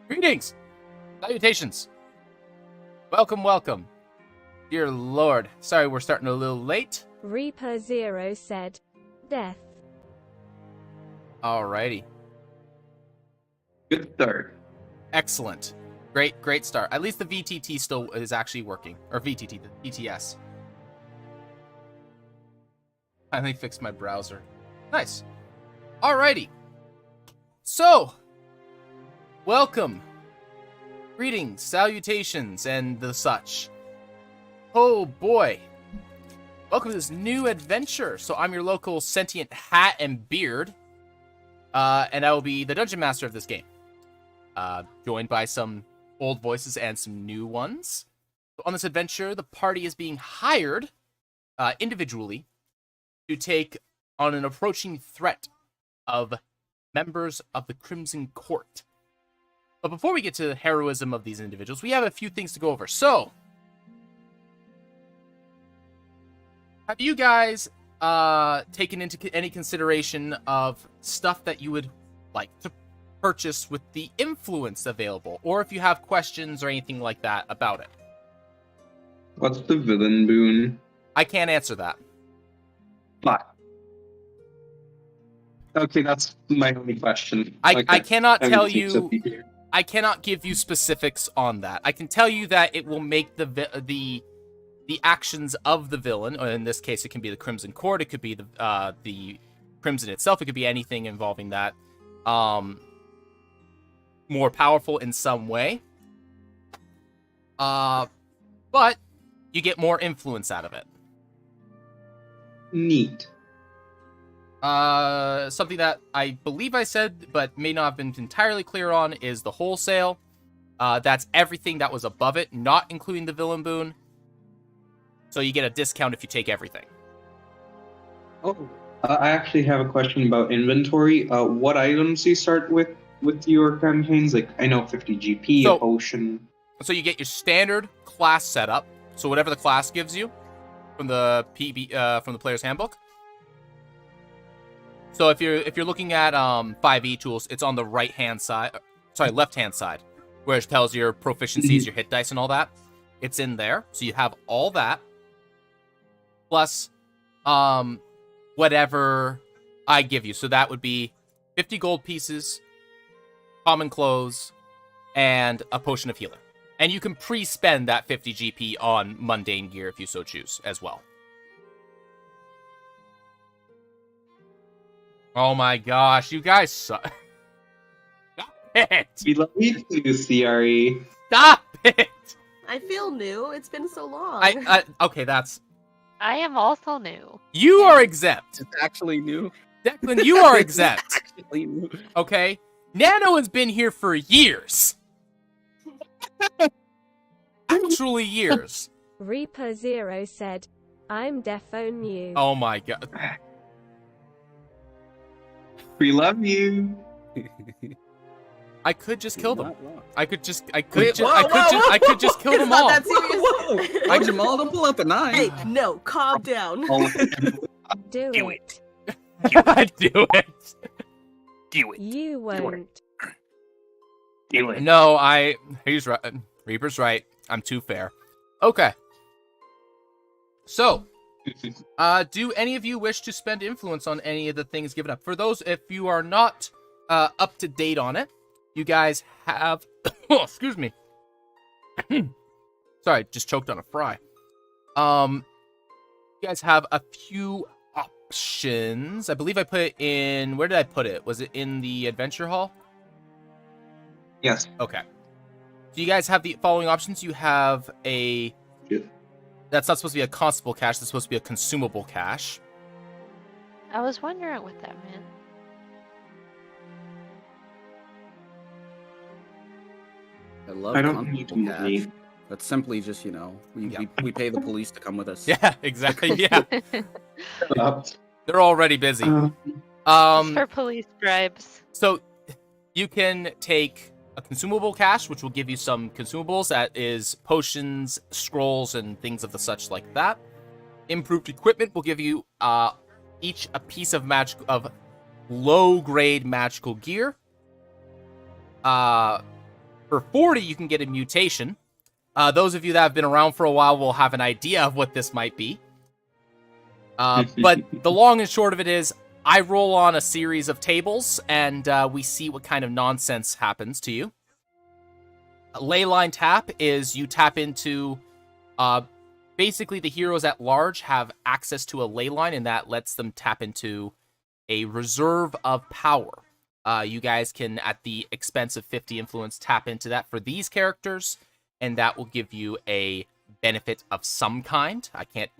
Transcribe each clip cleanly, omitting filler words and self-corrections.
Greetings, salutations, welcome. Dear Lord, sorry we're starting a little late. Reaper Zero said, "Death." Alrighty, Good start. excellent, great start. At least the VTT still is actually working, or VTT, the VTS. Finally fixed my browser. Nice. Alrighty. So, welcome. Greetings, salutations, and the such. Oh boy. Welcome to this new adventure. So I'm your local sentient hat and beard. And I will be the dungeon master of this game. Joined by some old voices and some new ones. So on this adventure, the party is being hired individually to take on an approaching threat of members of the Crimson Court. But before we get to the heroism of these individuals, we have a few things to go over. So, have you guys taken into any consideration of stuff that you would like to purchase with the influence available? Or if you have questions or anything like that about it? What's the villain boon? I can't answer that. Fuck. Okay, that's my only question. I cannot tell Everything you. except the- I cannot give you specifics on that. I can tell you that it will make the actions of the villain, or in this case, it can be the Crimson Court, it could be the Crimson itself, it could be anything involving that, more powerful in some way. But you get more influence out of it. Neat. Something that I believe I said, but may not have been entirely clear on, is the wholesale. That's everything that was above it, not including the villain boon. So you get a discount if you take everything. Oh, I actually have a question about inventory. What items do you start with your campaigns? Like, I know 50 GP, So- a potion. So you get your standard class setup. So whatever the class gives you from the from the player's handbook. So if you're looking at 5e tools, it's on the left hand side, where it tells your proficiencies, your hit dice, and all that. It's in there, so you have all that. Plus, whatever I give you. So that would be 50 gold pieces, common clothes, and a potion of healer. And you can pre-spend that 50 GP on mundane gear if you so choose as well. Oh my gosh, you guys suck. Stop it! We love you too, CRE. Stop it! I feel new. It's been so long. Okay, that's... I am also new. You are exempt. It's actually new. Declan, you are exempt. Actually new. Okay? Nano has been here for years. Actually years. Reaper Zero said, "I'm defo new." Oh my god. We love you. I could just kill them. Not wrong. I could just Whoa, whoa, I could just kill It's them not all. that serious. Whoa! Oh, Jamal, don't pull up a knife. Hey, no, calm down. All of them. Do Do it. Do it. Do it. You won't. Do it. No, he's right. Reaper's right. I'm too fair. Okay. So, do any of you wish to spend influence on any of the things given up? For those, if you are not up to date on it, you guys have... oh, excuse me. Sorry, just choked on a fry. You guys have a few options. I believe I put it in... Where did I put it? Was it in the adventure hall? Yes. Okay. So you guys have the following options. You have a... That's not supposed to be a constable cache. That's supposed to be a consumable cache. I was wondering what that meant. I love I don't need constable money. cash. That's simply just, we pay the police to come with us. Yeah, exactly. Yeah. Uh, They're already busy. For police bribes. So you can take a consumable cache, which will give you some consumables. That is potions, scrolls, and things of the such like that. Improved equipment will give you each a piece of low-grade magical gear. For 40, you can get a mutation. Those of you that have been around for a while will have an idea of what this might be. But the long and short of it is, I roll on a series of tables, and we see what kind of nonsense happens to you. A leyline tap is you tap into... basically, the heroes at large have access to a ley line, and that lets them tap into a reserve of power. You guys can, at the expense of 50 influence, tap into that for these characters, and that will give you a benefit of some kind. I can't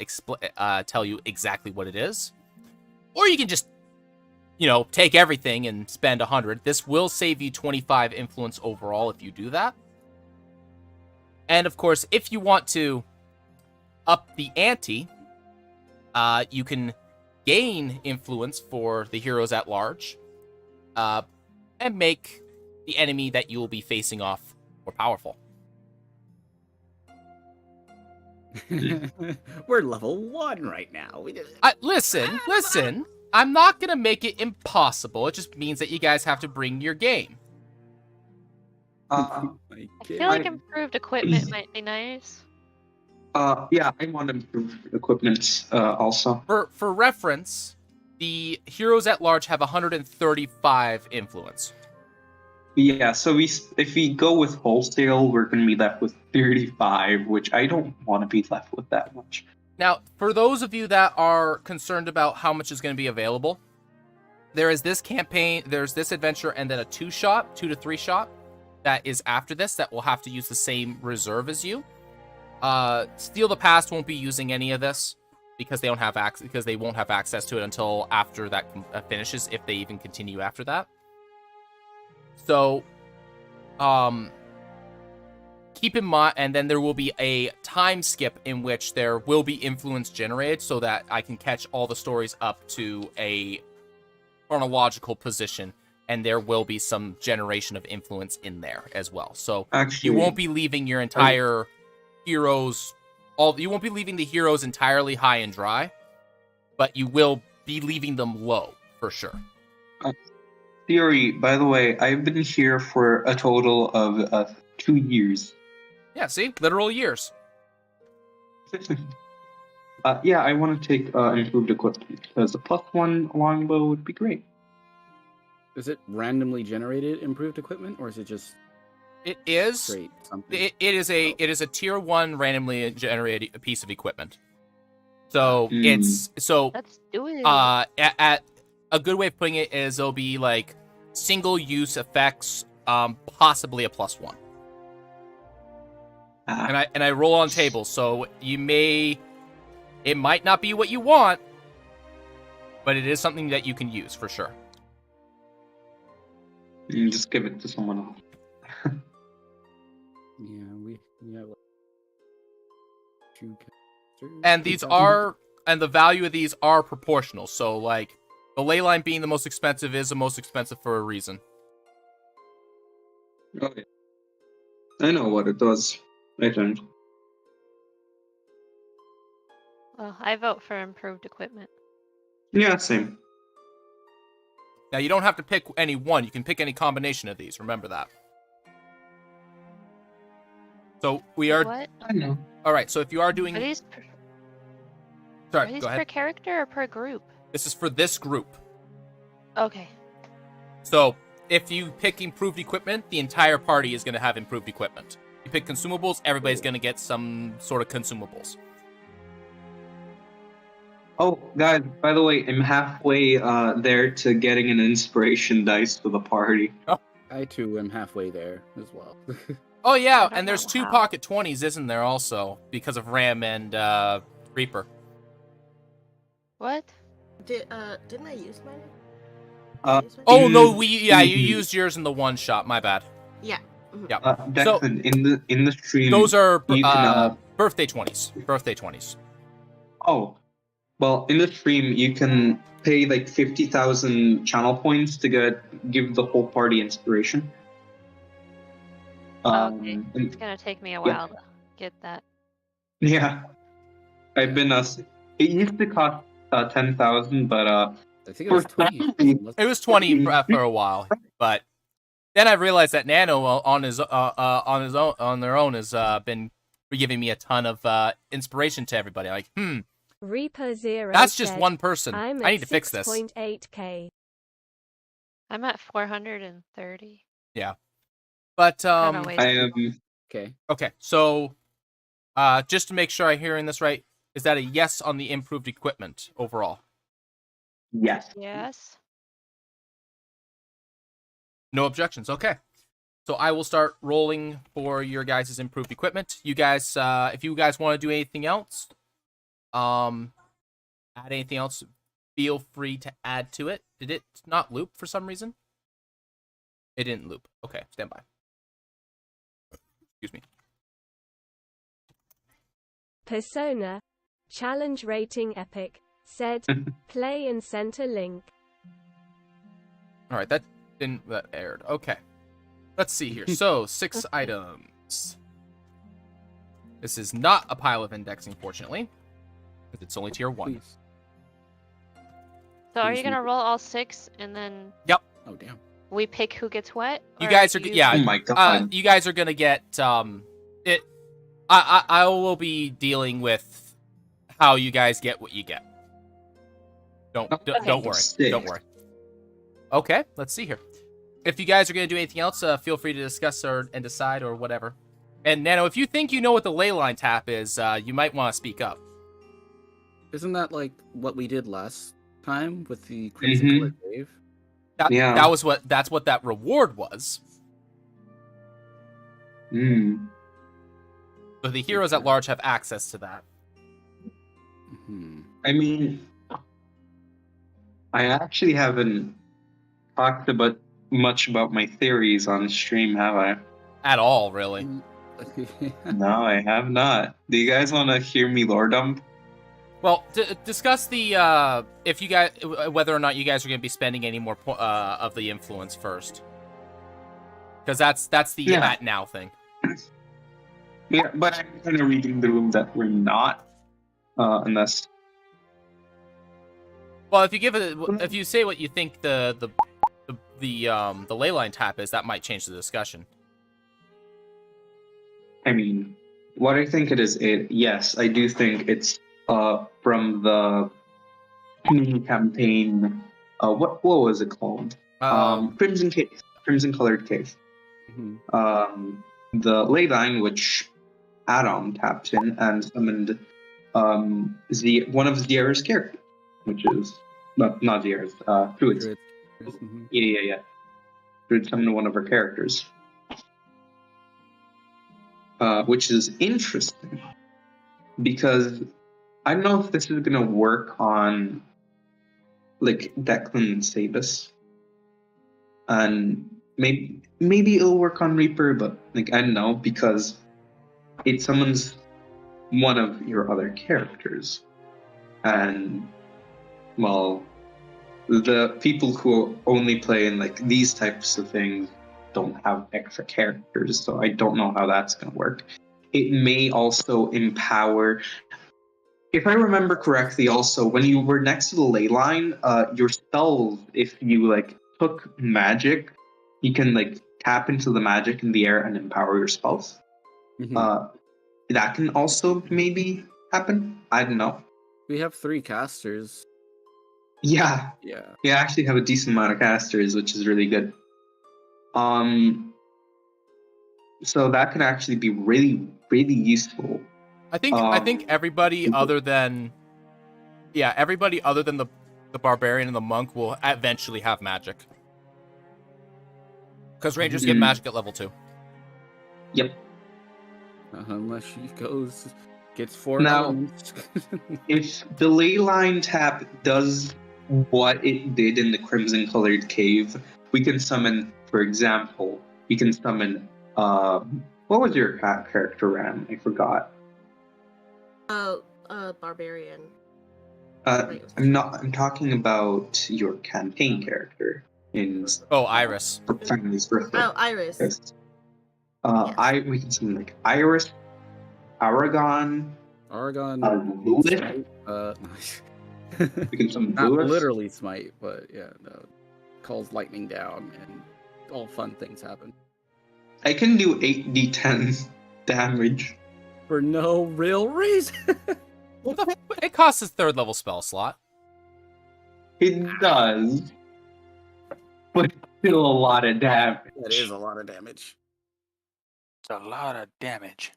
tell you exactly what it is. Or you can just, take everything and spend 100. This will save you 25 influence overall if you do that. And, of course, if you want to up the ante, you can gain influence for the heroes at large, and make the enemy that you will be facing off more powerful. We're level 1 right now. Listen. I'm not going to make it impossible. It just means that you guys have to bring your game. I feel like improved equipment might be nice. Yeah, I want improved equipment also. For reference, the heroes at large have 135 influence. Yeah, so if we go with wholesale, we're going to be left with 35, which I don't want to be left with that much. Now, for those of you that are concerned about how much is going to be available, there is this campaign, there's this adventure, and then a 2 to 3 shot that is after this that will have to use the same reserve as you. Steal the Past won't be using any of this because they don't have because they won't have access to it until after that finishes, if they even continue after that. So, keep in mind, and then there will be a time skip in which there will be influence generated so that I can catch all the stories up to a chronological position, and there will be some generation of influence in there as well. So actually, you won't be leaving your entire heroes, you won't be leaving the heroes entirely high and dry, but you will be leaving them low for sure. Theory, by the way, I've been here for a total of 2 years. Yeah, see? Literal years. Yeah, I want to take improved equipment, because a +1 longbow would be great. Is it randomly generated improved equipment, or is it just... It is. Straight something? It is a tier 1 randomly generated piece of equipment. So it's Let's do it. At a good way of putting it is it'll be like single use effects, possibly a +1. And I roll on tables, so it might not be what you want, but it is something that you can use for sure. You can just give it to someone else. Yeah, we have like 2 characters. And these are, and the value of these are proportional. So like the ley line being the most expensive is the most expensive for a reason. Okay. I know what it does, I think. Well, I vote for improved equipment. Yeah, same. Now you don't have to pick any one. You can pick any combination of these. Remember that. So we are. What? I know. All right. So if you are doing. Are these Sorry, go ahead. per character or per group? This is for this group. Okay. So if you pick improved equipment, the entire party is going to have improved equipment. You pick consumables, everybody's going to get some sort of consumables. Oh, guys, by the way, I'm halfway there to getting an inspiration dice for the party. Oh. I too am halfway there as well. Oh yeah, and there's 2 pocket 20s, isn't there, also, because of Ram and Reaper. What? Didn't I use mine? Oh no, you used yours in the one shot. My bad. Yeah. Yeah. Declan, in the stream, those are you can, birthday 20s. Birthday 20s. Oh, well, in the stream you can pay like 50,000 channel points to give the whole party inspiration. Okay. It's gonna take me a while to get that. Yeah, I've been it used to cost 10,000, but I think it was 20. It was 20 for a while, but Then I realized that Nano on their own has been giving me a ton of inspiration to everybody. Like, Reaper Zero that's just said, one person. I'm I at need to fix this. 6.8k. I'm at 430. Yeah, but Got a ways I to go. am. Okay. okay. So, just to make sure I'm hearing this right, is that a yes on the improved equipment overall? Yes. Yes. No objections. Okay. So I will start rolling for your guys' improved equipment. You guys, if you guys want to do anything else, add anything else, feel free to add to it. Did it not loop for some reason? It didn't loop. Okay, stand by. Excuse me. Persona, challenge rating epic, said, play and center link. All right, that aired. Okay. Let's see here. So, 6 items. This is not a pile of indexing, fortunately, because it's only tier 1. Please. So are you gonna roll all 6 and then Oh damn. we pick who gets what? You Or guys are you- yeah. Oh my god. You guys are gonna get it. I will be dealing with how you guys get what you get. Don't worry. Sick. Don't worry. Okay, let's see here. If you guys are gonna do anything else, feel free to discuss and decide or whatever. And Nano, if you think you know what the ley line tap is, you might want to speak up. Isn't that like what we did last time with the Crimson Colored Wave? Yeah. That's what that reward was. Hmm. So the heroes at large have access to that. I mean, I actually haven't talked about much about my theories on stream, have I? At all, really. No, I have not. Do you guys want to hear me lore dump? Well, discuss the if you guys whether or not you guys are going to be spending any more of the influence first, because that's the at now thing. Yeah, but I'm kind of reading the room that we're not, unless. Well, if you say what you think the ley line tap is, that might change the discussion. I mean, what I think it is, yes, I do think it's from the mini campaign. What was it called? Crimson Cave, Crimson Colored Cave. The ley line, which Adam tapped in and summoned one of Zier's characters, which is not Zier's, Druid's. Yeah. Druid summoned one of her characters. Which is interesting because I don't know if this is gonna work on like Declan and Sabus, and maybe it'll work on Reaper, but like I don't know because it summons one of your other characters, and well, the people who only play in like these types of things don't have extra characters, so I don't know how that's going to work. It may also empower, if I remember correctly, also when you were next to the ley line, your spells, if you like took magic, you can like tap into the magic in the air and empower your spells. That can also maybe happen. I don't know. We have 3 casters. Yeah, Yeah. I actually have a decent amount of casters, which is really good. So that can actually be really, really useful. I think everybody other than the barbarian and the monk will eventually have magic, because rangers get magic at level 2. Yep. Unless she gets 4 Now, elements. if the ley line tap does what it did in the Crimson Colored Cave, we can summon, for example, what was your character, Ram? I forgot. Barbarian. I'm talking about your campaign character in Iris. Family's Birthday. Oh, Iris. Yes. Yes. We can summon like Iris, Aragon, Lilith. Nice. We can summon Not Lilith. literally smite, but yeah, no. Calls lightning down and all fun things happen. I can do 8d10 damage. For no real reason. It costs a 3rd level spell slot. It does. But still a lot of damage. That is a lot of damage. It's a lot of damage.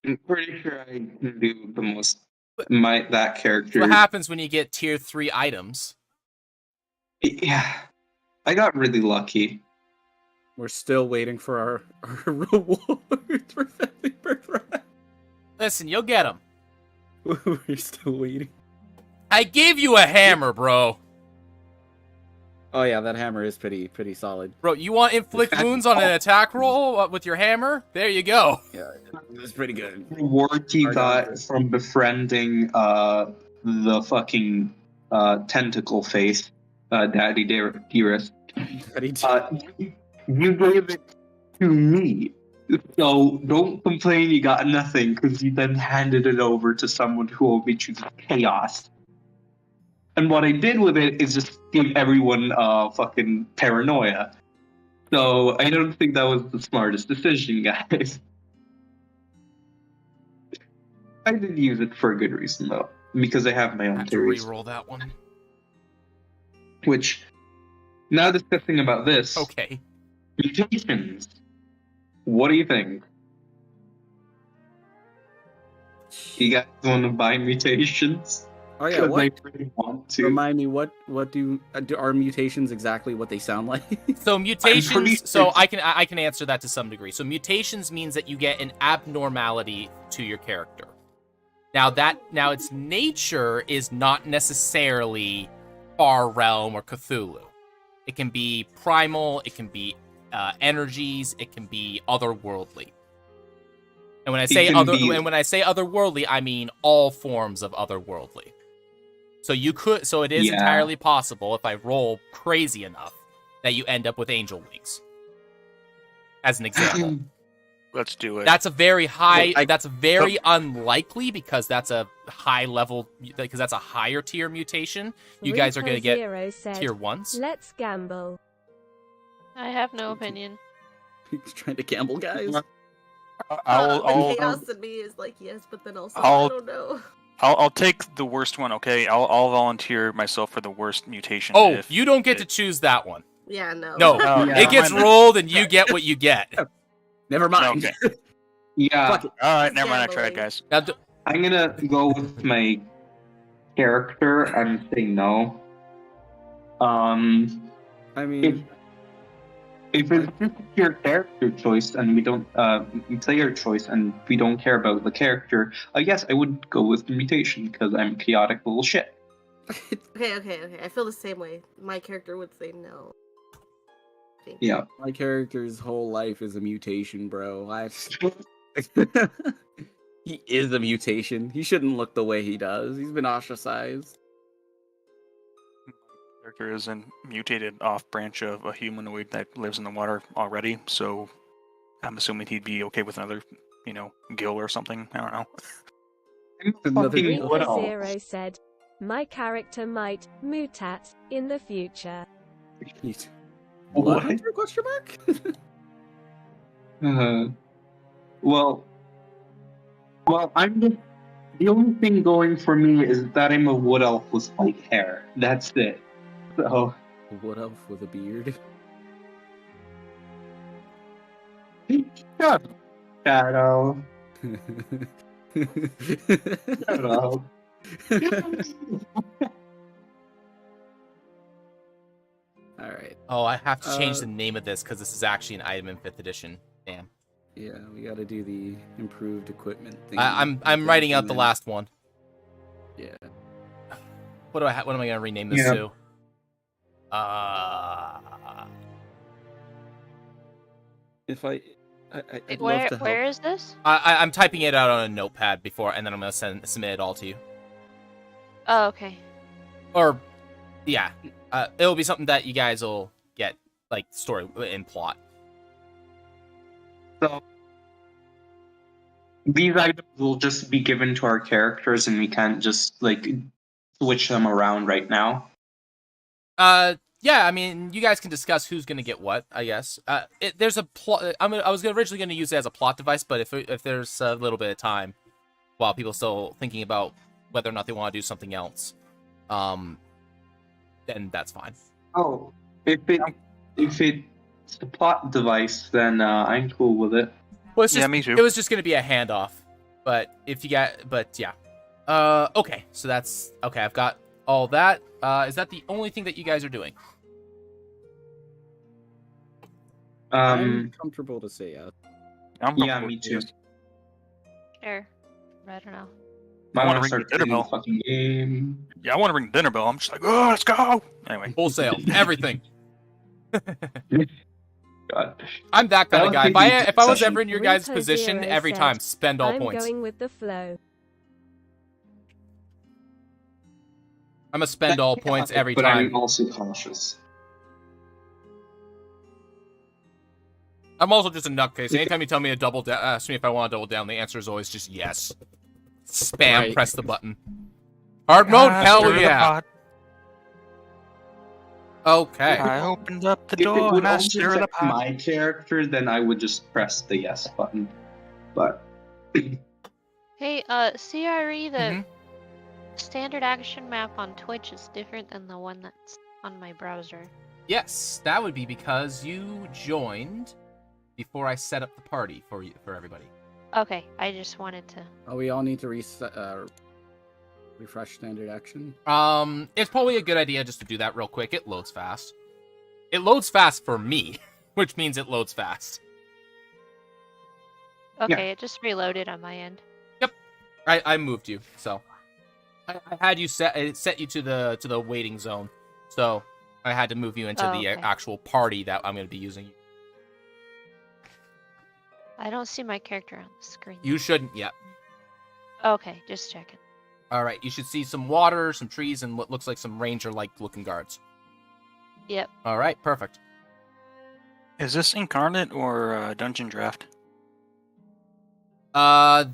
I'm pretty sure I can do the most. That character. What happens when you get tier 3 items? Yeah. I got really lucky. We're still waiting for our reward for Family Birthright. Listen, you'll get them. We're still waiting. I gave you a hammer, bro. Oh yeah, that hammer is pretty solid. Bro, you want inflict wounds on an attack roll with your hammer? There you go. Yeah, it's pretty good. Reward he got from befriending the fucking tentacle face, Daddy Dearest. You gave it to me. So don't complain you got nothing, because you then handed it over to someone who will be choosing chaos. And what I did with it is just give everyone fucking paranoia. So I don't think that was the smartest decision, guys. I did use it for a good reason, though, because I have my I own have to theories. re-roll that one. Which, now discussing about this, Okay. mutations. What do you think? You guys want to buy mutations? Oh yeah, what? I really want to. Remind me, what do are mutations exactly what they sound like? So I'm pretty mutations. So sure- I can answer that to some degree. So mutations means that you get an abnormality to your character. Now its nature is not necessarily Far Realm or Cthulhu. It can be primal. It can be energies. It can be otherworldly. And when I say otherworldly, I mean all forms of otherworldly. So it is entirely possible, if I roll crazy enough, that you end up with angel wings. As an example. Let's do it. That's a very high. That's very unlikely because that's a high level. Because that's a higher tier mutation. You guys are gonna get tier 1s. Let's gamble. I have no opinion. He's trying to gamble, guys. I'll chaos in me is like yes, but then also I'll- I don't know. I'll take the worst one. Okay, I'll volunteer myself for the worst mutation. Oh, if you don't get to it- choose that one. Yeah, no. No, Oh, Yeah. it gets never mind rolled and you get what you get. Never mind. Okay. Yeah, Fuck it. All right, never mind. I Gambling. tried, guys. Now, I'm gonna go with my character and say no. I If, mean, if it's just your character choice and we don't player choice and we don't care about the character, yes, I would go with mutation because I'm chaotic little shit. Okay. I feel the same way. My character would say no. Yeah. my character's whole life is a mutation, bro. He is a mutation. He shouldn't look the way he does. He's been ostracized. Character is a mutated off branch of a humanoid that lives in the water already, so I'm assuming he'd be okay with another, gill or something. I don't know. I'm Another fucking deal. what Reaper else? Zero said, "My character might mutate in the future." He's... What? Hunter, question mark? Well, I'm just the only thing going for me is that I'm a wood elf with white hair. That's it. So What elf with a beard? shut up, Shadow. Shut up. All right. oh, I have to change the name of this because this is actually an item in 5th edition. Damn. Yeah, we got to do the improved equipment thing. I'm writing out the last one. Yeah. What am I gonna rename this Yeah. to? If I'd Wait, love to help. where is this? I'm typing it out on a notepad before, and then I'm gonna submit it all to you. Oh, okay. Or, yeah, it'll be something that you guys will get, like story and plot. So these items will just be given to our characters, and we can't just like switch them around right now. Yeah, I mean, you guys can discuss who's gonna get what. I guess. There's a plot. I was originally gonna use it as a plot device, but if there's a little bit of time while people still thinking about whether or not they want to do something else, then that's fine. Oh, if it's the plot device, then I'm cool with it. Well, it's just, Yeah, me too. It was just gonna be a handoff, but yeah. Okay, so that's okay. I've got all that. Is that the only thing that you guys are doing? I'm comfortable to say yes. I'm Yeah, comfortable me with too. this. Sure. I don't know. I wanna want to ring start the dinner playing the bell. fucking game. Yeah, I want to ring the dinner bell. I'm just like, oh, let's go. Anyway. Wholesale, everything. God. I'm that kind of guy. If I was ever in your guys' Repo position, Zero every said, time spend all I'm points. going with the flow. I'm gonna spend all points every But time. I'm also cautious. I'm also just a nutcase. Anytime you tell me to ask me if I want to double down, the answer is always just yes. Spam, Right. press the button. Hard mode, Ah, hell stir the yeah. pot. Okay. I opened up the If it door would and I only stir the affect pot. my character, then I would just press the yes button. But Hey, CRE, the Mhm. standard action map on Twitch is different than the one that's on my browser. Yes, that would be because you joined before I set up the party for everybody. Okay, I just wanted to. Oh, we all need to reset, refresh standard action. It's probably a good idea just to do that real quick. It loads fast. It loads fast for me, which means it loads fast. Okay, it just reloaded on my end. I moved you, so I had you set you to the waiting zone, so I had to move you into Oh, the okay. actual party that I'm going to be using. I don't see my character on the screen. You shouldn't yet. Okay, just checking. All right, you should see some water, some trees, and what looks like some ranger-like looking guards. Yep. All right, perfect. Is this Incarnate or Dungeon Draft?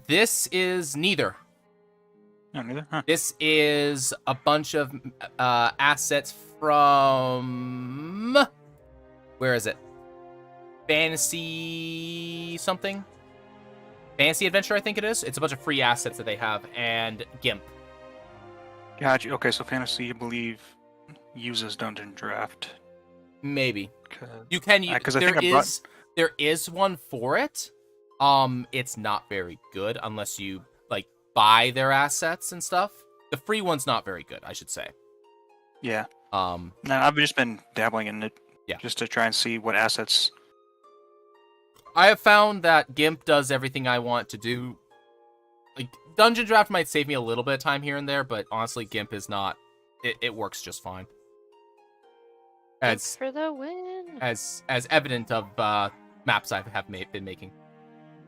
This is neither. No, neither. Huh. This is a bunch of assets from where is it? Fantasy something? Fantasy Adventure, I think it is. It's a bunch of free assets that they have, and GIMP. Gotcha. Okay, so Fantasy, I believe, uses Dungeon Draft. Maybe. 'Cause- You can use 'cause I think I brought- there is one for it. It's not very good unless you like buy their assets and stuff. The free one's not very good, I should say. Yeah. Um, No, I've just been dabbling in it. Yeah. Just to try and see what assets. I have found that GIMP does everything I want to do. Like Dungeon Draft might save me a little bit of time here and there, but honestly, GIMP is not. It works just fine. Thanks for the win. As evident of maps I have been making.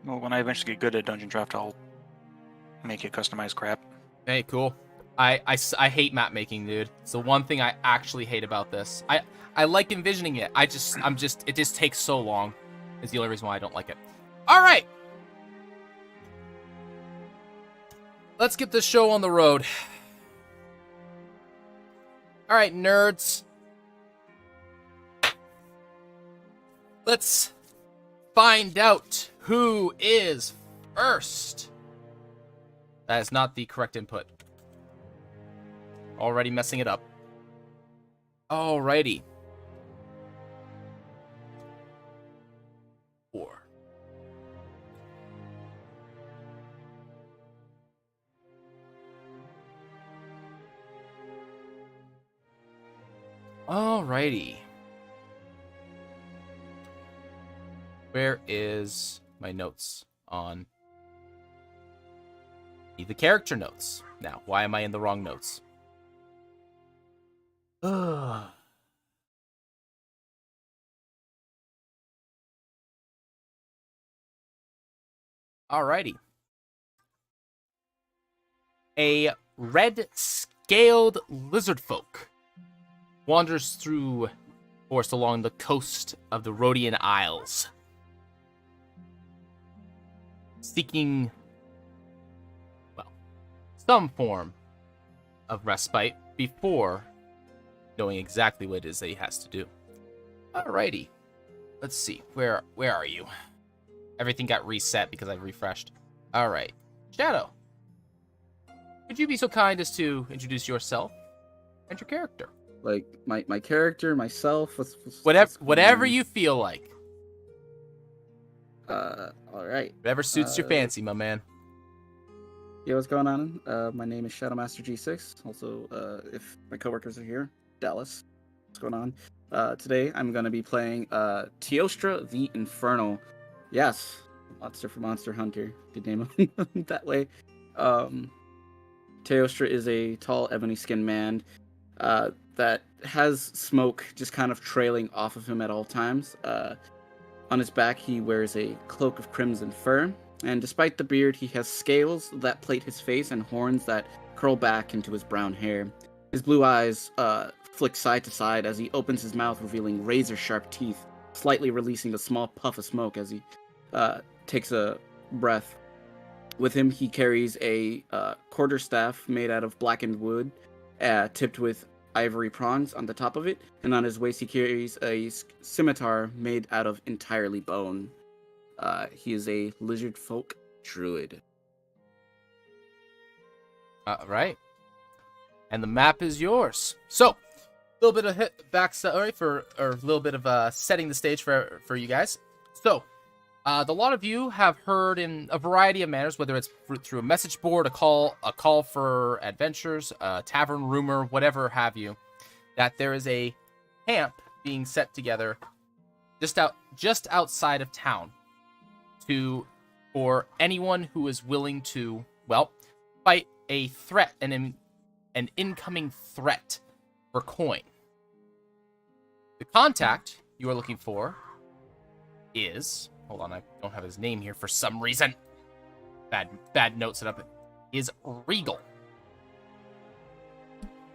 Well, when I eventually get good at Dungeon Draft, I'll make it customized crap. Hey, cool. I hate map making, dude. It's the one thing I actually hate about this. I like envisioning it. it just takes so long. Is the only reason why I don't like it. All right. Let's get this show on the road. All right, nerds. Let's find out who is first. That is not the correct input. Already messing it up. Alrighty. 4. Alrighty. Where is my notes on the character notes? Now, why am I in the wrong notes? Ugh. Alrighty. A red-scaled lizard folk wanders through forest along the coast of the Rhodian Isles, seeking, well, some form of respite before knowing exactly what it is that he has to do. Alrighty. Let's see. Where are you? Everything got reset because I refreshed. Alright. Shadow. Could you be so kind as to introduce yourself and your character? Like my character, myself, what's Whatever you feel like. All right. Whatever suits your fancy, my man. Yeah, what's going on? My name is Shadowmaster G6. Also, if my coworkers are here, Dallas. What's going on? Today I'm gonna be playing Teostra the Infernal. Yes, monster for Monster Hunter. Good name that way. Teostra is a tall, ebony-skinned man that has smoke just kind of trailing off of him at all times. On his back, he wears a cloak of crimson fur, and despite the beard, he has scales that plate his face and horns that curl back into his brown hair. His blue eyes flick side to side as he opens his mouth, revealing razor-sharp teeth, slightly releasing a small puff of smoke as he takes a breath. With him, he carries a quarterstaff made out of blackened wood, tipped with ivory prongs on the top of it, and on his waist he carries a scimitar made out of entirely bone. He is a lizard folk druid. Right. And the map is yours. So, a little bit of backstory or a little bit of setting the stage for you guys. So, a lot of you have heard in a variety of manners, whether it's through a message board, a call for adventures, a tavern rumor, whatever have you, that there is a camp being set together just outside of town for anyone who is willing to, well, fight a threat, an incoming threat for coin. The contact you are looking for is, hold on, I don't have his name here for some reason. Bad notes it up. Is Regal.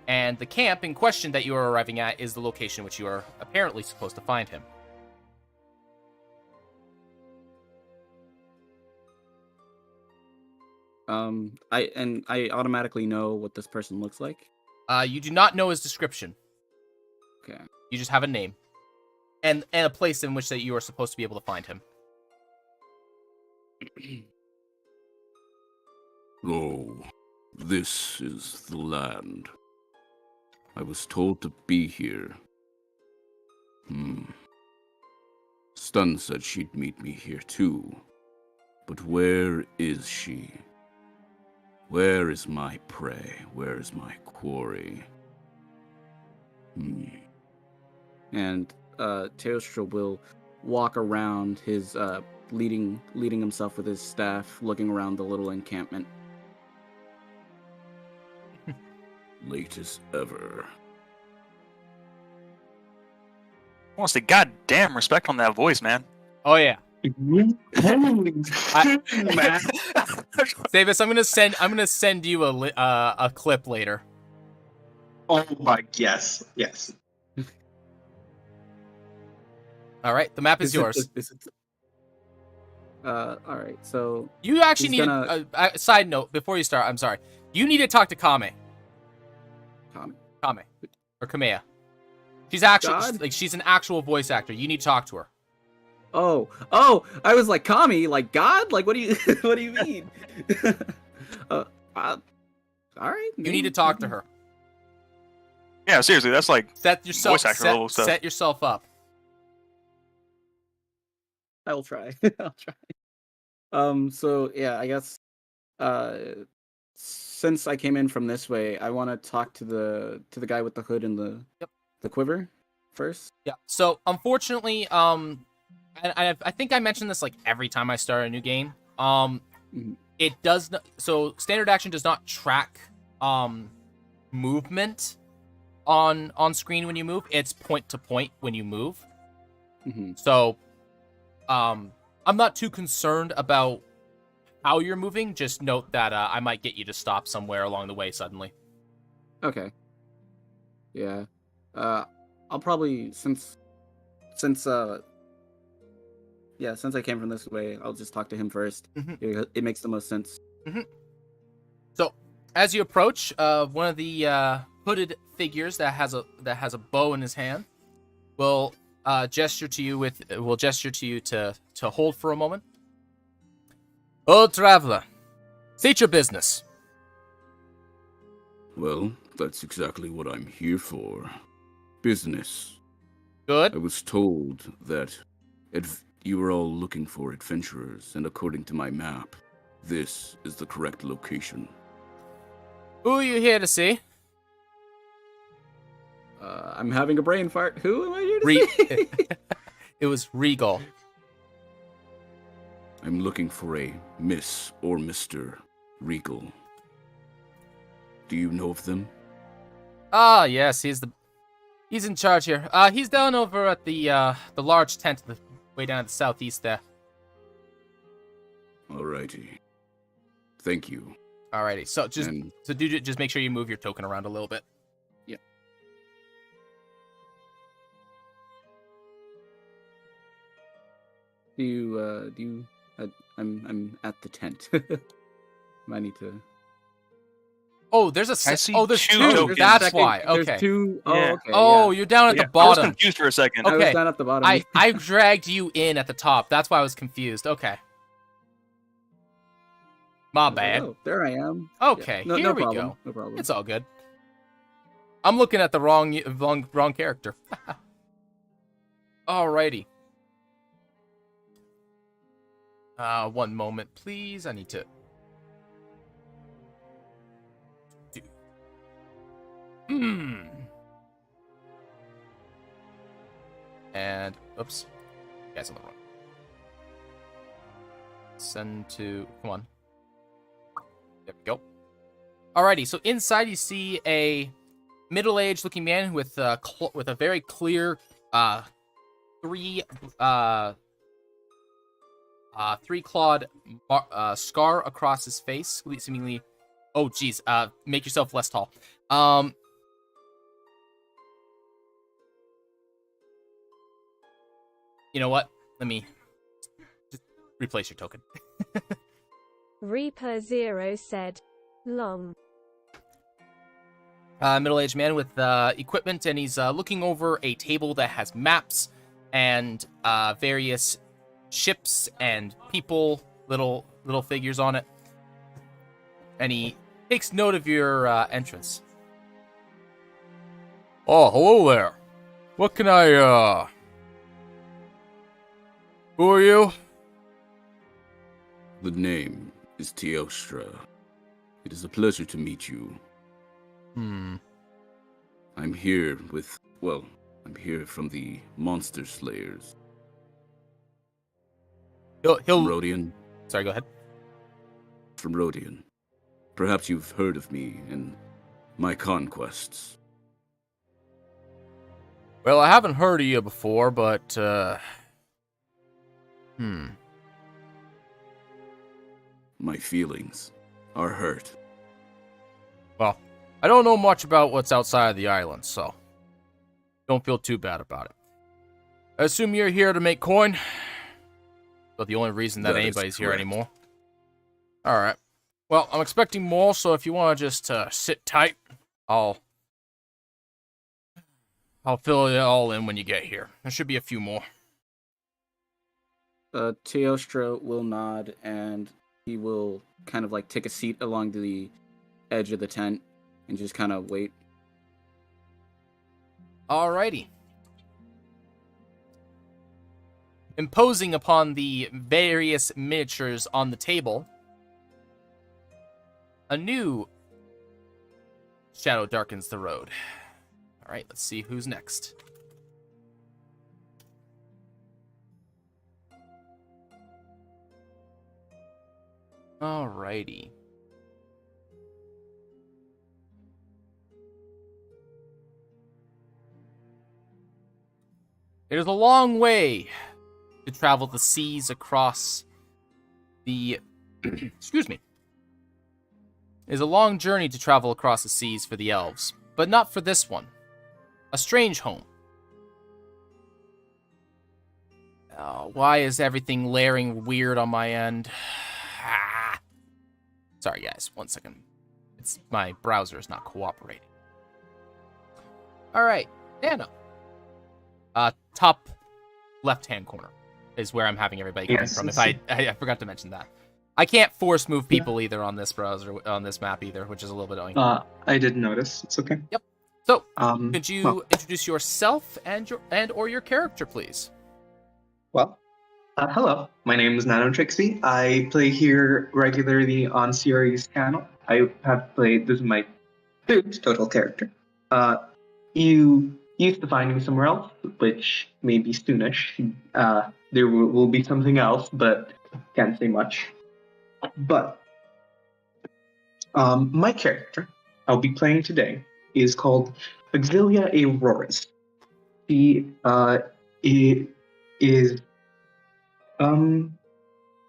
And the camp in question that you are arriving at is the location which you are apparently supposed to find him. I automatically know what this person looks like. You do not know his description. Okay. You just have a name. And a place in which that you are supposed to be able to find him. Oh, this is the land. I was told to be here. Stun said she'd meet me here too. But where is she? Where is my prey? Where is my quarry? And Teostra will walk around his leading himself with his staff, looking around the little encampment. Late as ever. I want to say, goddamn respect on that voice, man. Oh yeah. Holy shit, man. Davis, I'm gonna send you a clip later. Oh my, yes. All right, the map is yours. All right, so You actually he's need gonna- a side note before you start. I'm sorry. You need to talk to Kame or Kamea. She's actually God? she's an actual voice actor. You need to talk to her. Oh! I was like, Kami, like God, like what do you what do you mean? All right. You need to talk to her. Yeah, seriously, that's like Set yourself voice actor level stuff. set yourself up. I will try. I'll try. So yeah, I guess since I came in from this way, I want to talk to the guy with the hood and the quiver first. Yeah. So unfortunately, and I think I mentioned this like every time I start a new game. It does not, so standard action does not track movement on screen when you move. It's point to point when you move. So I'm not too concerned about how you're moving. Just note that I might get you to stop somewhere along the way suddenly. Okay. Yeah. I'll probably since I came from this way, I'll just talk to him first. It makes the most sense. So, as you approach, one of the hooded figures that has a bow in his hand will gesture to you to hold for a moment. Oh, traveler, state your business. Well, that's exactly what I'm here for. Business. Good. I was told that you were all looking for adventurers, and according to my map, this is the correct location. Who are you here to see? I'm having a brain fart. Who am I here to see? It was Regal. I'm looking for a Miss or Mr. Regal. Do you know of them? Ah, yes, he's in charge here. He's down over at the large tent way down at the southeast there. Alrighty. Thank you. Alrighty. So just make sure you move your token around a little bit. Yeah. I'm at the tent. I need to. Oh, there's I see there's two two. tokens. That's why. Okay. There's two. Oh, Yeah. okay. Oh, yeah. you're down at the I was bottom. confused for a second. Okay. I was down at the bottom. I dragged you in at the top. That's why I was confused. Okay. My bad. Oh, there I am. Okay, Yeah. here we problem. go. No problem. It's all good. I'm looking at the wrong character. Alrighty. One moment, please. I need to. And oops, guys on the wrong. Send to. Come on. There we go. Alrighty, so inside you see a middle-aged looking man with a very clear three-clawed scar across his face, seemingly. Oh, geez. Make yourself less tall. You know what? Let me just replace your token. Reaper Zero said, "Long." Middle-aged man with equipment, and he's looking over a table that has maps and various ships and people, little figures on it. And he takes note of your entrance. Oh, hello there. What can I, Who are you? The name is Teostra. It is a pleasure to meet you. I'm here from the Monster Slayers. He'll From Rodian. Sorry, go ahead. From Rodian. Perhaps you've heard of me and my conquests. Well, I haven't heard of you before, but, My feelings are hurt. Well, I don't know much about what's outside of the island, so don't feel too bad about it. I assume you're here to make coin? But the only reason that That is anybody's here correct. anymore. Alright. Well, I'm expecting more, so if you want to just sit tight, I'll fill it all in when you get here. There should be a few more. Teostra will nod, and he will kind of like take a seat along the edge of the tent and just kind of wait. Alrighty. Imposing upon the various miniatures on the table, a new shadow darkens the road. Alright, let's see who's next. Alrighty. It is a long way to travel the seas across the... Excuse me. It is a long journey to travel across the seas for the elves, but not for this one. A strange home. Why is everything layering weird on my end? Sorry, guys. 1 second. My browser is not cooperating. All right, Nano. Top left-hand corner is where I'm having everybody coming Yes, from. If let's I forgot to mention that. I can't force move people either on this browser, on this map either, which is a little bit annoying. I did notice. It's okay. Yep. So, could Well, you introduce yourself and or your character, please? Hello. My name is Nano Trixie. I play here regularly on Siri's channel. I have played. This is my third total character. You used to find me somewhere else, which may be soonish. There will be something else, but can't say much. But my character I'll be playing today is called Auxilia Auroras. She is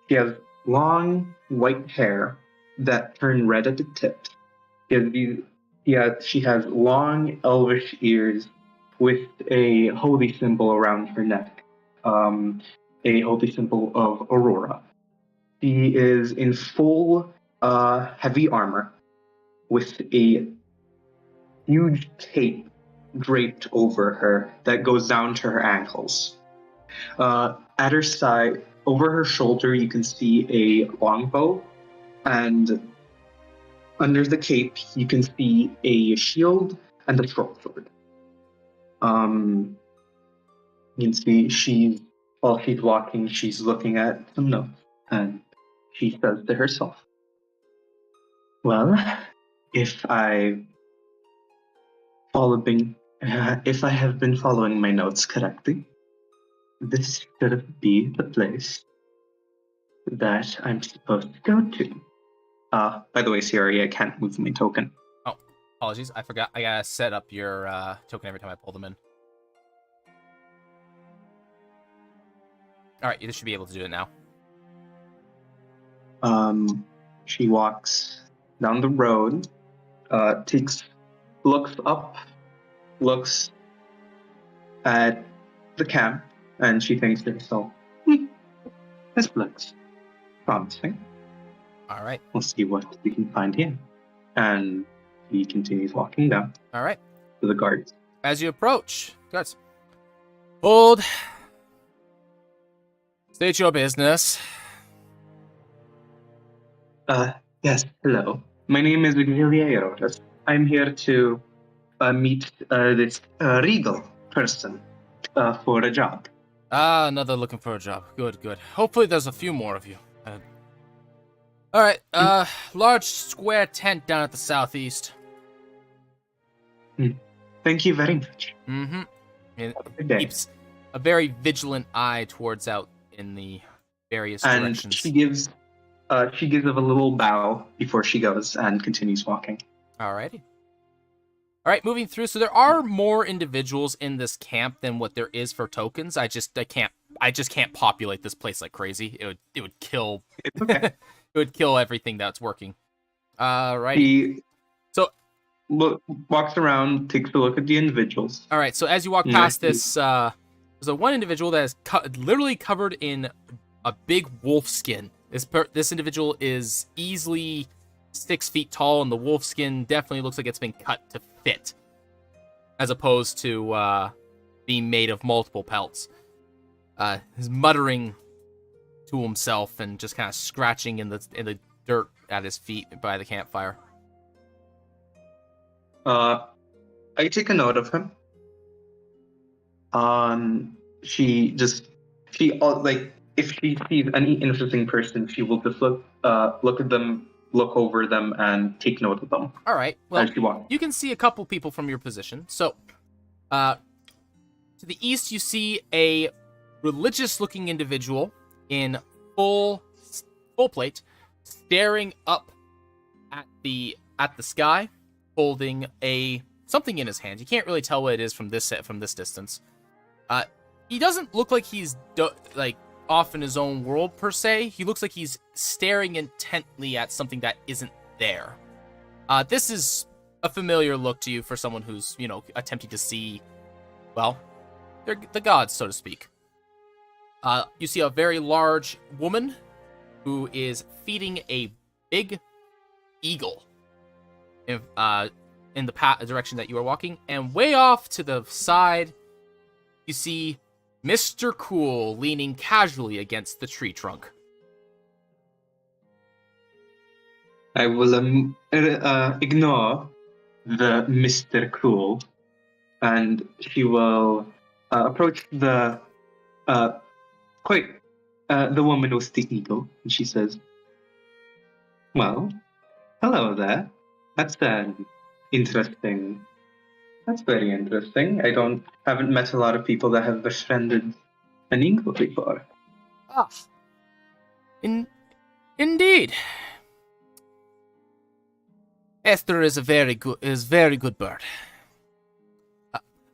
she has long white hair that turn red at the tips. She has long elvish ears with a holy symbol around her neck, a holy symbol of Aurora. She is in full heavy armor with a huge cape draped over her that goes down to her ankles. At her side, over her shoulder, you can see a longbow, and under the cape, you can see a shield and a short sword. You can see while she's walking, she's looking at some notes, and she says to herself, "Well, if I have been following my notes correctly, this should be the place that I'm supposed to go to." By the way, Siri, I can't move my token. Oh, apologies. I forgot. I gotta set up your token every time I pull them in. All right, you should be able to do it now. She walks down the road, looks up, looks at the camp, and she thinks to herself, "This looks promising. All right. We'll see what we can find here." And he continues walking down All right. to the guards. As you approach, guards, hold. State your business. Yes, hello. My name is Auxilia Auroras. I'm here to meet this regal person for a job. Another looking for a job. Good, good. Hopefully there's a few more of you. All right, large square tent down at the southeast. Thank you very much. Mm-hmm. It Good day. keeps a very vigilant eye towards out in the various And directions. she gives a little bow before she goes and continues walking. Alrighty. Alright, moving through. So there are more individuals in this camp than what there is for tokens. I just can't populate this place like crazy. It would kill It's okay. it would kill everything that's working. Right. He So walks around, takes a look at the individuals. all right, so as you walk past this there's a one individual that is literally covered in a big wolf skin. This individual is easily 6 feet tall, and the wolf skin definitely looks like it's been cut to fit, as opposed to being made of multiple pelts. He's muttering to himself and just kind of scratching in the dirt at his feet by the campfire. I take a note of him. If she sees any interesting person, she will just look at them, look over them, and take note of them. All right. Well, As she walks. you can see a couple people from your position. So, to the east, you see a religious-looking individual in full plate, staring up at the sky, holding something in his hand. You can't really tell what it is from this distance. He doesn't look like he's off in his own world per se. He looks like he's staring intently at something that isn't there. This is a familiar look to you for someone who's, attempting to see, well, they're the gods, so to speak. You see a very large woman who is feeding a big eagle in in the direction that you are walking, and way off to the side, you see Mr. Cool leaning casually against the tree trunk. I will ignore the Mr. Cool, and she will approach the the woman with the eagle, and she says, "Well, hello there. That's interesting. That's very interesting. Haven't met a lot of people that have befriended an eagle before." Ah, indeed. Esther is very good bird.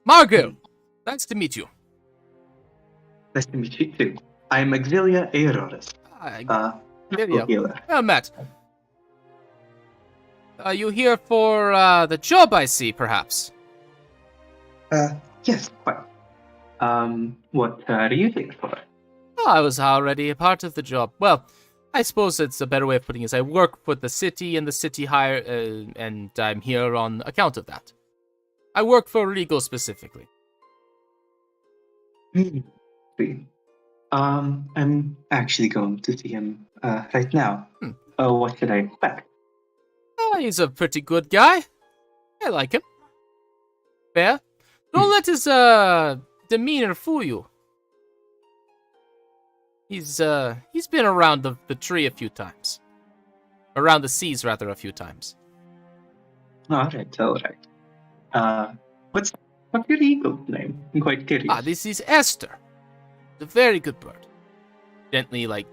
Margot, nice to meet you. Nice to meet you too. I'm Exilia Aeroris. Healer. Well met. Are you here for the job, I see, perhaps? Yes, quite. What are you here for? Oh, I was already a part of the job. Well, I suppose it's a better way of putting it. I work for the city, and the city and I'm here on account of that. I work for Regal specifically. See. I'm actually going to see him right now. What should I expect? Oh, he's a pretty good guy. I like him. Fair. Don't let his demeanor fool you. He's been around the tree a few times. Around the seas, rather, a few times. All right. What's your eagle's name? I'm quite curious. This is Esther. A very good bird. Gently,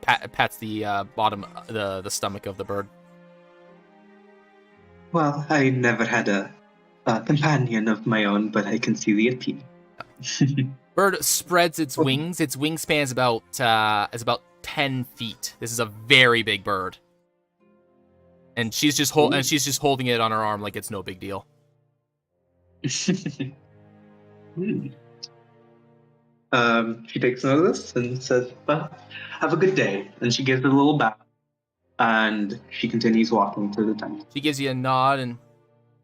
pats the bottom, the stomach of the bird. Well, I never had a companion of my own, but I can see the appeal. Bird spreads its wings. Its wingspan is about 10 feet. This is a very big bird, and she's just holding it on her arm like it's no big deal. She takes note of this and says, "Well, have a good day." And she gives a little bow, and she continues walking to the tent. She gives you a nod and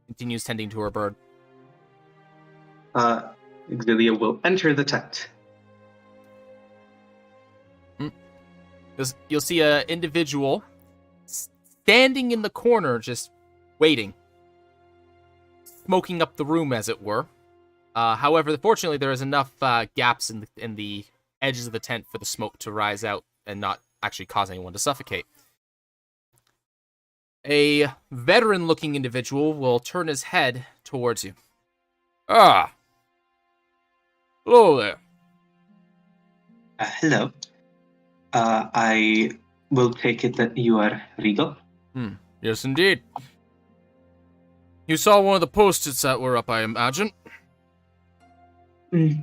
continues tending to her bird. Exilia will enter the tent. You'll see an individual standing in the corner, just waiting, smoking up the room, as it were. However, fortunately, there is enough gaps in the edges of the tent for the smoke to rise out and not actually cause anyone to suffocate. A veteran-looking individual will turn his head towards you. Ah! Hello there. Hello. I will take it that you are Regal. Yes, indeed. You saw one of the post-its that were up, I imagine.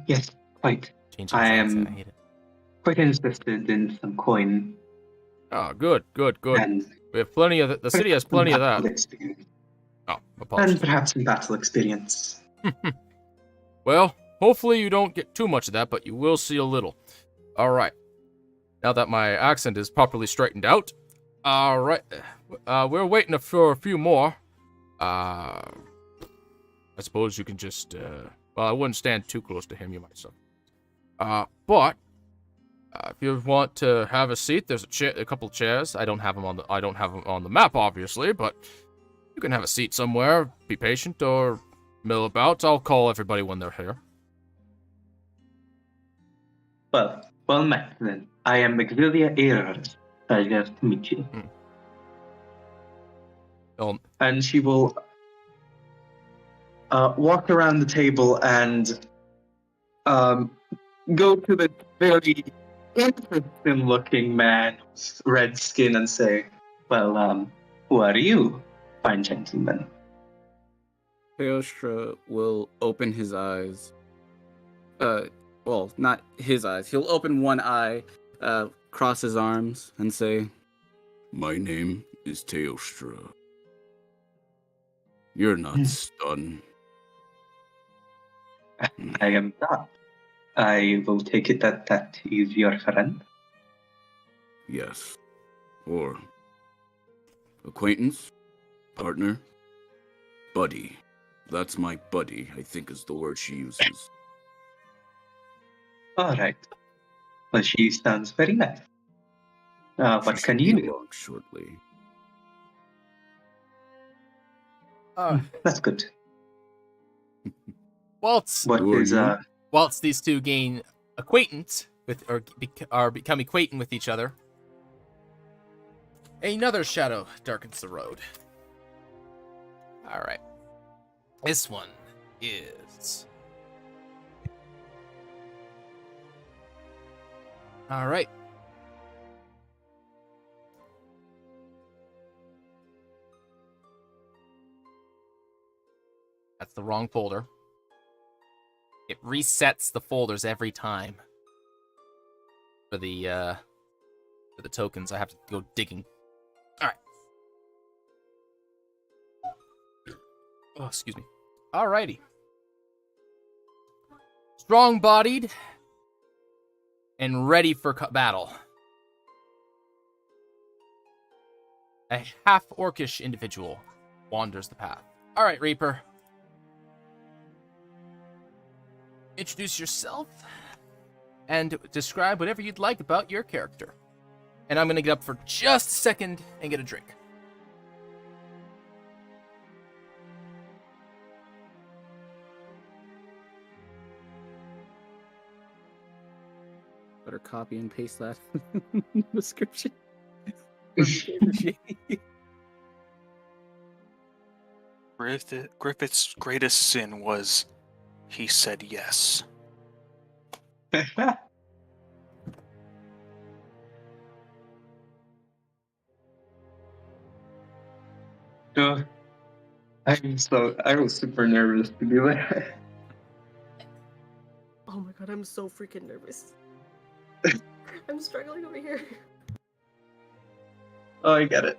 Yes, quite. I am quite interested in some coin. Oh, good. And We have plenty of the city has plenty of that. Experience. Oh, apologies. And perhaps some battle experience. Well, hopefully you don't get too much of that, but you will see a little. All right. Now that my accent is properly straightened out. All right. We're waiting for a few more. I suppose you can just, well, I wouldn't stand too close to him, you might say. But if you want to have a seat, there's a couple of chairs. I don't have them on the map, obviously, but you can have a seat somewhere. Be patient or mill about. I'll call everybody when they're here. Well met then. I am Exilia Aeroris. Pleasure to meet you. And she will walk around the table and go to the very interesting-looking man with red skin and say, "Well, who are you, fine gentleman?" Teostra will open his eyes. Well, not his eyes. He'll open one eye, cross his arms, and say, My name is Teostra. You're not stunned. I am not. I will take it that is your friend. Yes. Or acquaintance? Partner? buddy. That's my buddy, I think is the word she uses. All right. Well, she sounds very nice. What She can should you be do? along shortly. That's good. Whilst Who are you? these two gain acquaintance with, or become acquainted with each other, another shadow darkens the road. All right, this one is. All right. That's the wrong folder. It resets the folders every time. For the tokens, I have to go digging. Alright. Oh, excuse me. Alrighty. Strong-bodied and ready for battle. A half-orcish individual wanders the path. Alright, Reaper. Introduce yourself and describe whatever you'd like about your character. And I'm going to get up for just a second and get a drink. Better copy and paste that description. Griffith's greatest sin was he said yes. No, I was super nervous to do that. Oh my god, I'm so freaking nervous. I'm struggling over here. Oh, I get it.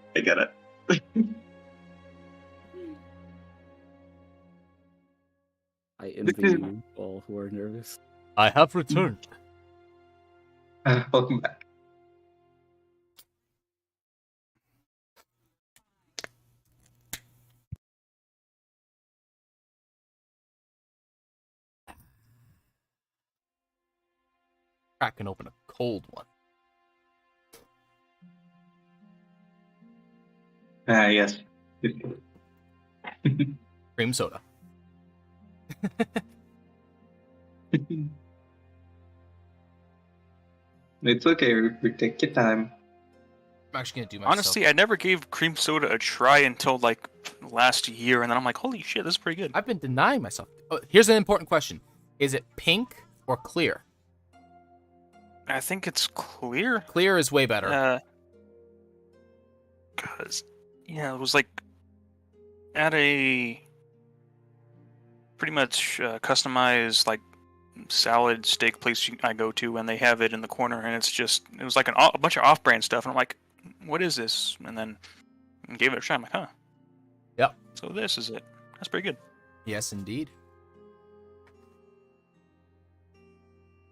I envy you all who are nervous. I have returned. Welcome back. Cracking open a cold one. Yes. Cream soda. It's okay, we take your time. I'm actually going to do myself. Honestly, I never gave cream soda a try until like last year, and then I'm like, holy shit, this is pretty good. I've been denying myself. Oh, here's an important question. Is it pink or clear? I think it's clear. Clear is way better. Cause yeah, it was like at a pretty much customized like salad steak place I go to, and they have it in the corner, and it was like a bunch of off-brand stuff, and I'm like, what is this? And then gave it a try. I'm like, huh. Yep. So this is it. That's pretty good. Yes, indeed.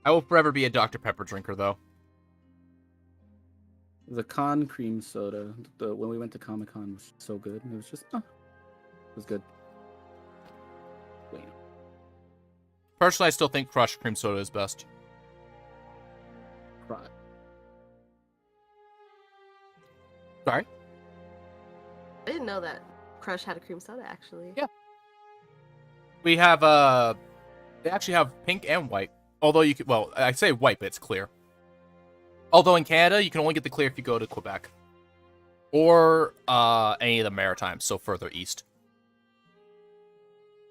I will forever be a Dr. Pepper drinker, though. The con cream soda, when we went to Comic-Con, was so good. It was just, it was good. Wait. Personally, I still think crushed cream soda is best. Cry. Sorry? I didn't know that Crush had a cream soda, actually. Yeah. We have, they actually have pink and white. Although you could, well, I say white, but it's clear. Although in Canada, you can only get the clear if you go to Quebec. Or, any of the Maritimes, so further east.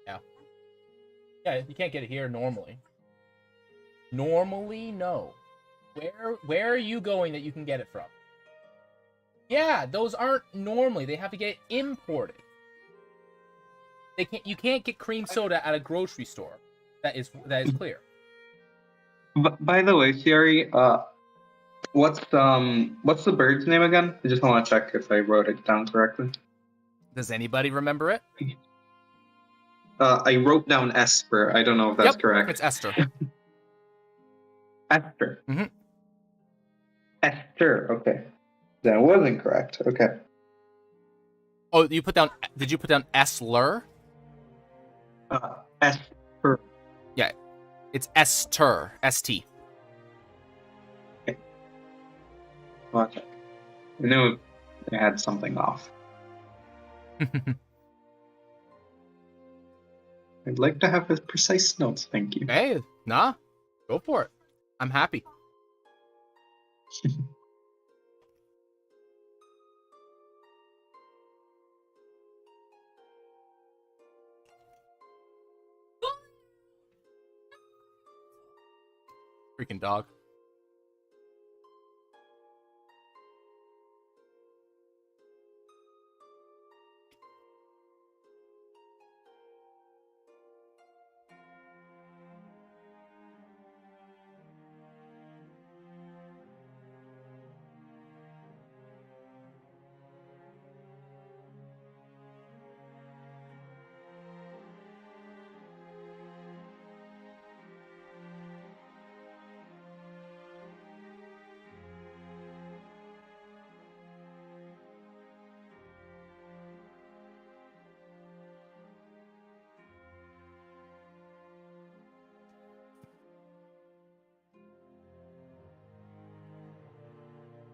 Yeah. Yeah, you can't get it here normally. Normally, no. Where are you going that you can get it from? Yeah, those aren't normally. They have to get imported. You can't get cream soda at a grocery store that is clear. By the way, Sherry, what's the bird's name again? I just want to check if I wrote it down correctly. Does anybody remember it? I wrote down Esper. I don't know if that's correct. It's Esther. Esther. Mm-hmm. Esther. Okay, that wasn't correct. Okay. Oh, did you put down Esler? Esper. Yeah, it's Esther. S-T. Okay. I knew I had something off. I'd like to have his precise notes, thank you. Hey, nah, go for it. I'm happy. Freaking dog.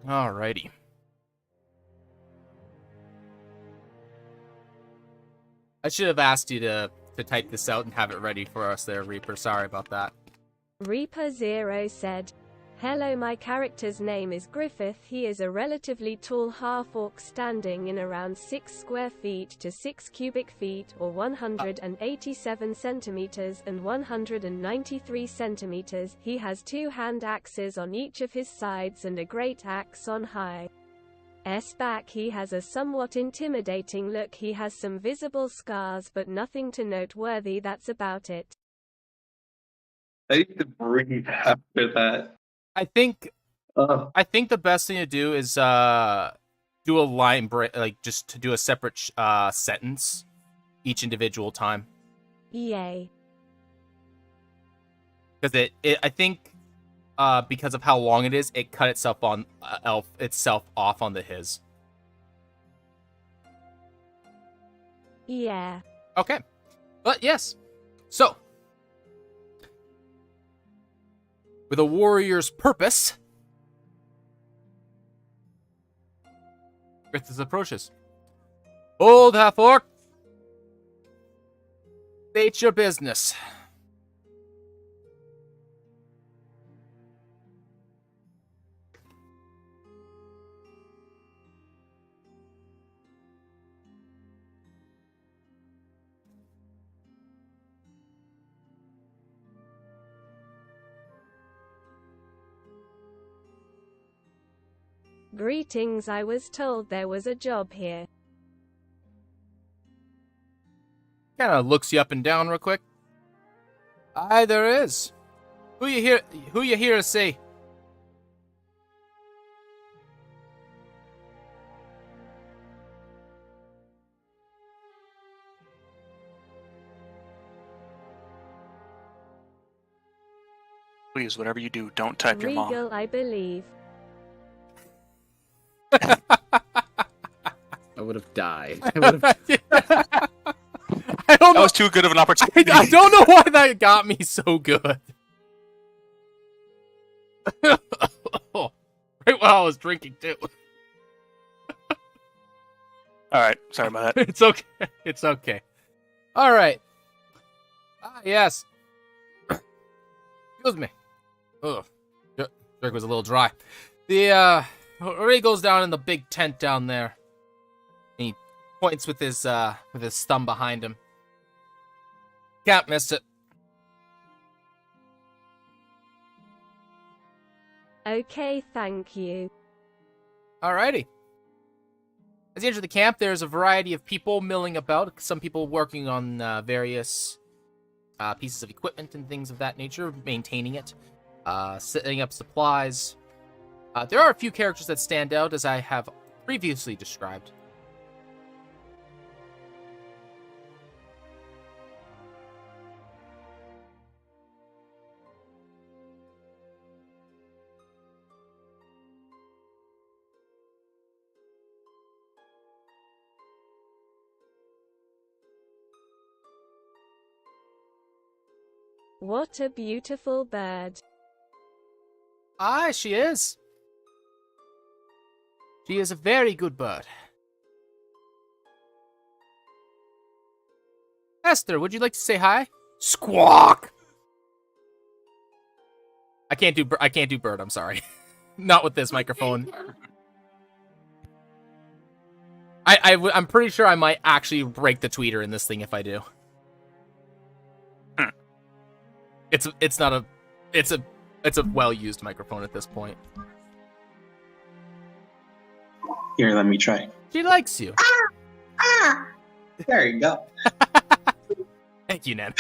Alrighty. I should have asked you to type this out and have it ready for us there, Reaper. Sorry about that. Reaper Zero said, "Hello, my character's name is Griffith. He is a relatively tall half-orc standing in around 6 square feet to 6 cubic feet, or 187 centimeters and 193 centimeters. He has 2 hand axes on each of his sides and a great axe on high. Back he has a somewhat intimidating look. He has some visible scars but nothing to noteworthy. That's about it." I need to breathe after that. I think the best thing to do is do a line break, like just to do a separate sentence each individual time. Yay. Because I think because of how long it is, it cut itself off on the his. Yeah. Okay, but yes. So, with a warrior's purpose, Griffiths approaches. Old half-orc, state your business. Greetings, I was told there was a job here. Kind of looks you up and down real quick. Aye, there is. Who you here to see? Please, whatever you do, don't type your mom. Regal, I believe. I would have died. I would have. I don't That know. was too good of an opportunity. I don't know why that got me so good. Right while I was drinking too. All right, sorry about that. It's okay. It's okay. All right. Ah, yes. Excuse me. Ugh. Drink was a little dry. The Ray goes down in the big tent down there. And he points with his thumb behind him. Can't miss it. Okay, thank you. Alrighty. As you enter the camp, there's a variety of people milling about. Some people working on various pieces of equipment and things of that nature, maintaining it, setting up supplies. There are a few characters that stand out, as I have previously described. What a beautiful bird. Ah, she is. She is a very good bird. Esther, would you like to say hi? Squawk. I can't do bird. I'm sorry. Not with this microphone. I'm pretty sure I might actually break the tweeter in this thing if I do. It's a well used microphone at this point. Here, let me try. She likes you. There you go. Thank you, Nana.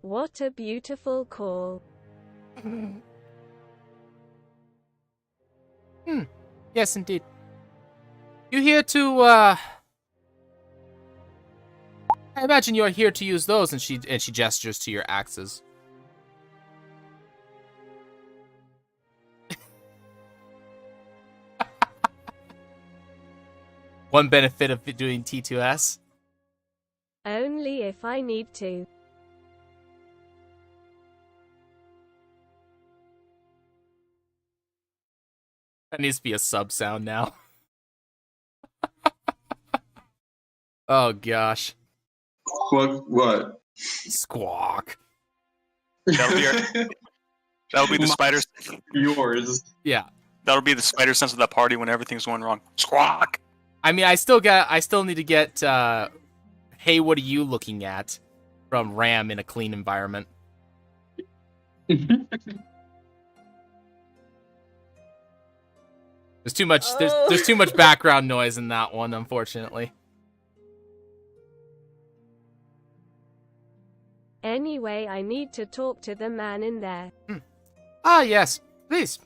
What a beautiful call. Yes, indeed. You here to, I imagine you are here to use those, and she gestures to your axes. One benefit of doing T2S. Only if I need to. That needs to be a sub sound now. Oh gosh. What? Squawk. That'll be the spider. Yours. Yeah. That'll be the spider sense of that party when everything's going wrong. Squawk. I mean, I still need to get hey, what are you looking at from Ram in a clean environment. There's too much there's too much background noise in that one, unfortunately. Anyway, I need to talk to the man in there. Ah, yes. Please.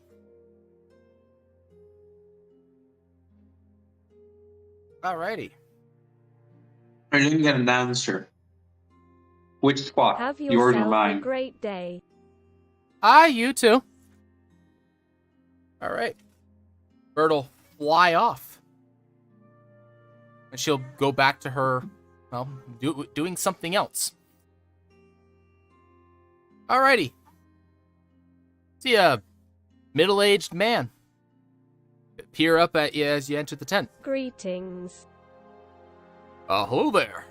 Alrighty. I didn't get an answer. Which squad? Have Yours or yourself a mine? great day. Ah, you too. Alright. Bird'll fly off. And she'll go back to her, well, doing something else. Alrighty. See a middle-aged man peer up at you as you enter the tent. Greetings. Hello there.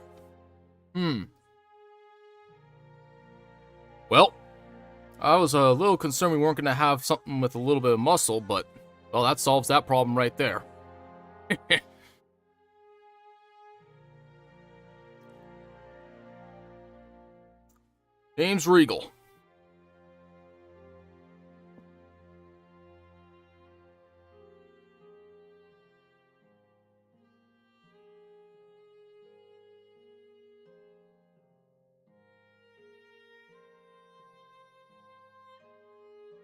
Well, I was a little concerned we weren't going to have something with a little bit of muscle, but, well, that solves that problem right there. Name's Regal.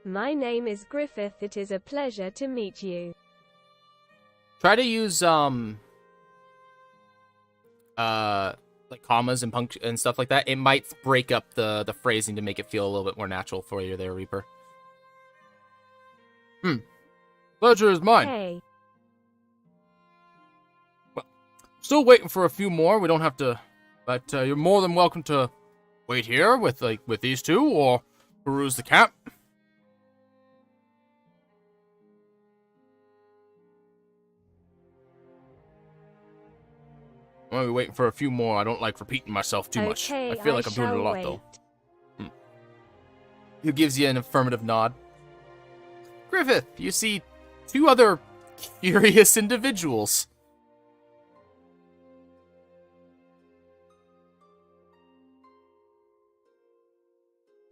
My name is Griffith. It is a pleasure to meet you. Try to use, like commas and and stuff like that. It might break up the phrasing to make it feel a little bit more natural for you there, Reaper. Pleasure is mine. Hey. Well, still waiting for a few more. We don't have to, but you're more than welcome to wait here with these two or peruse the camp. I'm only waiting for a few more. I don't like repeating myself too much. I feel like I'm doing it a lot, though. He gives you an affirmative nod. Griffith, you see two other curious individuals.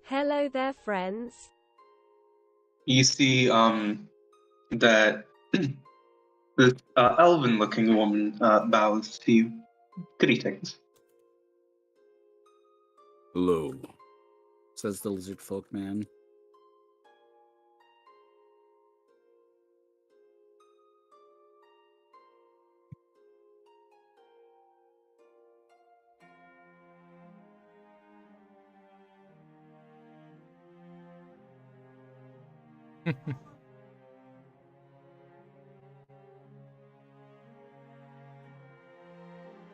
Hello there, friends. You see, that this elven-looking woman bows to you. Greetings. Hello, says the lizard folk man.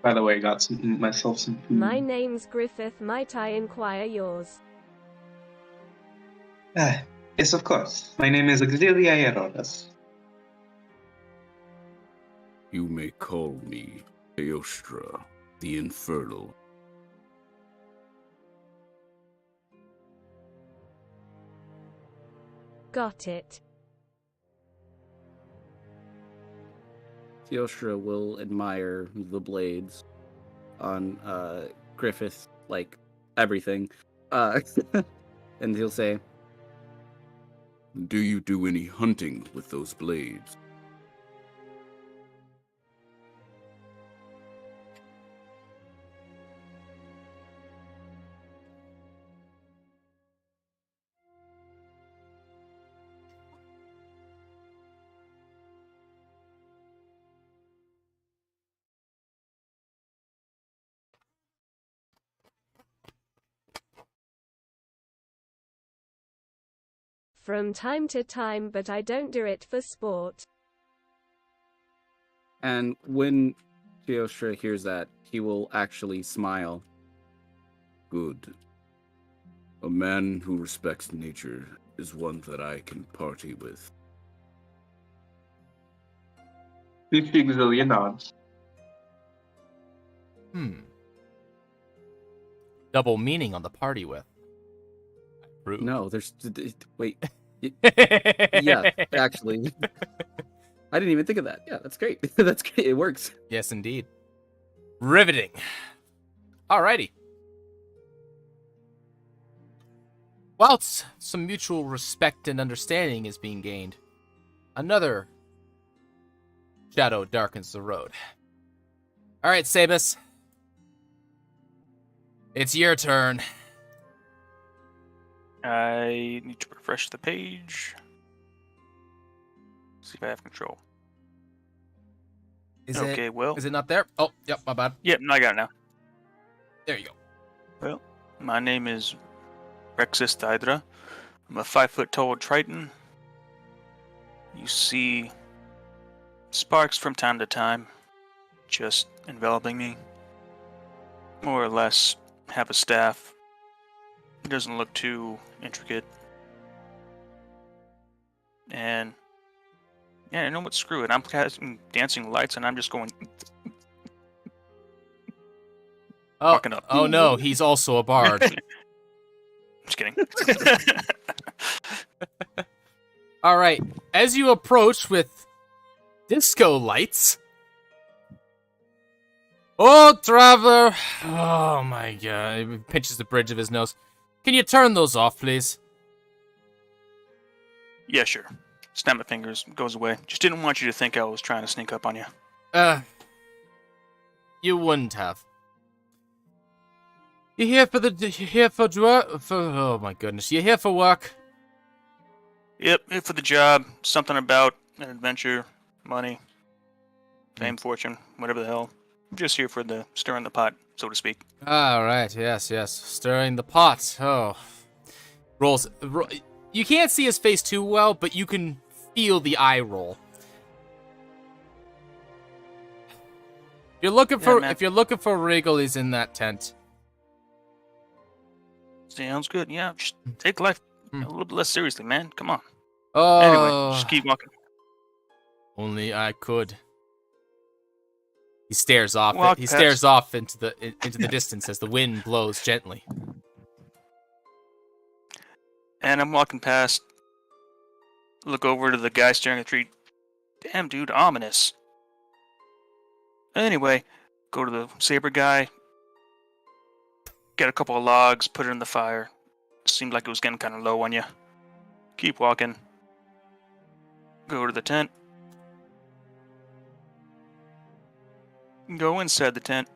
By the way, I got myself some food. My name's Griffith. Might I inquire yours? Yes, of course. My name is Auxilia Herodas. You may call me Eostra, the Infernal. Got it. Theostra will admire the blades on Griffith, like everything. And he'll say, Do you do any hunting with those blades? From time to time, but I don't do it for sport. and when Theostra hears that, he will actually smile. Good. A man who respects nature is one that I can party with. The Auxilia nods. Double meaning on the party with. Rude. No, there's wait. Yeah, actually. I didn't even think of that. Yeah, that's great. That's great. It works. Yes, indeed. Riveting. Alrighty. Whilst some mutual respect and understanding is being gained, another shadow darkens the road. Alright, Sabus. It's your turn. I need to refresh the page. See if I have control. Is Is it not there? Oh, yep, my bad. Yep, no, I got it now. There you go. Well, my name is Rexus Hydra. I'm a 5-foot tall Triton. You see sparks from time to time, just enveloping me. More or less, have a staff. It doesn't look too intricate. And yeah, you know what? Screw it. I'm casting dancing lights, and I'm just going. Oh, Walking up. oh no, he's also a bard. Just kidding. All right, as you approach with disco lights. Oh, traveler! Oh my god, he pinches the bridge of his nose. Can you turn those off, please? Yeah, sure. Snap my fingers, goes away. Just didn't want you to think I was trying to sneak up on you. You wouldn't have. You here for oh my goodness, you here for work? Yep, here for the job. Something about an adventure, money, fame, fortune, whatever the hell. I'm just here for the stirring the pot, so to speak. Ah, right, yes, stirring the pot. Oh, you can't see his face too well, but you can feel the eye roll. If you're looking for Regal, he's in that tent. Sounds good. Yeah, just take life a little bit less seriously, man. Come on. Oh, Anyway, just keep walking. Only I could. He stares off. Walk He past- stares off into the distance as the wind blows gently. And I'm walking past. Look over to the guy staring at the tree. Damn, dude, ominous. Anyway, go to the saber guy. Get a couple of logs, put it in the fire. Seemed like it was getting kind of low on you. Keep walking. Go to the tent. Go inside the tent.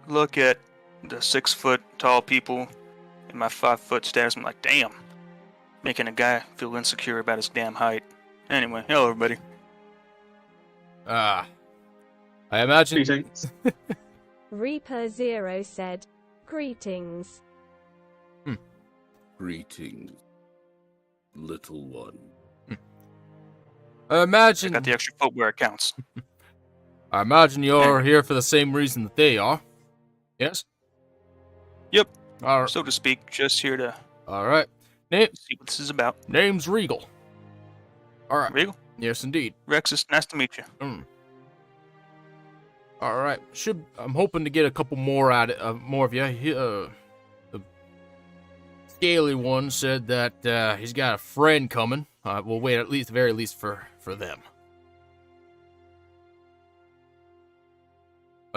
Look at the 6-foot tall people in my 5-foot status. I'm like, damn. Making a guy feel insecure about his damn height. Anyway, hello everybody. I imagine. Greetings. Reaper Zero said, "Greetings." Greetings. little one. I I imagine. got the extra footwear it counts. I imagine you're here for the same reason that they are. Yes. Yep, All right. so to speak, just here to All right. Name, see what this is about. name's Regal. All right. Regal, Yes, indeed. Rexus, nice to meet you. All right. I'm hoping to get a couple more more of you. The scaly one said that he's got a friend coming. We'll wait very least for them.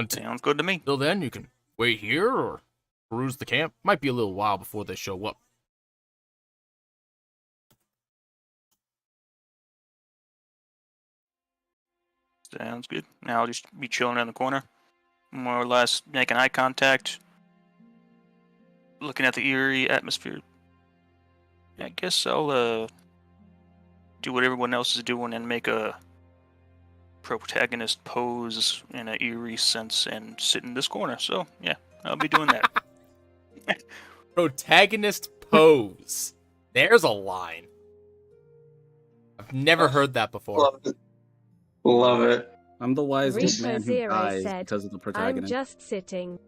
Sounds good to me. Until then, you can wait here or peruse the camp. Might be a little while before they show up. Sounds good. Now I'll just be chilling in the corner, more or less making eye contact, looking at the eerie atmosphere. I guess I'll do what everyone else is doing and make a protagonist pose in an eerie sense and sit in this corner. So yeah, I'll be doing that. Protagonist pose. There's a line. I've never heard that before. Love it. Love it. I'm the wise old man who Zero dies said, because of the I'm protagonist. just sitting.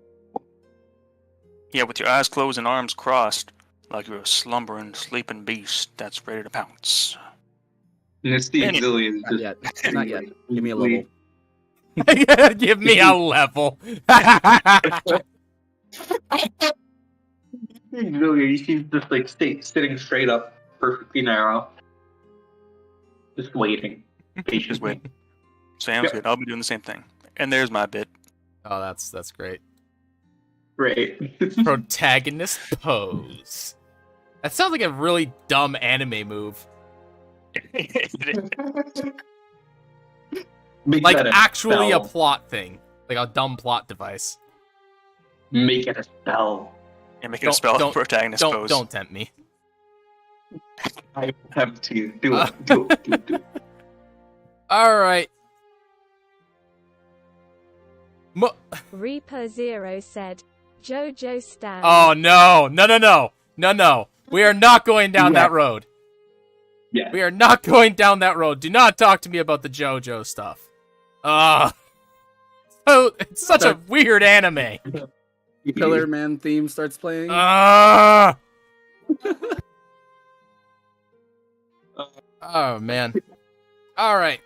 Yeah, with your eyes closed and arms crossed, like you're a slumbering, sleeping beast that's ready to pounce. Misty Anyway, Auxilia is Not just yet. Not yet. Give me a level. Give me a level. Auxilia, she's just like sitting straight up, perfectly narrow, just waiting, Just patiently. wait. Sounds good. I'll be doing the same thing. And there's my bit. Oh, that's great. Right. Protagonist pose. That sounds like a really dumb anime move. Make Like that a actually a spell. plot thing. Like a dumb plot device. Make it a spell. And make it a spell protagonist pose. Don't tempt me. I have to do it. Do it. Alright. Reaper Zero said, Jojo stands. Oh no. We are not going down that road. Yeah. We are not going down that road. Do not talk to me about the JoJo stuff. So it's such a weird anime. Pillar Man theme starts playing. Oh man. All right.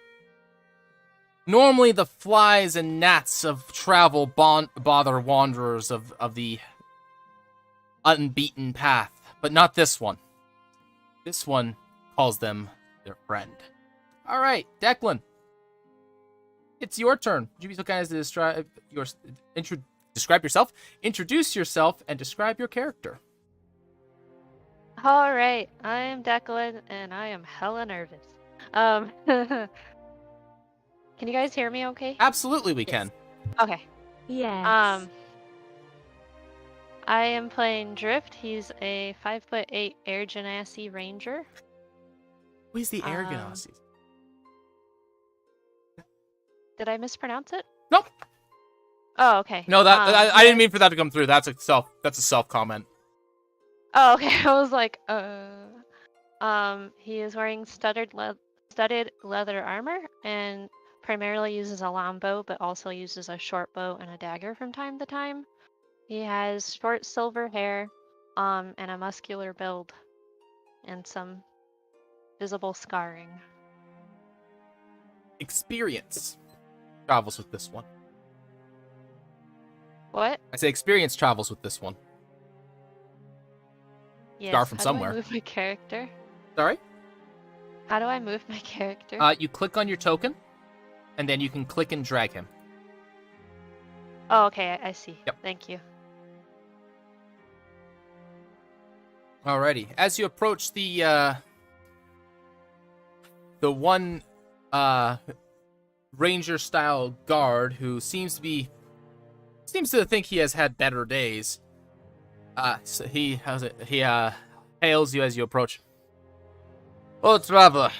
Normally the flies and gnats of travel bother wanderers of the unbeaten path, but not this one. This one calls them their friend. All right, Declan. It's your turn. Would you be so kind as to describe yourself, introduce yourself, and describe your character? All right, I am Declan, and I am hella nervous. Can you guys hear me okay? Absolutely, we can. Okay. Yes. I am playing Drift. He's a 5'8" Air Genasi Ranger. Who's the air Genasi? Did I mispronounce it? Nope. Oh, okay. No, I didn't mean for that to come through. That's a self comment. Oh, okay. I was like, he is wearing studded leather armor and primarily uses a long bow, but also uses a short bow and a dagger from time to time. He has short silver hair, and a muscular build, and some visible scarring. Experience travels with this one. What? I say experience travels with this one. Yes. Scar from How somewhere. do I move my character? Sorry? How do I move my character? You click on your token, and then you can click and drag him. Oh, okay. I see. Yep. Thank you. Alrighty. As you approach the one ranger-style guard who seems to think he has had better days. So he hails you as you approach. Oh, traveler.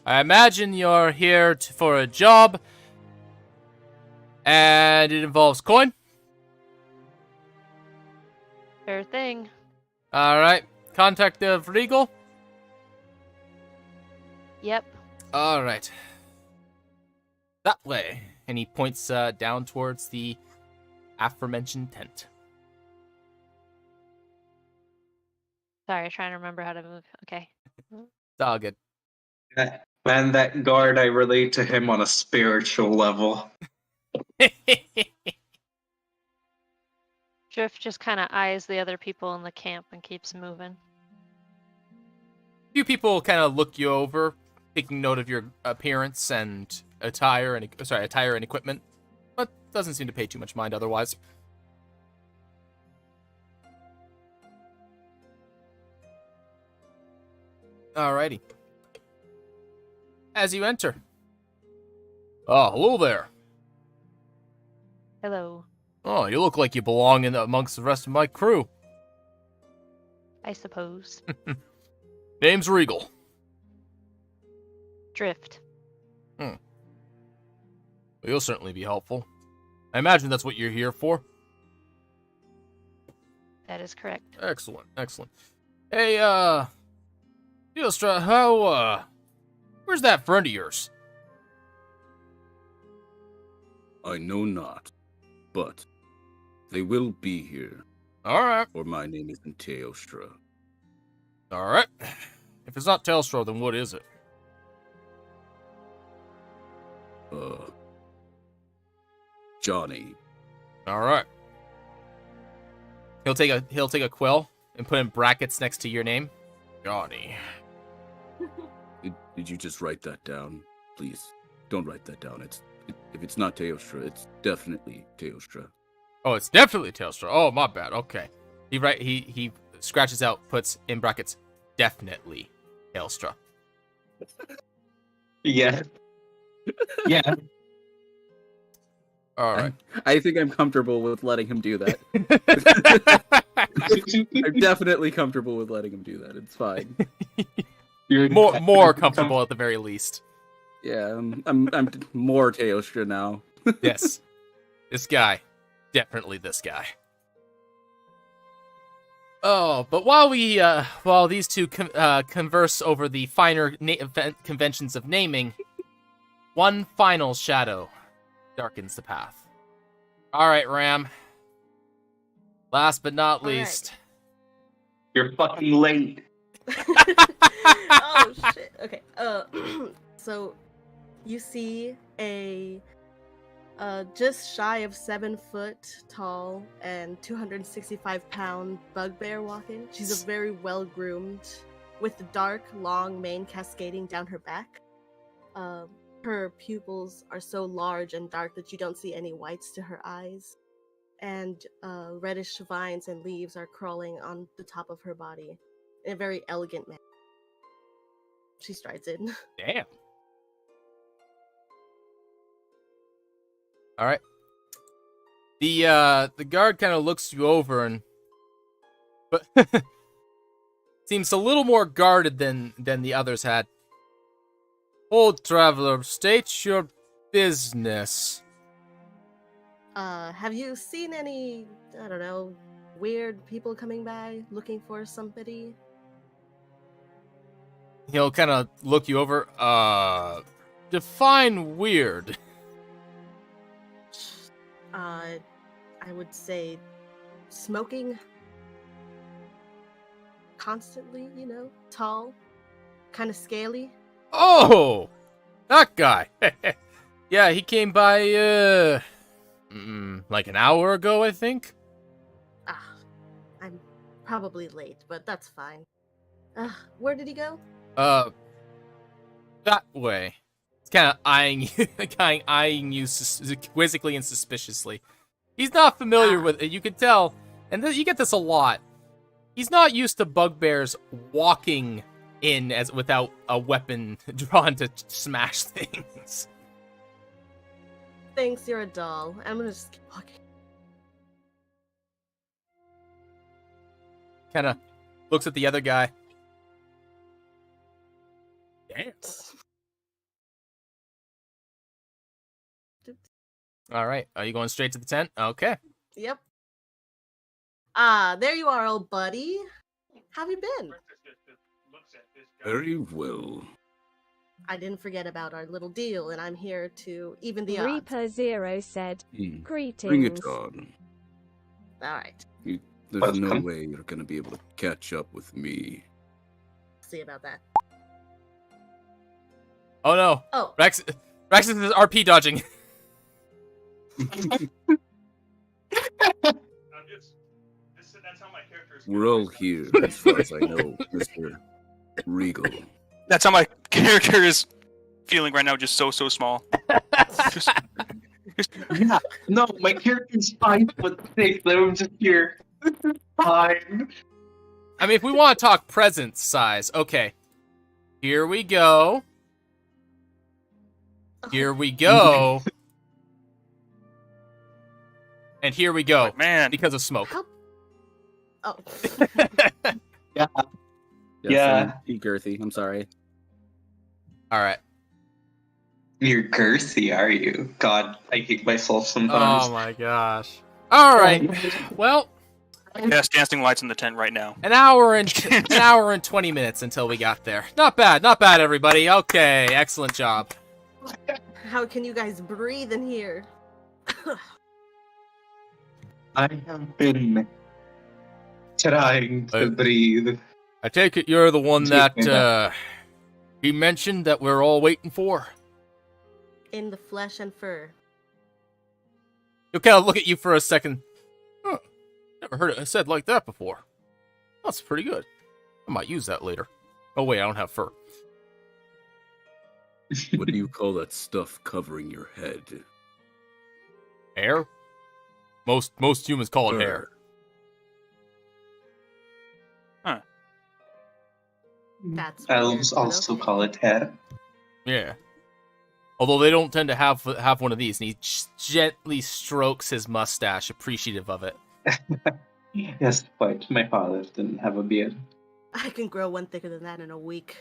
I imagine you're here for a job, and it involves coin. Sure thing. All right. Contact of Regal. Yep. All right. That way. And he points down towards the aforementioned tent. Sorry, trying to remember how to move. Okay. It's all good. Man, that guard, I relate to him on a spiritual level. Drift just kind of eyes the other people in the camp and keeps moving. Few people kind of look you over, taking note of your appearance and attire and equipment, but doesn't seem to pay too much mind otherwise. Alrighty. As you enter. Oh, hello there. Hello. Oh, you look like you belong in amongst the rest of my crew. I suppose. Name's Regal. Drift. Well, you'll certainly be helpful. I imagine that's what you're here for. That is correct. Excellent, excellent. Hey, Dilstra, where's that friend of yours? I know not, but they will be here. Alright, Or my name isn't Teostra. alright. If it's not Telstra, then what is it? Johnny. Alright. He'll take a quill and put in brackets next to your name. Johnny. Did you just write that down? Please, don't write that down. If it's not Teostra, it's definitely Teostra. Oh, it's definitely Telstra. Oh, my bad. Okay. He scratches out, puts in brackets, definitely Telstra. Yeah. Yeah. All right. I think I'm comfortable with letting him do that. I'm definitely comfortable with letting him do that. It's fine. You're more comfortable at the very least. Yeah, I'm more Teostra now. Yes. This guy. Definitely this guy. Oh, but while these two converse over the finer conventions of naming, one final shadow darkens the path. All right, Ram. Last but not All right. least. You're fucking late. Oh shit. Okay. So you see a just shy of 7 foot tall and 265-pound bugbear walking. She's a very well groomed, with the dark, long mane cascading down her back. Her pupils are so large and dark that you don't see any whites to her eyes, and reddish vines and leaves are crawling on the top of her body in a very elegant manner. She strides in. Damn. All right. The guard kind of looks you over but seems a little more guarded than the others had. Old traveler, state your business. Have you seen any, I don't know, weird people coming by looking for somebody? He'll kind of look you over. Define weird. I would say smoking constantly, tall, kind of scaly. Oh, that guy. Yeah, he came by, like an hour ago, I think. I'm probably late, but that's fine. Where did he go? That way. It's kind of eyeing you quizzically and suspiciously. He's not familiar with it, you can tell, and you get this a lot. He's not used to bugbears walking in without a weapon drawn to smash things. Thanks, you're a doll. I'm gonna just keep walking. Kind of looks at the other guy. Damn. All right. Are you going straight to the tent? Okay. Yep. There you are, old buddy. How have you been? Very well. I didn't forget about our little deal, and I'm here to even the odds. Reaper Zero said, greetings. Bring it on. All right, There's no Welcome. way you're gonna be able to catch up with me. see about that. Oh no. Oh, Rex is RP dodging. That's how my character is. We're all here, as far as I know, Mr. Regal. That's how my character is feeling right now, just so small. Just- Yeah. No, my character's 5'6". I'm just here. This is fine. I mean, if we want to talk present size, okay. Here we go. Here we go. And here we go. Like, man, Because of smoke. how? Oh, Yeah. Yes, be girthy. I'm sorry. All right. You're girthy, are you? God, I hate myself sometimes. Oh my gosh. All right. Well, cast dancing lights in the tent right now. an hour and 20 minutes until we got there. Not bad, everybody. Okay, excellent job. how can you guys breathe in here? I have been trying to breathe. I take it you're the one Excuse me, that he mentioned that we're all waiting for. In the flesh and fur. He'll kind of look at you for a second. Huh, never heard it said like that before. That's pretty good. I might use that later. Oh wait, I don't have fur. What do you call that stuff covering your head? Hair? Most humans call it hair. That's Elves weird, but also okay. call it hair. Yeah. Although they don't tend to have one of these, and he gently strokes his mustache, appreciative of it. Yes, quite. My father didn't have a beard. I can grow one thicker than that in a week.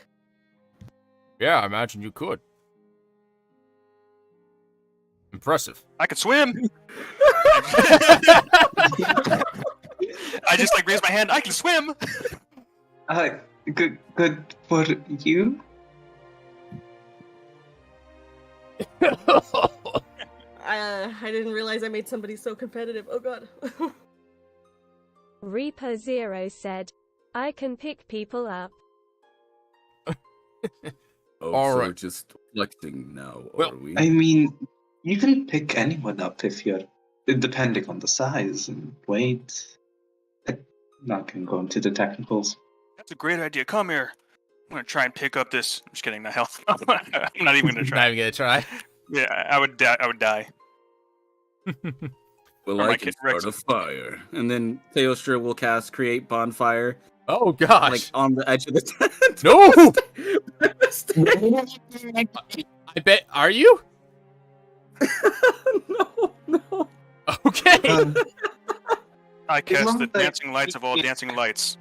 Yeah, I imagine you could. Impressive. I can swim. I just like raise my hand. I can swim. Good for you. I didn't realize I made somebody so competitive. Oh god. Reaper Zero said, I can pick people up. Oh, All so right. we're just flexing now, Well, are we? I mean, you can pick anyone up if you're, depending on the size and weight. I'm not gonna go into the technicals. That's a great idea. Come here. I'm gonna try and pick up this. I'm just kidding. No hell. I'm not even gonna Not try. even gonna try. Yeah, I would die. I would die. Well, Or I my can kid start Rex. a fire. And then Theostra will cast Create Bonfire, Oh gosh. like on the edge of the tent. No! I bet. Are you? No. Okay. I cast long the as I- dancing lights of all dancing lights.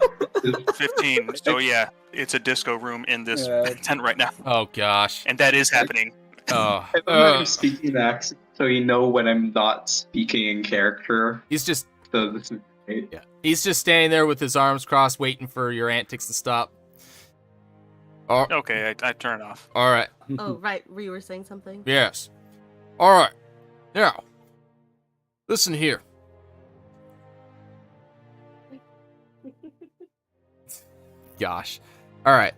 15. So yeah, it's a disco room in this Yeah. tent right now, Oh gosh. and that is happening. Oh. I love how I'm speaking in accent, so you know when I'm not speaking in character. He's just So this is great. Yeah. He's just standing there with his arms crossed, waiting for your antics to stop. Oh, Okay, I turn it off. all right. Oh right, you were saying something. Yes. All right. Now, listen here. Gosh. All right.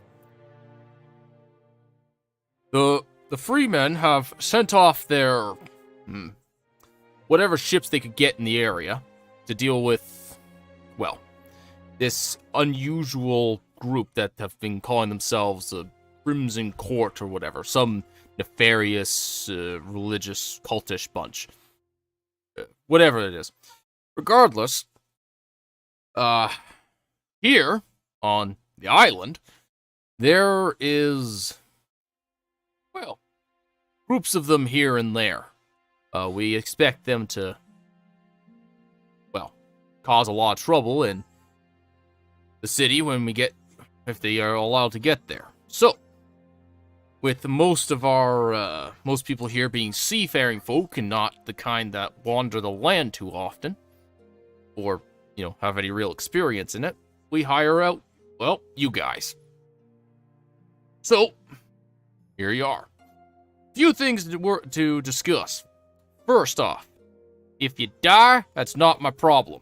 The freemen have sent off their whatever ships they could get in the area to deal with, well, this unusual group that have been calling themselves the Crimson Court or whatever, some nefarious religious cultish bunch. Whatever it is. Regardless, here on the island, there is, well, groups of them here and there. We expect them to, well, cause a lot of trouble in the city when we get, if they are allowed to get there. So, with most of our, most people here being seafaring folk and not the kind that wander the land too often, or, you know, have any real experience in it, we hire out, well, you guys. So, here you are. Few things to discuss. First off, if you die, that's not my problem.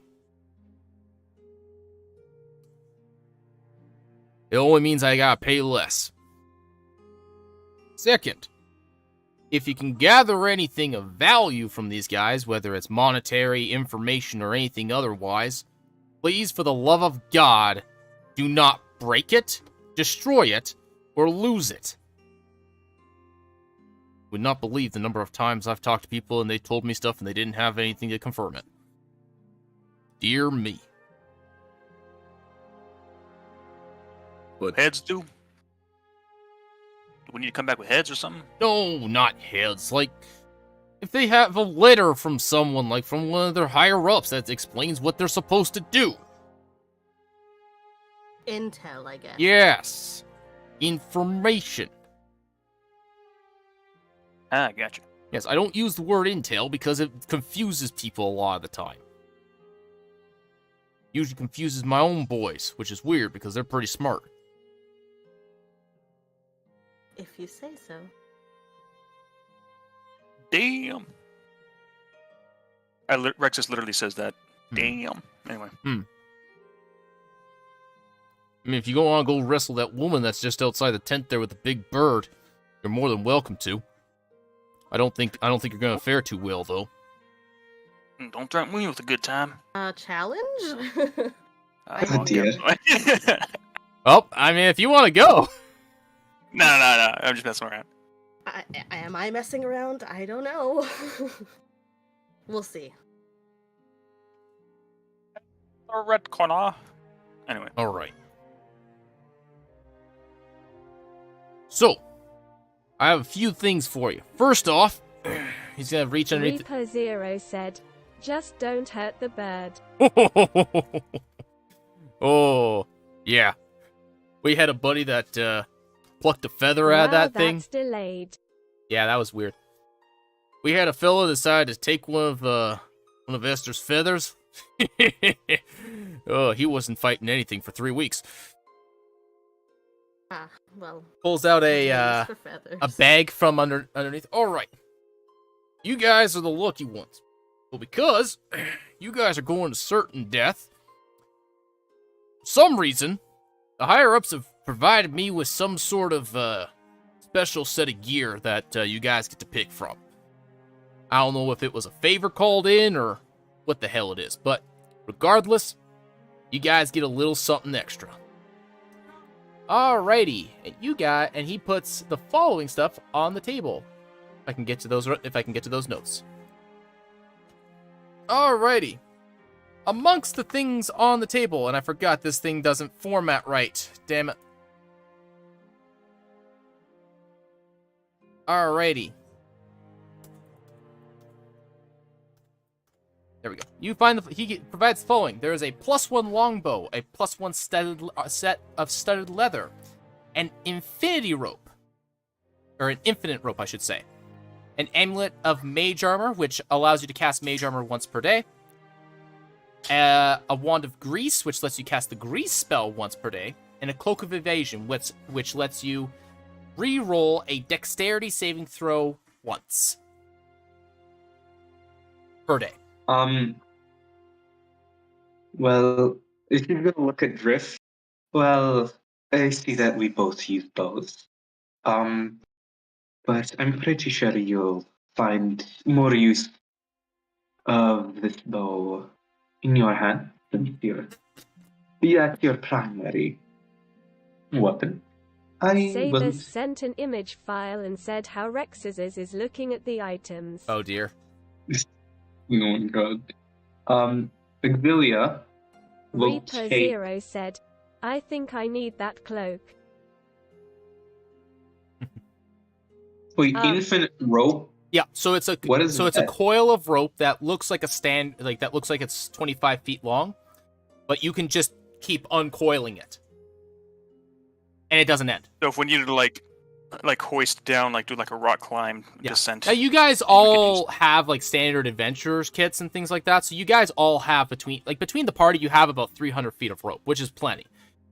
It only means I gotta pay less. Second, if you can gather anything of value from these guys, whether it's monetary, information, or anything otherwise, please, for the love of God, do not break it, destroy it, or lose it. Would not believe the number of times I've talked to people and they told me stuff and they didn't have anything to confirm it. Dear me. But Heads do? Do we need to come back with heads or something? No, not heads. Like, if they have a letter from someone, like from one of their higher-ups that explains what they're supposed to do. Intel, I guess. Yes. Information. Ah, gotcha. Yes, I don't use the word intel because it confuses people a lot of the time. Usually confuses my own boys, which is weird because they're pretty smart. If you say so. Damn. Rexus literally says that. Damn. Anyway. I mean, if you want to go wrestle that woman that's just outside the tent there with the big bird, you're more than welcome to. I don't think you're gonna fare too well, though. Don't threaten me with a good time. Challenge? I dear. Oh, I mean, if you want to go. No. I'm just messing around. Am I messing around? I don't know. We'll see. A red corner. Anyway. Alright. So, I have a few things for you. First off, he's gonna reach underneath. Reaper Zero said, "Just don't hurt the bird." Oh, yeah. We had a buddy that plucked a feather out of that thing. That's delayed. Yeah, that was weird. We had a fellow decide to take one of Esther's feathers. Oh, he wasn't fighting anything for 3 weeks. Well. Pulls out feathers for feathers. a bag from underneath. All right, you guys are the lucky ones. Well, because you guys are going to certain death. For some reason, the higher ups have provided me with some sort of special set of gear that you guys get to pick from. I don't know if it was a favor called in or what the hell it is, but regardless, you guys get a little something extra. Alrighty, and he puts the following stuff on the table. If I can get to those notes. Alrighty. Amongst the things on the table, and I forgot this thing doesn't format right. Damn it. Alrighty. There we go. He provides the following. There is a +1 longbow, a +1 set of studded leather, an infinity rope, or an infinite rope, I should say. An amulet of mage armor, which allows you to cast mage armor once per day. A wand of grease, which lets you cast the grease spell once per day. And a cloak of evasion, which lets you re-roll a dexterity saving throw once per day. Well, if you're gonna look at Drift, well, I see that we both use bows. But I'm pretty sure you'll find more use of this bow in your hand than your primary weapon. Sabers sent an image file and said how Rex's is looking at the items. Oh dear. Oh my god. Exilia will Reaper take... Zero said, "I think I need that cloak." Wait, infinite rope? Yeah, so it's a a coil of rope that looks like that looks like it's 25 feet long, but you can just keep uncoiling it, and it doesn't end. So if we needed to like hoist down, do like a rock climb descent. Now you guys all have like standard adventurers kits and things like that, so you guys all have between the party you have about 300 feet of rope, which is plenty.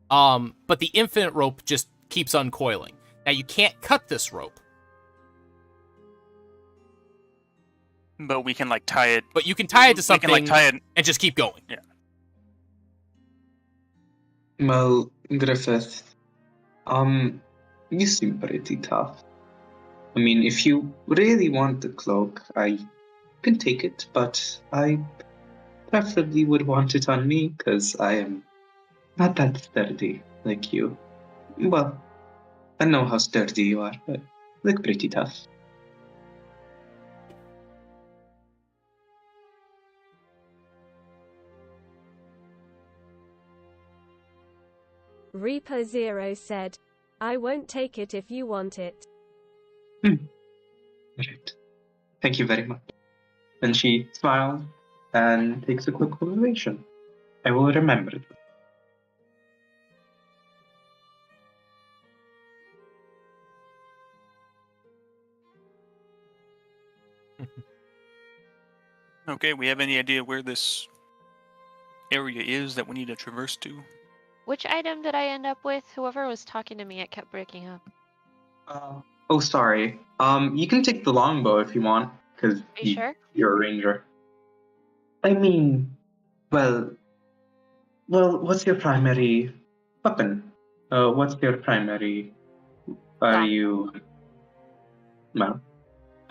But the infinite rope just keeps uncoiling. Now, you can't cut this rope, But we can like tie it. but you can tie it to We something can like tie it. and just keep going. Well, Griffith, you seem pretty tough. I mean, if you really want the cloak, I can take it, but I preferably would want it on me, because I am not that sturdy like you. Well, I know how sturdy you are, but you look pretty tough. Reaper Zero said, I won't take it if you want it. Right. Thank you very much. And she smiles and takes a quick observation. I will remember it. Okay, we have any idea where this area is that we need to traverse to? Which item did I end up with? Whoever was talking to me, it kept breaking up. Oh, sorry. You can take the longbow if you want, because Are you sure? you're a ranger. I mean, well, what's your primary weapon? What's your primary? Are Longbow. you? Well,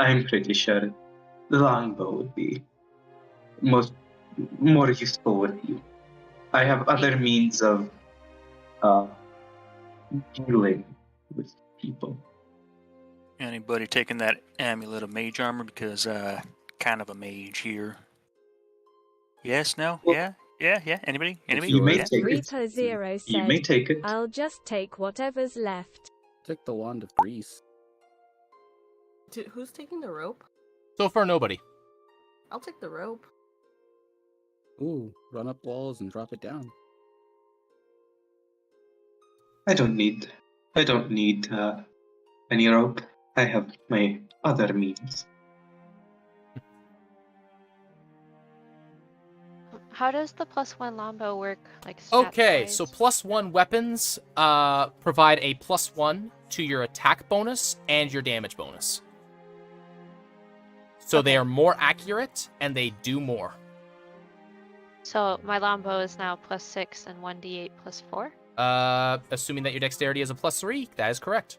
I'm pretty sure the longbow would be more useful with you. I have other means of dealing with people. Anybody taking that amulet of mage armor? Because kind of a mage here. Yes, no, Well- yeah. Anybody? You may Yeah? take it. Reaper Zero You may said, take it. I'll just take whatever's left. Take the wand of Grease. Who's taking the rope? So far, nobody. I'll take the rope. Ooh, run up walls and drop it down. I don't need any rope. I have my other means. How does the +1 longbow work? Like Okay, stats-wise? so +1 weapons provide a +1 to your attack bonus and your damage bonus. So they Okay. are more accurate and they do more. So my longbow is now +6 and 1d8 +4. Assuming that your dexterity is a +3, that is correct.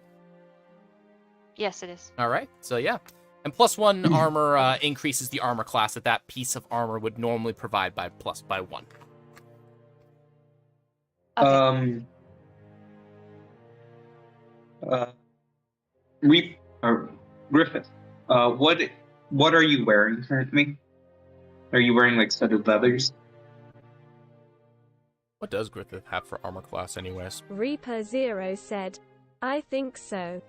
Yes, it is. All right, so yeah. And +1 armor increases the armor class that piece of armor would normally provide by 1. Okay. Griffith, what are you wearing currently? Are you wearing like studded leathers? What does Griffith have for armor class anyways? Reaper Zero said, I think so.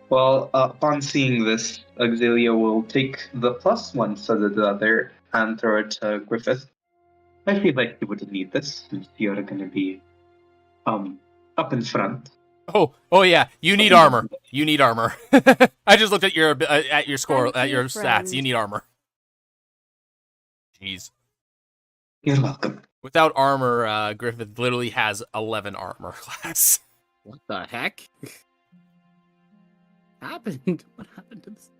Well, upon seeing this, Auxilia will take the +1 studded leather and throw it to Griffith. I feel like you wouldn't need this since you're going to be up in front. Oh yeah, you need armor. You need armor. I just looked at your score, Thank at you, your stats. friend. You need armor. Jeez. You're welcome. Without armor, Griffith literally has 11 armor class. What the heck? Happened? What happened to this?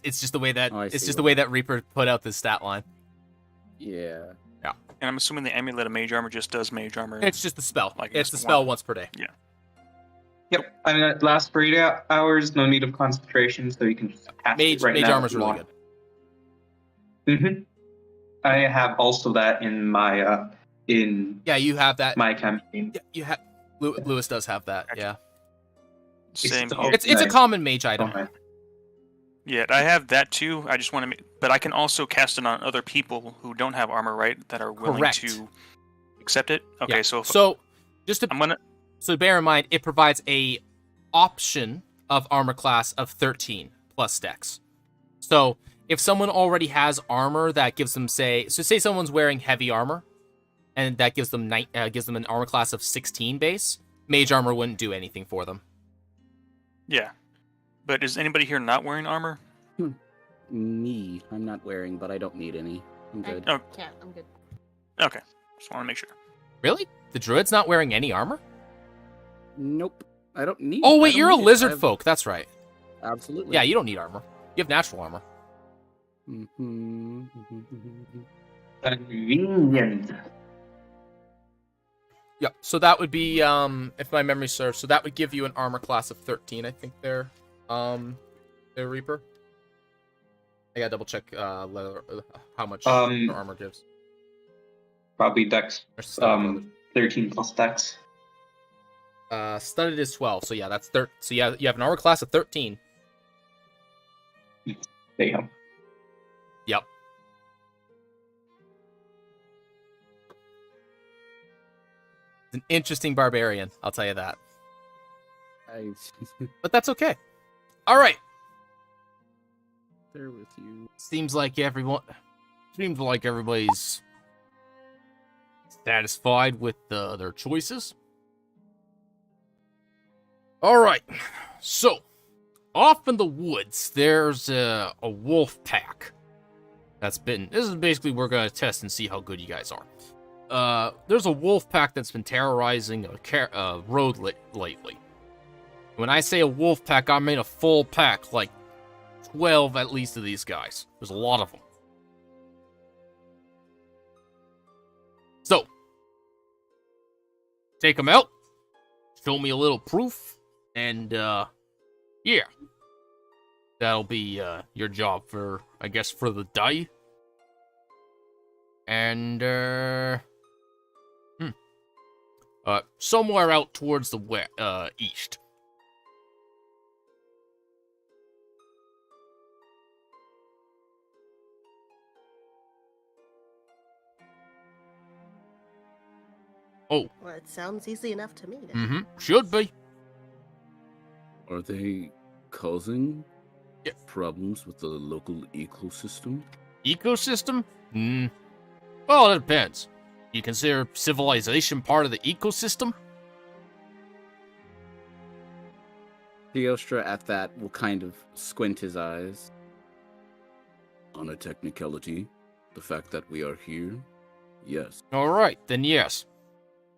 It's just the way that I it's see just the what- way that Reaper put out this stat line. Yeah. And I'm assuming the amulet of mage armor just does mage armor. It's just the spell. Like It's this the spell one. once per day. Yep, I mean, it lasts for 8 hours, no need of concentration, so you can just cast it right Mage now. armor's really good. Mm-hmm. I have also that in my Yeah, you have that. my campaign. Yeah, you have. Lewis does have that. Yeah, Same It's- here. it's a Nice. common mage item. Okay. Yeah, I have that too. I just want to, but I can also cast it on other people who don't have armor, right? That are willing Correct. to accept it. Okay, Yeah. so if So just to I'm gonna. So bear in mind, it provides a option of armor class of 13 plus dex. So if someone already has armor that gives them, say someone's wearing heavy armor, and that gives them an armor class of 16 base, mage armor wouldn't do anything for them. Yeah, but is anybody here not wearing armor? Me. I'm not wearing, but I don't need any. I'm good. Oh. Can't. I'm good. Okay, just want to make sure. Really? The druid's not wearing any armor? Nope. I don't need. Oh I wait, don't you're a need it. I lizard have- folk. That's right. Absolutely. Yeah, you don't need armor. You have natural armor. Mhm. Convenient. Yeah, so that would be, if my memory serves, so that would give you an armor class of 13, I think, there, Reaper. I gotta double check, how much your armor gives. Probably Dex. Or studded, 13 plus Dex. Studded is 12, so yeah, that's so yeah, you have an armor class of 13. Damn. Yep. It's an interesting barbarian, I'll tell you that. But that's okay. All right. There with you. Seems like everybody's satisfied with their choices. All right. So, off in the woods, there's a wolf pack. This is basically we're gonna test and see how good you guys are. There's a wolf pack that's been terrorizing a road lately. When I say a wolf pack, I mean a full pack, like 12 at least of these guys. There's a lot of them. So, take them out, show me a little proof, and, yeah. That'll be, your job for, I guess, for the day. And, somewhere out towards the east. Oh. Well, it sounds easy enough to me. Then. Mm-hmm. Should be. Are they causing problems with the local ecosystem? Ecosystem? Well, it depends. You consider civilization part of the ecosystem? Theostra at that will kind of squint his eyes. On a technicality, the fact that we are here, yes. All right, then yes.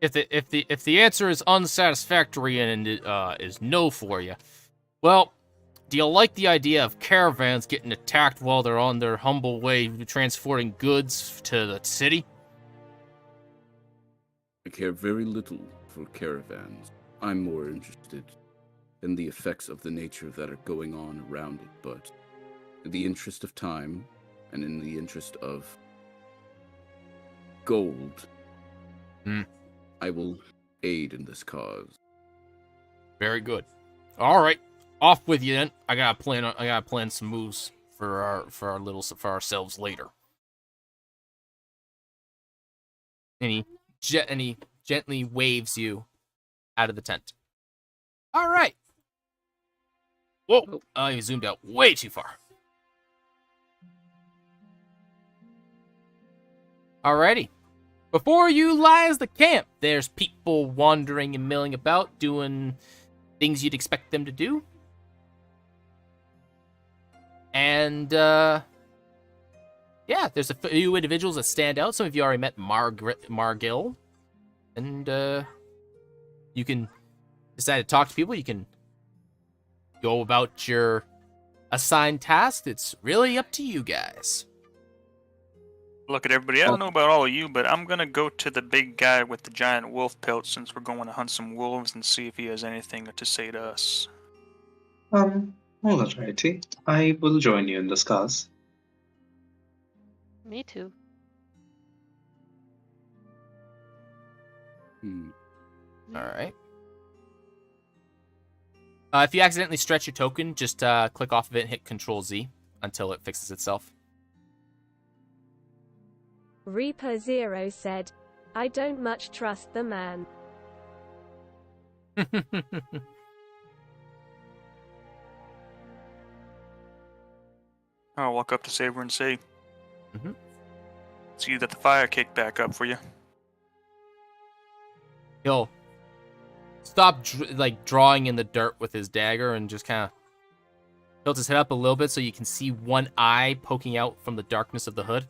If the answer is unsatisfactory and is no for you, well, do you like the idea of caravans getting attacked while they're on their humble way transporting goods to the city? I care very little for caravans. I'm more interested in the effects of the nature that are going on around it, but in the interest of time and in the interest of gold, I will aid in this cause. Very good. All right, off with you then. I gotta plan some moves for ourselves later. And he gently waves you out of the tent. All right. Whoa! He zoomed out way too far. Alrighty. Before you lies the camp, there's people wandering and milling about, doing things you'd expect them to do. And, yeah, there's a few individuals that stand out. Some of you already met Margil. And, you can decide to talk to people. You can go about your assigned task. It's really up to you guys. Look at everybody. I don't know about all of you, but I'm gonna go to the big guy with the giant wolf pelt since we're going to hunt some wolves and see if he has anything to say to us. All righty. I will join you in this cause. Me too. All right. If you accidentally stretch your token, just click off of it and hit Control-Z until it fixes itself. Reaper Zero said, I don't much trust the man. I'll walk up to Saber and say, see that the fire kicked back up for you. He'll stop drawing in the dirt with his dagger and just kind of tilt his head up a little bit so you can see one eye poking out from the darkness of the hood.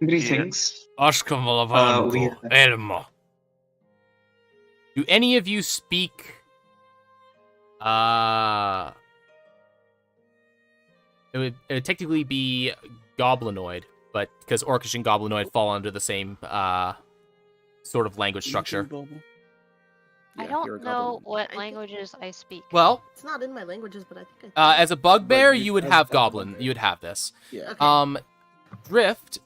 Greetings. Elmo. Do any of you speak? It would technically be goblinoid, but because Orcish and goblinoid fall under the same sort of language structure. I Yeah, don't you're a know goblin. what languages I speak. Well, It's not in my languages, but I think as a bugbear, But you would as have a goblin. bugbear. You would have this. Yeah. Okay. Drift.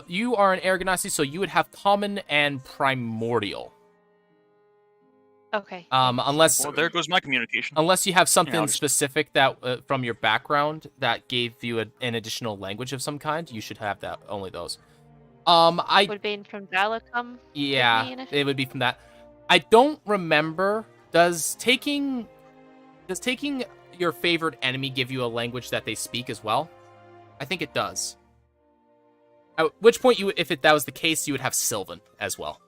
You are an Aragonasi, so you would have common and primordial. Okay. Unless Well, there goes my communication. unless you have something I'll just- specific that from your background that gave you an additional language of some kind, you should have that. Only those. Would be from Dalacum. Yeah, give me it would be from that. I don't remember. Does taking your favorite enemy give you a language that they speak as well? I think it does. At which point, if that was the case, you would have Sylvan as well.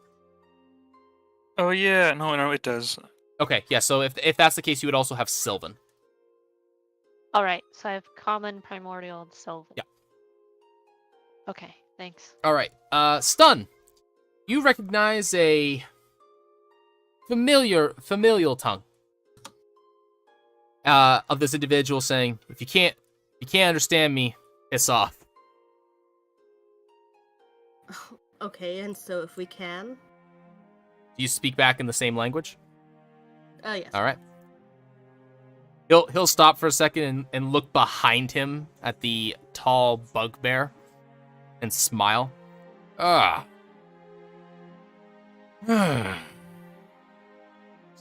Oh yeah, no, it does. Okay, yeah. So if that's the case, you would also have Sylvan. All right. So I have common, primordial, and Sylvan. Yeah. Okay. Thanks. All right. Stun. You recognize a familial tongue of this individual saying, "If you can't understand me, piss off." Okay, and so if we can, Do you speak back in the same language? yes. All right. He'll stop for a second and look behind him at the tall bugbear and smile.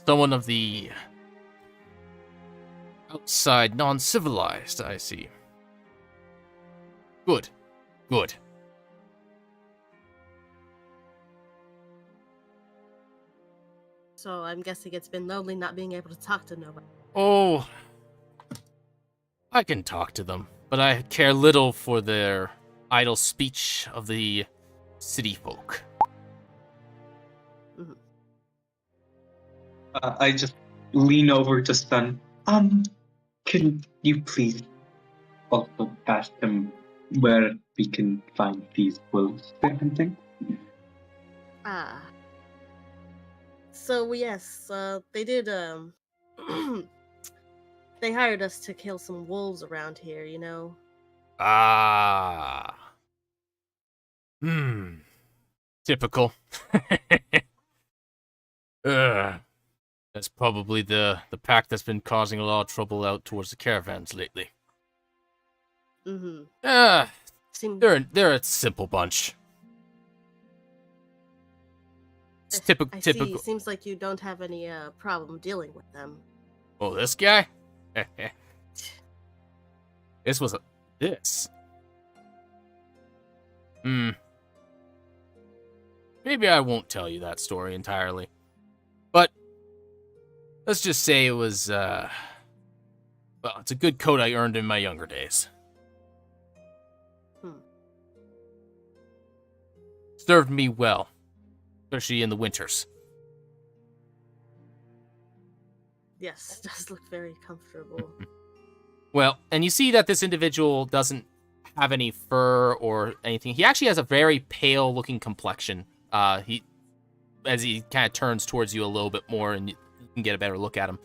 Someone of the outside non-civilized, I see. Good. So I'm guessing it's been lonely not being able to talk to nobody. Oh, I can talk to them, but I care little for their idle speech of the city folk. I just lean over to Stun. Can you please also ask them where we can find these wolves they're hunting? Ah. So yes, they did. They hired us to kill some wolves around here. You know. Ah. Typical. That's probably the pack that's been causing a lot of trouble out towards the caravans lately. Mm-hmm. Seem They're a simple bunch. It's typical. I see. Seems like you don't have any problem dealing with them. Oh, this guy? This. Maybe I won't tell you that story entirely. But let's just say it was, well, it's a good coat I earned in my younger days. Served me well, especially in the winters. Yes, it does look very comfortable. Well, and you see that this individual doesn't have any fur or anything. He actually has a very pale-looking complexion. As he kind of turns towards you a little bit more, and you can get a better look at him.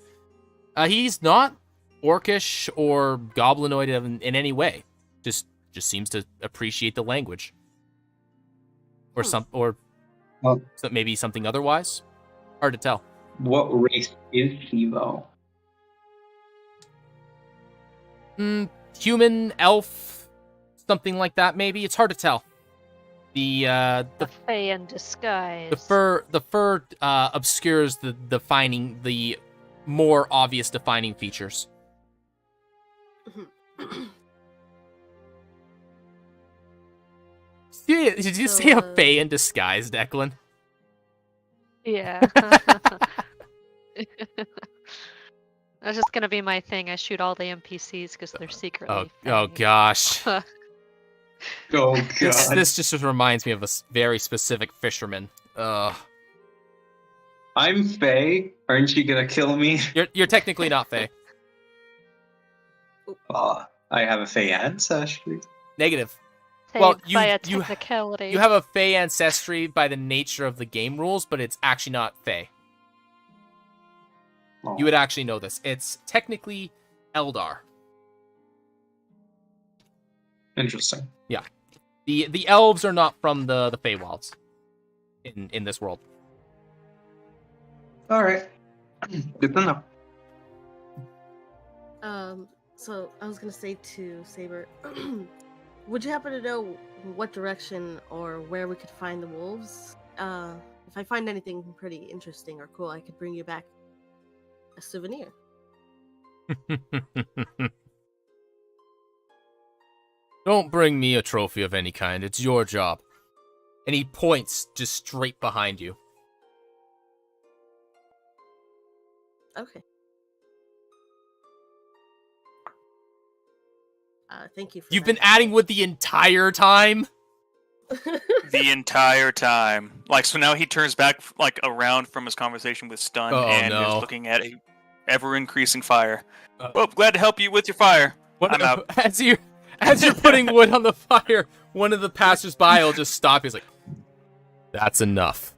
He's not orcish or goblinoid in any way. Just seems to appreciate the language, or maybe something otherwise. Hard to tell. What race is he, though? Human, elf, something like that. Maybe it's hard to tell. The Fae in disguise. the fur obscures the more obvious defining features. Did you say a fae in disguise, Declan? Yeah. That's just gonna be my thing. I shoot all the NPCs because they're secretly. Oh gosh. Oh god. This just reminds me of a very specific fisherman. I'm Faye. Aren't you gonna kill me? You're technically not fae. I have a Faye ancestry. Negative. Well, you technicality. you have a fae ancestry by the nature of the game rules, but it's actually not fae. Oh, You would actually know this. It's technically Eldar. interesting. The elves are not from the Feywilds in this world. All right. Good to know. So I was gonna say to Saber, would you happen to know what direction or where we could find the wolves? If I find anything pretty interesting or cool, I could bring you back a souvenir. Don't bring me a trophy of any kind. It's your job. And he points just straight behind you. Okay. Thank you for You've that. been adding wood the entire time? The entire time. Like, so now he turns back, like, around from his conversation with Stun Oh, and no. is looking at a ever-increasing fire. Uh, Well, glad to help you with your fire. I'm out. As you're putting wood on the fire, one of the passersby will just stop. He's like, "That's enough.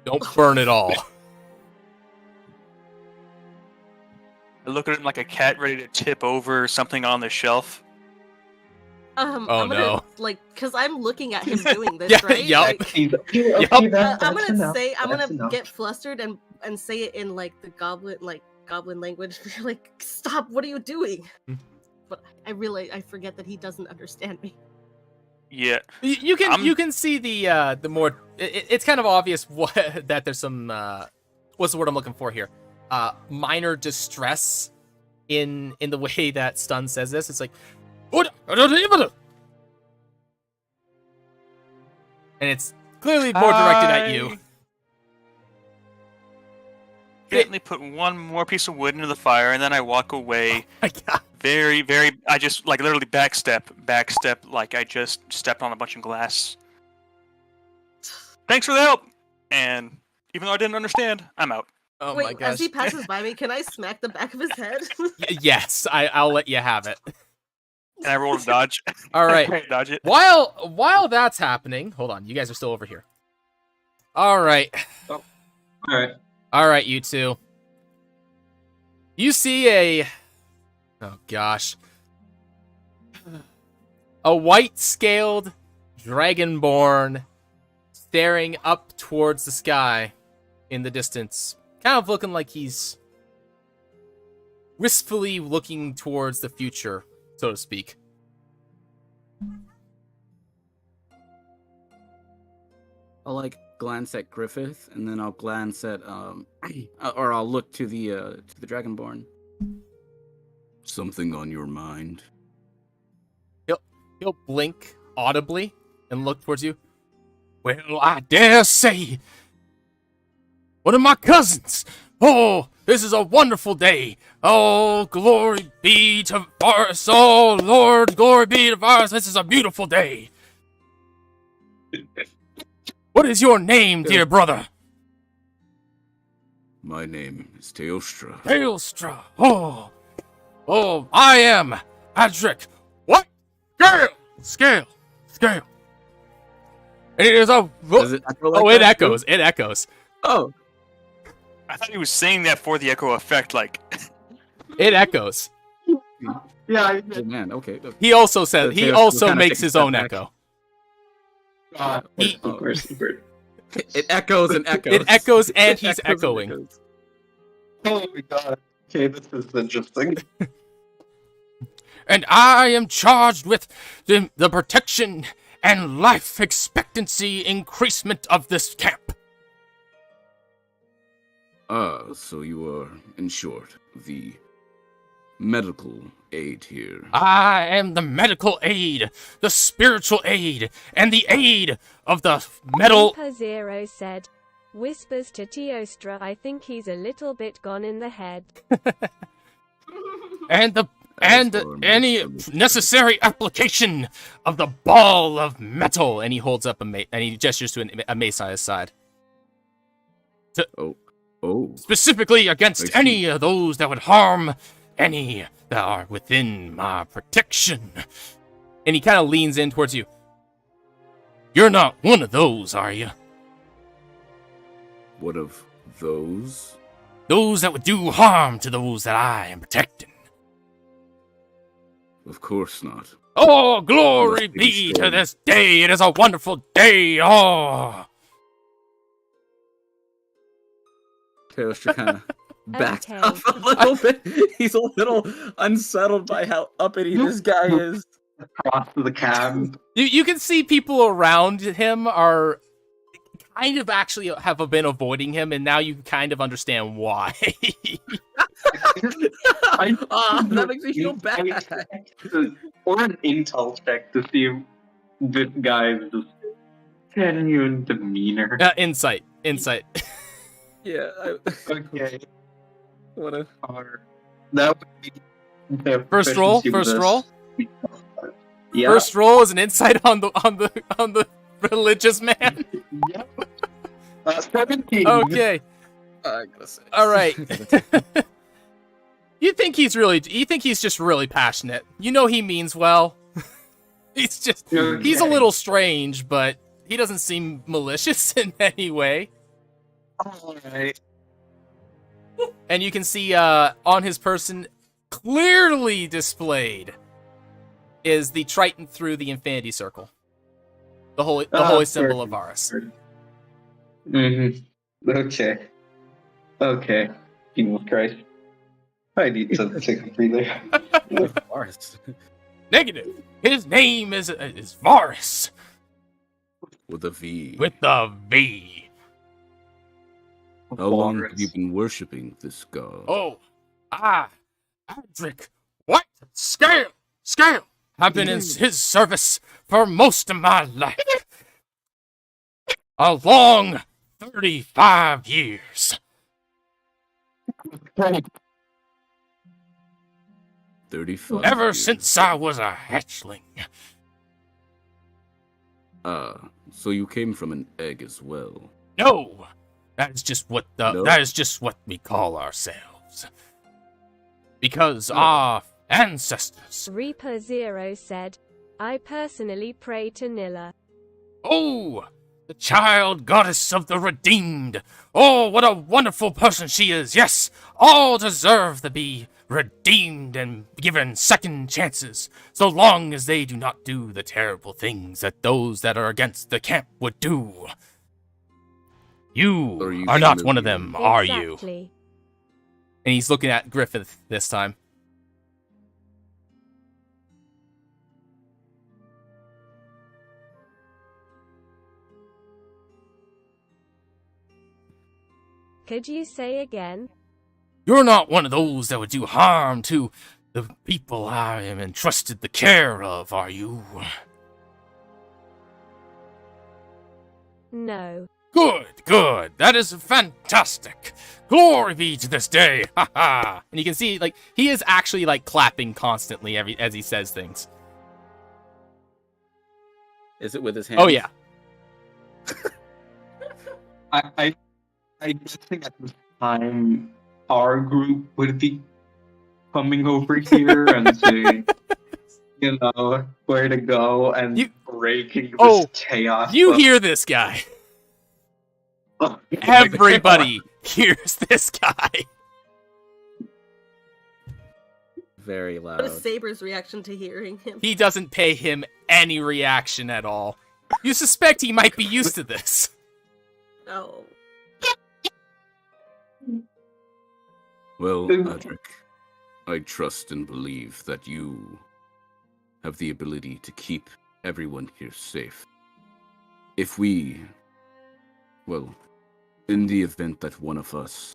Don't burn it all." I look at him like a cat ready to tip over something on the shelf. Oh, I'm gonna, no. like, cause I'm looking at him doing this, Yeah, right? yup. Like, Yup. I'm That's gonna enough. say, I'm That's gonna enough. get flustered and say it in like the goblin language. Like, stop! What are you doing? Hmm. But I forget that he doesn't understand me. Yeah. You I'm- can see the more. It's kind of obvious that there's some. What's the word I'm looking for here? Minor distress in the way that Stun says this. It's like, and it's clearly more directed at you. Gently put one more piece of wood into the fire, and then I walk away. My God. Very, very. I just like literally backstep, like I just stepped on a bunch of glass. Thanks for the help. And even though I didn't understand, I'm out. Oh Wait, my gosh. as he passes by me, can I smack the back of his head? Yes, I'll let you have it. And I rolled a dodge. All right. Dodge it. While that's happening, hold on. You guys are still over here. All right. All right. All right, you two. You see oh gosh. A white-scaled dragonborn staring up towards the sky in the distance. Kind of looking like he's wistfully looking towards the future, so to speak. I'll like glance at Griffith, and then I'll glance at or I'll look to the Dragonborn. Something on your mind? He'll blink audibly and look towards you. Well, I dare say, one of my cousins. Oh, this is a wonderful day. Oh, glory be to Varus. Oh, Lord, glory be to Varus. This is a beautiful day. What is your name, dear brother? My name is Teostra. Hailstra. Oh, I am Adric. What? Scale. It is a. Does it echo like Oh, it that, too? echoes. It echoes. Oh, I thought he was saying that for the echo effect, like. It echoes. Yeah. oh, man. Okay. He also says. The He tail also kinda makes takes a his step own back. echo. Of course. It echoes and echoes. It echoes and he's It echoes and echoing. echoes. Oh my god. Okay, this is interesting. And I am charged with the protection and life expectancy increasement of this camp. So you are, in short, the medical aid here. I am the medical aid, the spiritual aid, and the aid of the metal. Reaper Zero said, whispers to Teostra, I think he's a little bit gone in the head. And As far as any understood. necessary application of the ball of metal. And he holds up and he gestures to a mace on his side. Oh, Specifically I against see. any of those that would harm any that are within my protection. And he kind of leans in towards you. You're not one of those, are you? what of those? Those that would do harm to those that I am protecting. Of course not. Oh, glory Must be be to destroyed. this day. It is a wonderful day. Oh. Teostra kind of backs Okay. off a little bit. He's a little unsettled by how uppity this guy is. Across the cab. You can see people around him are kind of actually have been avoiding him, and now you kind of understand why. That makes me feel bad. Or an intel check to see if this guy's just genuine demeanor. Insight. Yeah. Okay. What a. That would be the First roll. proficiency with First this. roll. Yeah. First roll is an insight on the religious man. Yep. 17. Okay. I gotta say. All right. You think he's just really passionate. You know he means well. He's a little strange, but he doesn't seem malicious in any way. Alright. And you can see on his person, clearly displayed, is the Triton through the infinity circle. The holy symbol of Varus. Mm-hmm. Okay. Jesus Christ. I need to take a breather. Varus. Negative. His name is Varus. With a V. With the V. How long have you been worshipping this god? Oh, Adric, what? Scale! I've been in his service for most of my life. A long 35 years. 35 Ever years. since I was a hatchling. So you came from an egg as well. No, that is just what No? that is just what we call ourselves. Because our ancestors. Reaper Zero said, I personally pray to Nilla. Oh, the child goddess of the redeemed. Oh, what a wonderful person she is. Yes, all deserve to be redeemed and given second chances, so long as they do not do the terrible things that those that are against the camp would do. You are not one of them, are you? Exactly. And he's looking at Griffith this time. Could you say again? You're not one of those that would do harm to the people I am entrusted the care of, are you? No. Good. That is fantastic. Glory be to this day. Ha ha. And you can see, like, he is actually, like, clapping constantly as he says things. Is it with his hands? Oh, yeah. I think at this time our group would be coming over here and saying, you know, where to go and breaking this chaos. You hear this guy. Everybody hears this guy. Very What is loud. Saber's reaction to hearing him? He doesn't pay him any reaction at all. You suspect he might be used to this. Oh. Well, Adric, I trust and believe that you have the ability to keep everyone here safe. If we, well, in the event that one of us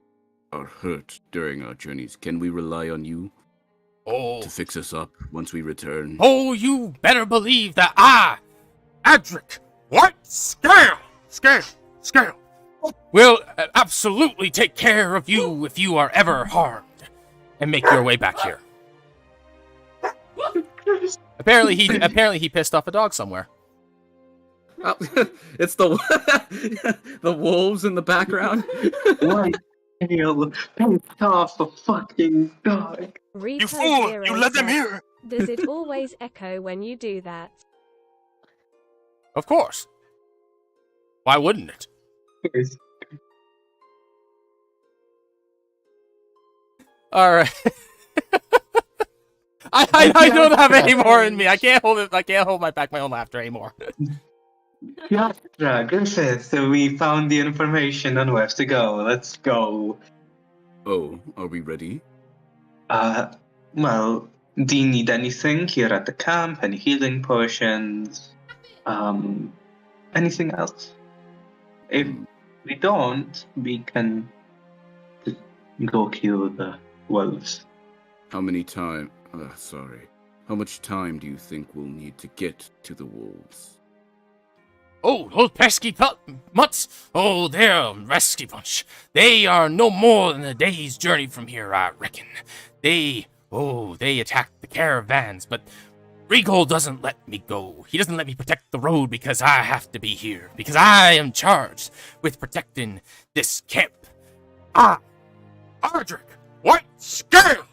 are hurt during our journeys, can we rely on you to fix us up once we return? Oh, you better believe that I, Adric, what? Scale, will absolutely take care of you if you are ever harmed and make your way back here. Apparently he pissed off a dog somewhere. Oh, it's the the wolves in the background. Why? Pissed off a fucking dog. Reaper You fool! Zero You let them said, hear! Does it always echo when you do that? Of course. Why wouldn't it? All right. I don't have any more in me. I can't hold it. I can't hold my own laughter anymore. Yeah, Griffith, so we found the information on where to go. Let's go. Oh, are we ready? Well, do you need anything here at the camp? Any healing potions? Anything else? If we don't, we can just go kill the wolves. How much time do you think we'll need to get to the wolves? Oh, those pesky mutts! Oh, they're a rescue bunch. They are no more than a day's journey from here, I reckon. They attack the caravans, but Regal doesn't let me go. He doesn't let me protect the road because I have to be here, because I am charged with protecting this camp. Ardrick, what? Scale!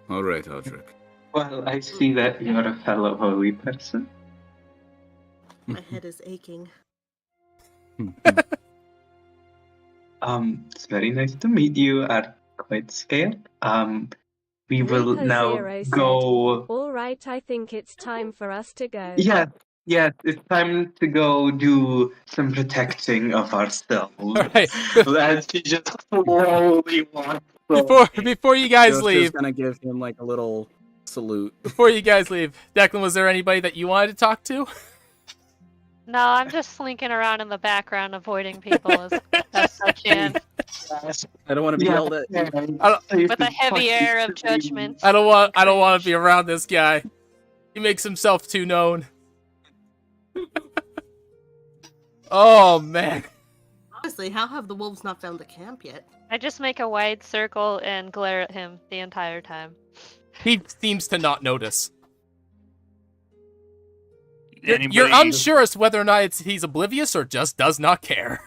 All right, Audric. Well, I see that you're a fellow holy person. My head is aching. It's very nice to meet you. I'm quite scared. We will Reaper now Zero said, go. All right, I think it's time for us to go. Yes, it's time to go do some protecting of ourselves. All right. And she just slowly walks away. Before you guys Joseph's leave, gonna give him like a little salute. Declan, was there anybody that you wanted to talk to? No, I'm just slinking around in the background, avoiding people as best I can, I don't want to be yelled at. with a heavy air of judgment. I don't want to be around this guy. He makes himself too known. Oh man. Honestly, how have the wolves not found the camp yet? I just make a wide circle and glare at him the entire time. He seems to not notice. Anybody? You're unsure as to whether or not he's oblivious or just does not care.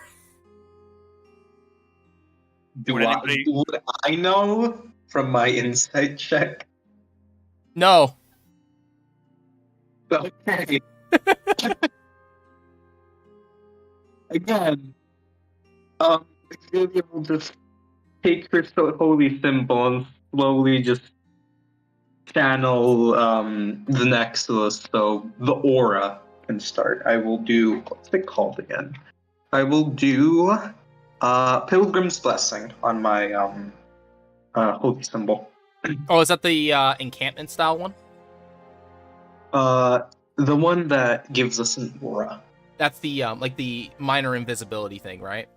Would anybody- I know from my insight check? No. Okay. Again, Julia will just take her holy symbol and slowly just channel the Nexus so the aura can start. I will do, what's it called again? I will do Pilgrim's Blessing on my holy symbol. Oh, is that the encampment style one? The one that gives us an aura. That's the like the minor invisibility thing, right?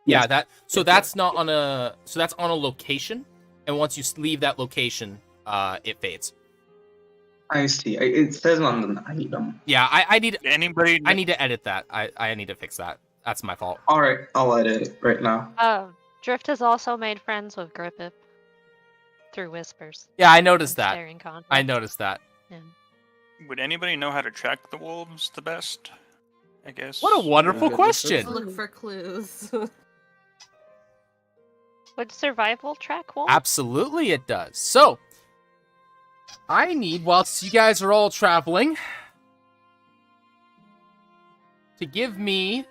Yes. Yeah, that's not on a that's on a location, and once you leave that location, it fades. I see. It says on an item. Yeah, I need Anybody? I need to edit that. I need to fix that. That's my fault. All right, I'll edit it right now. Drift has also made friends with Griffith through whispers. Yeah, I noticed and that. staring contact. I noticed that. Yeah. Would anybody know how to track the wolves the best? I guess. What a wonderful Yeah. question. Look for clues. Would survival track wolves? Absolutely it does. So, I need, whilst you guys are all traveling, to give me,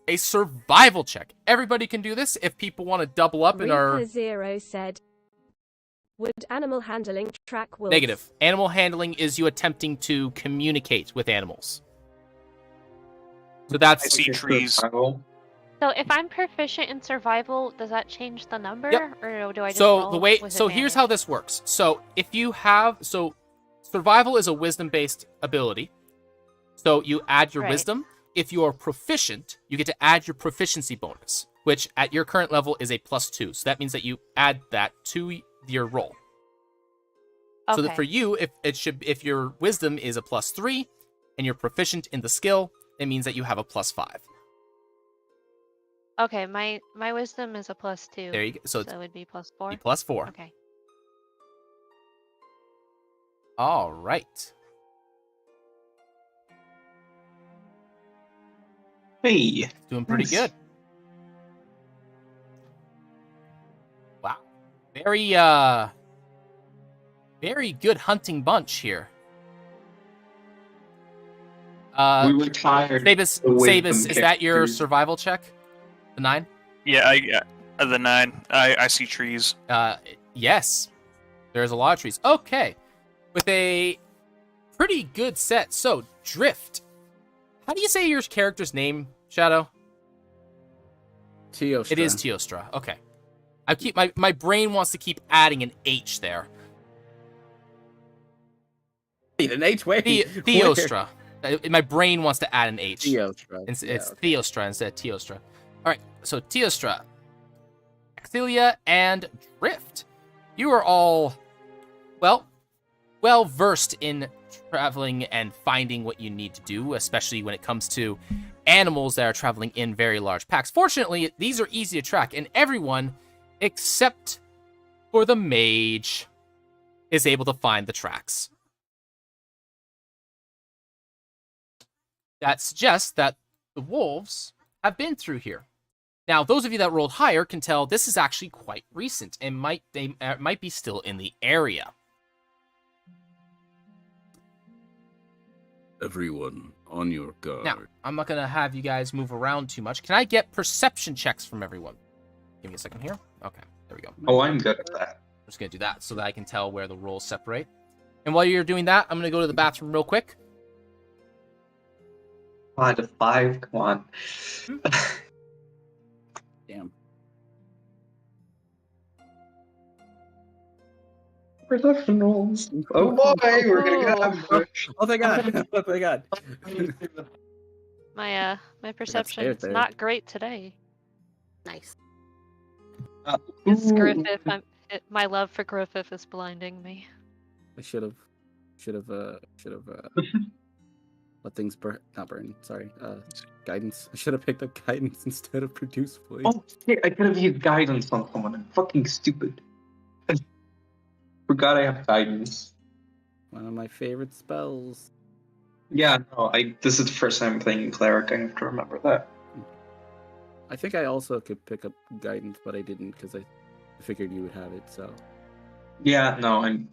a survival check. Everybody can do this if people want to double up in our... Reaper Zero said, Would animal handling track wolves? Negative. Animal handling is you attempting to communicate with animals. So I that's... see trees. So if I'm proficient in survival, does that change the number? Yep. Or do I just So roll the way, with so here's how advantage? this works. So if you have, survival is a wisdom-based ability. So you add your Right. wisdom. If you are proficient, you get to add your proficiency bonus, which at your current level is a +2. So that means that you add that to your roll. So that Okay. for you, if your wisdom is a +3 and you're proficient in the skill, it means that you have a +5. Okay, my wisdom is a +2. There you go. So So it's it would be +4. be +4. Okay. All right. Hey, Doing pretty Nice. good. Wow. Very good hunting bunch here. We were tired. Sabus, of the Sabus, wisdom is that your characters. survival check? The 9? Yeah, the 9. I see trees. Yes. There's a lot of trees. Okay. With a pretty good set. So, Drift. How do you say your character's name, Shadow? Teostra. It is Teostra. Okay. I keep my brain wants to keep adding an H there. An H, wait. Theostra. My brain wants to add an H. Teostra. It's Yeah, Theostra instead of Teostra. All right, so Teostra, Celia, and Drift. You are all, well versed in traveling and finding what you need to do, especially when it comes to animals that are traveling in very large packs. Fortunately, these are easy to track, and everyone, except for the mage, is able to find the tracks. That suggests that the wolves have been through here. Now, those of you that rolled higher can tell this is actually quite recent and might be still in the area. Everyone, on your guard. Now, I'm not going to have you guys move around too much. Can I get perception checks from everyone? Give me a second here. Okay, there we go. Oh, I'm good at that. I'm just going to do that so that I can tell where the rolls separate. And while you're doing that, I'm going to go to the bathroom real quick. 5 to 5, come on. Damn. Perception rolls. Oh boy, we're gonna get ambushed. Oh my god. Oh my god. My perception's there. not great today. Nice. It's Ooh. Griffith. My love for Griffith is blinding me. I should have let things not burn. Sorry. Guidance. I should have picked up guidance instead of produce voice. Oh shit, I could have used guidance on someone. I'm fucking stupid. Forgot I have guidance. One of my favorite spells. Yeah, no, this is the first time playing cleric. I have to remember that. I think I also could pick up guidance, but I didn't because I figured you would have it. So Yeah, no, I'm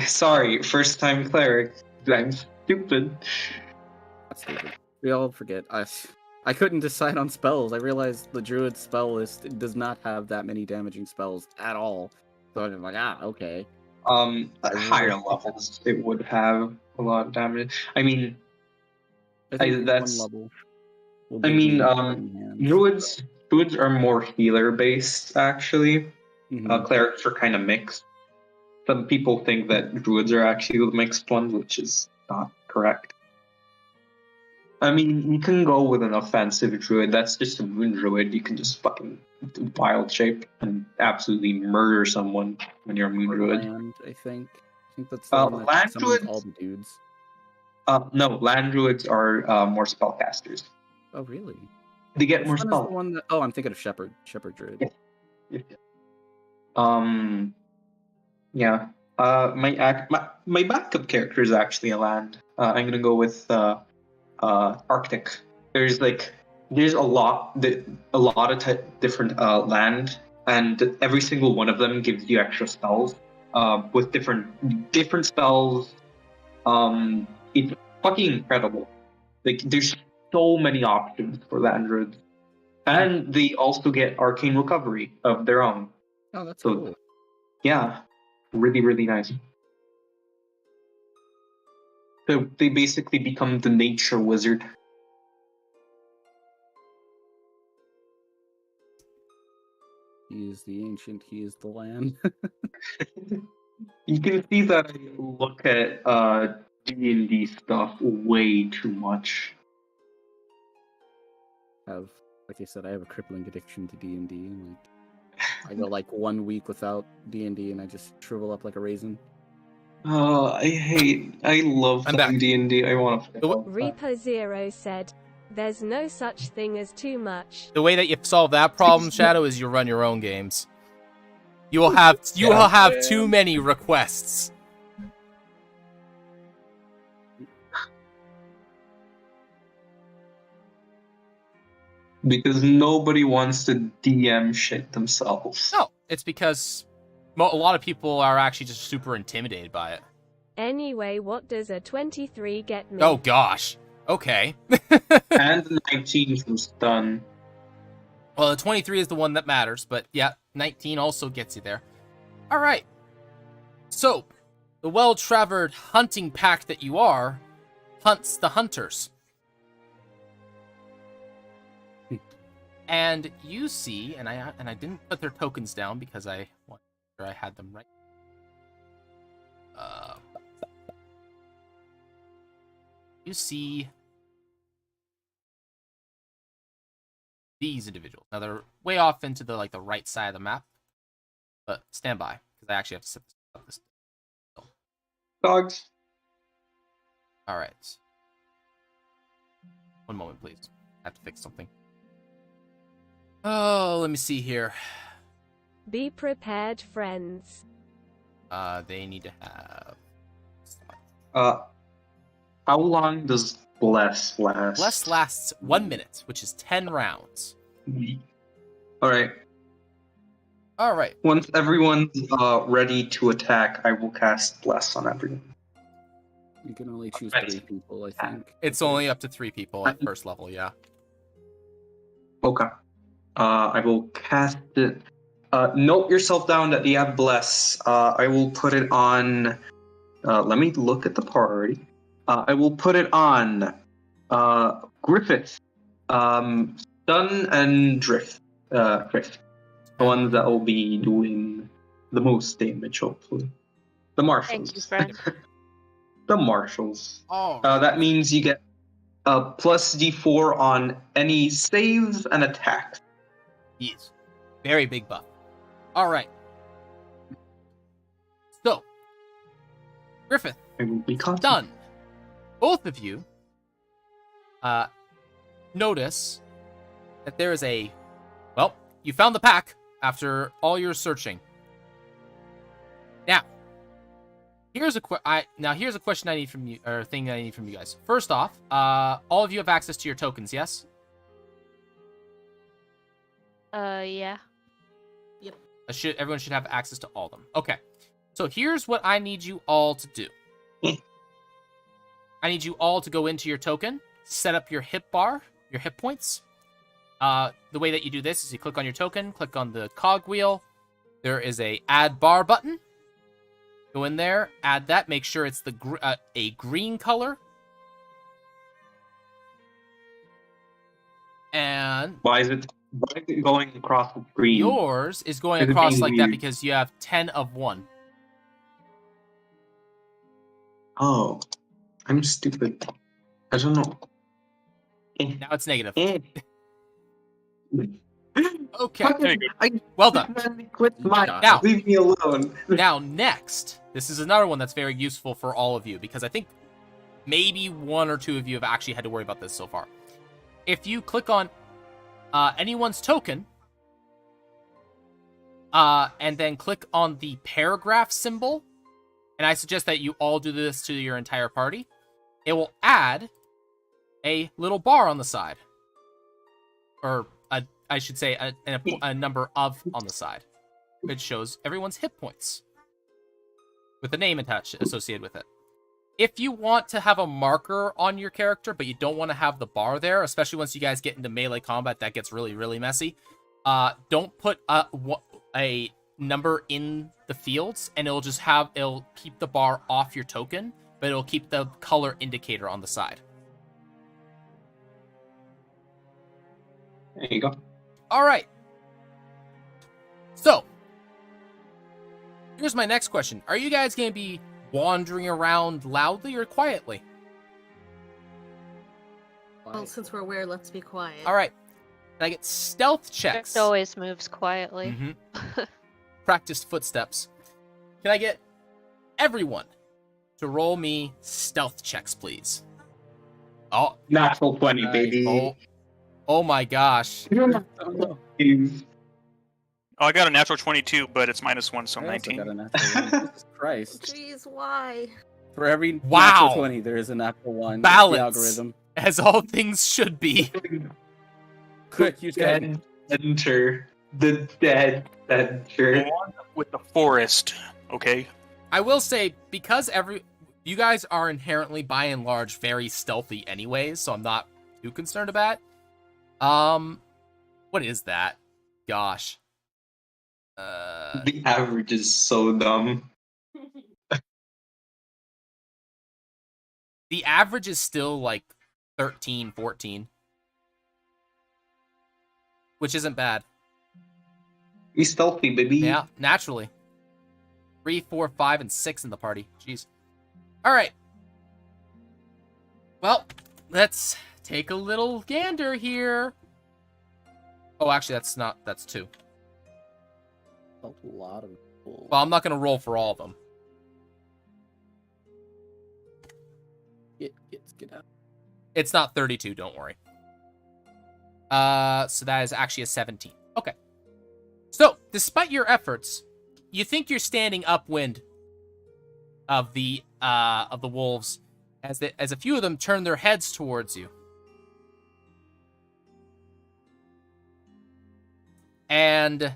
sorry. First time cleric. I'm stupid. that's stupid. We all forget. I couldn't decide on spells. I realized the druid spell list does not have that many damaging spells at all. So I'm like, okay. At higher levels, it would have a lot of damage. I mean, think that's- one level. will I give mean, me burning hands. druids are more healer based actually. Mhm. Clerics are kind of mixed. Some people think that druids are actually the mixed ones, which is not correct. I mean, you can go with an offensive druid. That's just a moon druid. You can just fucking do wild shape and absolutely murder someone when you're a moon druid. Land, I think that's the one that land summons druids- all the dudes. No, land druids are more spellcasters. Oh, really? They get more Which one is the spell. one that? Oh, I'm thinking of Shepherd Druid. Yeah. Yeah. My backup character is actually a land. I'm gonna go with Arctic. There's a lot of different land, and every single one of them gives you extra spells. With different spells. It's fucking incredible. There's so many options for land druids, and they also get arcane recovery of their own. Oh, that's So- cool. Yeah, really, really nice. So they basically become the nature wizard. He is the ancient. He is the land. You can see that I look at D&D stuff way too much. Like I said, I have a crippling addiction to D&D. I go like 1 week without D&D, and I just shrivel up like a raisin. I love I'm playing back. D&D. I want to play all the time. Reaper Zero said, "There's no such thing as too much." The way that you solve that problem, Shadow, is you run your own games. You will have too many requests. Because nobody wants to DM shit themselves. No, it's because a lot of people are actually just super intimidated by it. Anyway, what does a 23 get me? Oh gosh. Okay. And 19 from stun. Well, the 23 is the one that matters, but yeah, 19 also gets you there. All right. So, the well-traveled hunting pack that you are hunts the hunters. And you see, and I didn't put their tokens down because I wanted to make sure I had them right. You see these individuals. Now they're way off into the right side of the map, but stand by because I actually have to set this up. Dogs. All right. One moment, please. I have to fix something. Oh, let me see here. Be prepared, friends. They need to have. How long does Bless last? Bless lasts 1 minute, which is 10 rounds. All right. All right. Once everyone's ready to attack, I will cast Bless on everyone. You can only choose 3 people, I think. It's only up to 3 people at first level, yeah. Okay. I will cast it. Note yourself down that you have Bless. I will put it on. Let me look at the party. I will put it on Griffith, Stun, and Drift. The ones that will be doing the most damage, hopefully. The Marshals. Thank you, friend. The Marshals. Oh. That means you get plus D4 on any saves and attacks. Yes. Very big buff. All right. So, Griffith, I will be constant. done. Both of you notice that there is a... Well, you found the pack after all your searching. Now, here's a question I need from you, or thing I need from you guys. First off, all of you have access to your tokens, yes? Yeah. Everyone should have access to all of them. Okay. So here's what I need you all to do. I need you all to go into your token, set up your hit bar, your hit points. The way that you do this is you click on your token, click on the cogwheel. There is a add bar button. Go in there, add that. Make sure it's a green color. And Why is it going across the screen? yours is going Is it across being like that weird? because you have 10 of one. Oh, I'm stupid. I don't know. Now it's negative. Eh. Okay. I Well done. quit my. Now- Leave me alone. Now, next, this is another one that's very useful for all of you, because I think maybe 1 or 2 of you have actually had to worry about this so far. If you click on anyone's token, and then click on the paragraph symbol, and I suggest that you all do this to your entire party, it will add a little bar on the side. Or, I should say, a number of on the side. It shows everyone's hit points with a name attached associated with it. If you want to have a marker on your character, but you don't want to have the bar there, especially once you guys get into melee combat, that gets really, really messy. Don't put a number in the fields, and it'll keep the bar off your token, but it'll keep the color indicator on the side. There you go. All right. So, here's my next question. Are you guys going to be wandering around loudly or quietly? Well, since we're aware, let's be quiet. All right. Can I get stealth checks? It always moves quietly. Mm-hmm. Practiced footsteps. Can I get everyone to roll me stealth checks, please? Oh, Natural 20, baby. oh my gosh. Oh, I got a natural 22, but it's -1, so I also 19. got a natural 1. Jesus Christ. Jeez, why? For every Wow. natural 20, there is a natural 1. It's Balance. the algorithm. As all things should be. Quick, use Dead center. The dead center. With the forest, okay? I will say, because You guys are inherently, by and large, very stealthy anyways, so I'm not too concerned about it. What is that? Gosh. The average is so dumb. The average is still like 13, 14. Which isn't bad. Be stealthy, baby. Yeah, naturally. 3, 4, 5, and 6 in the party. Jeez. Alright. Well, let's take a little gander here. Oh, actually, that's 2. A lot of people. Well, I'm not going to roll for all of them. Get out. It's not 32, don't worry. So that is actually a 17. Okay. So, despite your efforts, you think you're standing upwind of the wolves as a few of them turn their heads towards you. And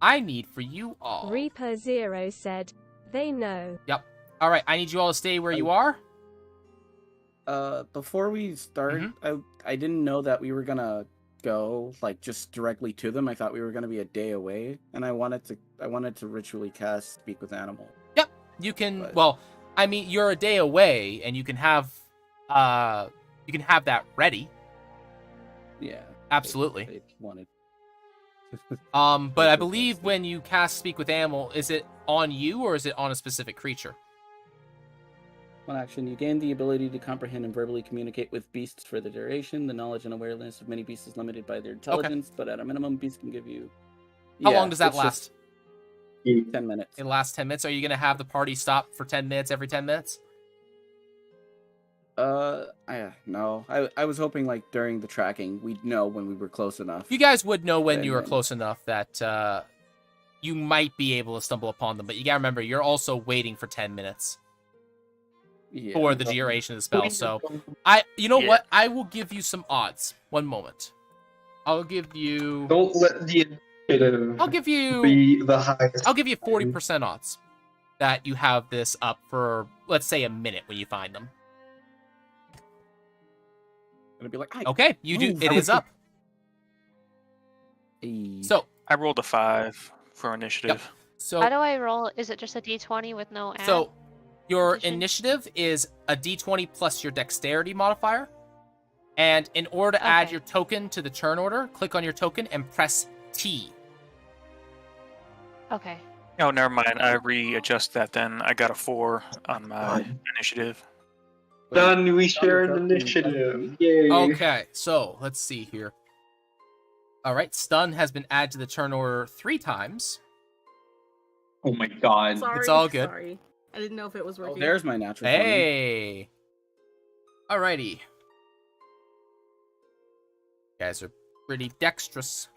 I need for you all. Reaper Zero said, they know. Yep. All right, I need you all to stay where you are. Before we start, I didn't know that we were gonna go like just directly to them. I thought we were gonna be a day away, and I wanted to ritually cast Speak with Animal. Yep, you can. Well, I mean, you're a day away, and you can have that ready. Yeah, absolutely. I wanted. But I believe when you cast Speak with Animal, is it on you or is it on a specific creature? One action, you gain the ability to comprehend and verbally communicate with beasts for the duration. The knowledge and awareness of many beasts is limited by their intelligence, but at a minimum, beasts can give you... How long does that last? 10 minutes. It lasts 10 minutes. Are you going to have the party stop for 10 minutes every 10 minutes? No. I was hoping, like, during the tracking, we'd know when we were close enough. You guys would know when you were close enough that you might be able to stumble upon them, but you gotta remember, you're also waiting for 10 minutes. For the duration of the spell. So, you know what? I will give you some odds. One moment. I'll give you. Don't let the initiative. I'll give you. Be the highest. I'll give you 40% odds that you have this up for, let's say, a minute when you find them. Gonna be like, okay, you do. It is up. So I rolled a 5 for initiative. Yep. So how do I roll? Is it just a d20 with no add? So your initiative is a d20 plus your dexterity modifier. And in order to add your token to the turn order, click on your token and press T. Okay. Oh, never mind. I readjust that then. I got a 4 on my initiative. Done. We share an initiative. Yay. Okay, so let's see here. All right, stun has been added to the turn order 3 times. Oh my god. Sorry, it's all good. Sorry. I didn't know if it was working. Oh, there's my natural. Hey. Alrighty. You guys are pretty dexterous.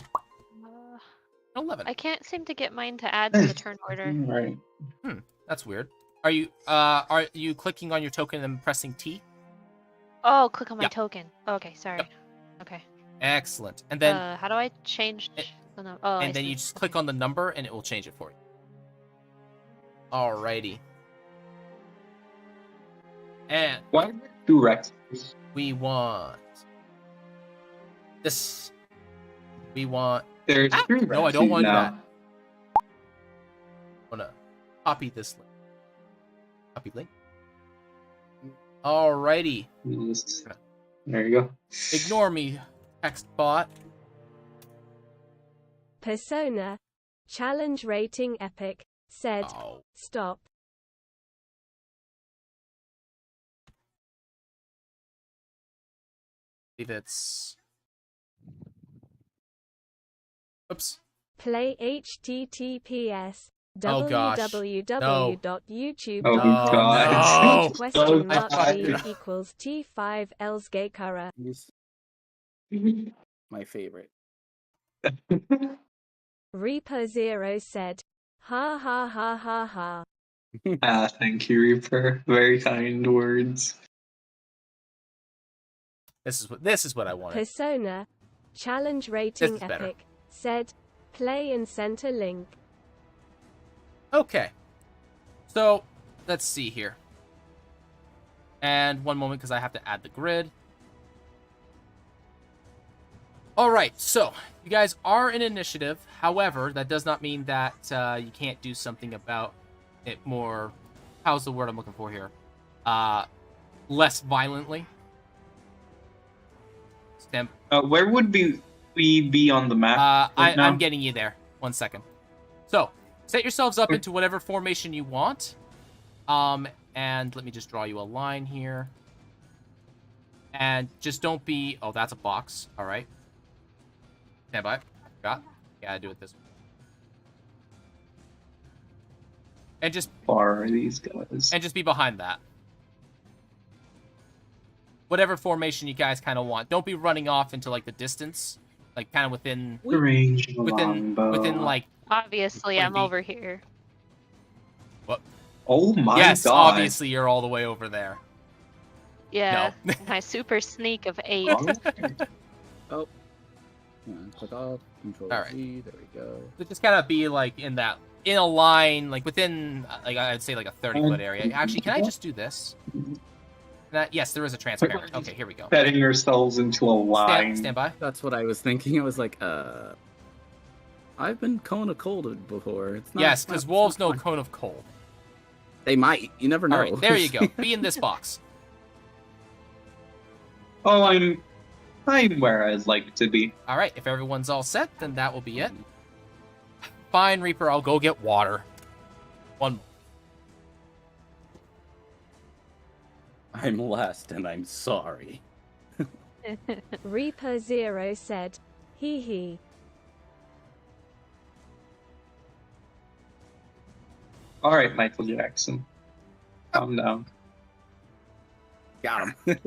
11. I can't seem to get mine to add to the turn order. Right. That's weird. Are you clicking on your token and pressing T? Oh, click on my token. Okay, sorry. Yep. Okay. Excellent. And then how do I change the number? Oh, and then you just click on the number and it will change it for you. Alrighty. And why do Rex? We want this. We want. There's no, I don't want that. I want to copy this link. Copy link. Alrighty. There you go. Ignore me, text bot. Persona, challenge rating epic, said, stop. I believe it's. Oops. Play https Oh, gosh. www.youtube.com Oh, question mark God. V equals T5 Elsgakara. My favorite. Reaper Zero said, ha ha ha ha ha. Thank you, Reaper. Very kind words. This is what I wanted. Persona, challenge rating This is better. epic, said, play and sent a link. Okay. So, let's see here. And one moment, because I have to add the grid. All right, so you guys are in initiative. However, that does not mean that you can't do something about it more. How's the word I'm looking for here? Less violently. Where would we be on the map? right now? I'm getting you there. 1 second. So, set yourselves up into whatever formation you want. And let me just draw you a line here. And just don't be... Oh, that's a box. All right. Stand by. I forgot. Gotta do it this way. And just... Far are these guys? And just be behind that. Whatever formation you guys kind of want. Don't be running off into, like, the distance. Like, kind of within... The range of a Within, longbow. like... Obviously, I'm 20 feet. over here. What? Oh my yes, god. obviously you're all the way over there. Yeah, No. my super sneak of 8. Oh. Yeah, click off. Control All right. Z. There we go. So just kind of be, like, in a line, like, within, like, I'd say, like, a 30-foot area. Actually, can I just do this? Yes, there is a transparent. Okay, here we go. Setting yourselves into a line. Stand by. That's what I was thinking. I was like, I've been cone of cold before. It's not, Yes, it's not- because it's wolves not know fun. cone of cold. They might. You never know. All right, there you go. Be in this box. Oh, I'm where I'd like to be. All right, if everyone's all set, then that will be it. Fine, Reaper, I'll go get water. One. I'm last, and I'm sorry. Reaper Zero said, hee hee. All right, Michael Jackson. Calm down. Got him.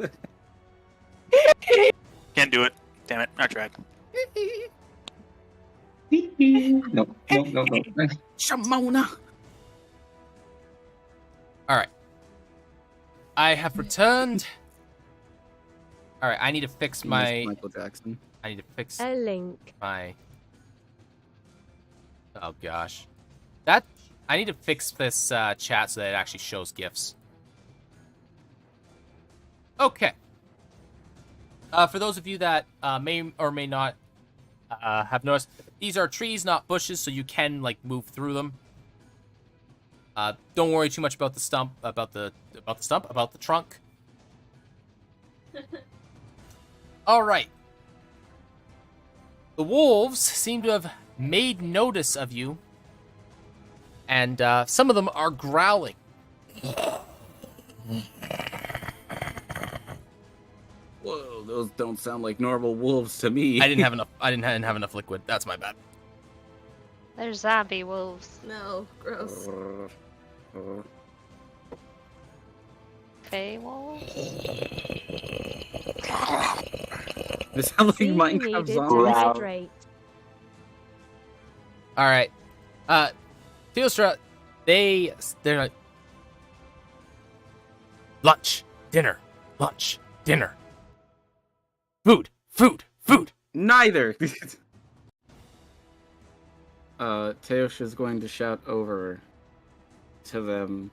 Can't do it. Damn it. I tried. No. Shamona. All right. I have returned. All right, I need to fix my... Michael Jackson. I need to fix A link. my... Oh, gosh. That... I need to fix this chat so that it actually shows GIFs. Okay. For those of you that may or may not have noticed, these are trees, not bushes, so you can, like, move through them. Don't worry too much about the stump, about the trunk. All right. The wolves seem to have made notice of you, and some of them are growling. Whoa, those don't sound like normal wolves to me. I didn't have enough. I didn't have enough liquid. That's my bad. They're zombie wolves. No, gross. Fey wolves? They sound like See, you Minecraft needed to zombies. hydrate. All right. Teostra, they're like lunch, dinner, food. Neither. Teosha's going to shout over to them.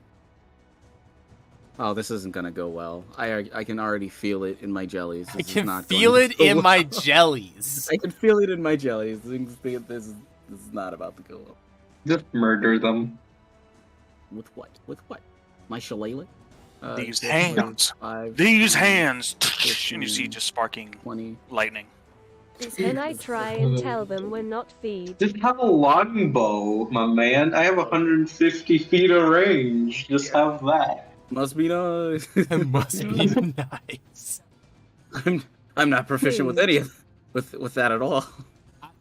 Oh, this isn't gonna go well. I can already feel it in my jellies. I This is can not feel going it to go in well. my jellies. I can feel it in my jellies. This is not about to go well. Just murder them. With what? With what? My shillelagh? These 10, hands. 5, These 10, hands. 15, And you see just sparking 20. lightning. Then I try and tell them we're not feed. Just have a longbow, my man. I have 150 feet of range. Just have that. Must be nice. It must be nice. I'm not proficient with any of with that at all.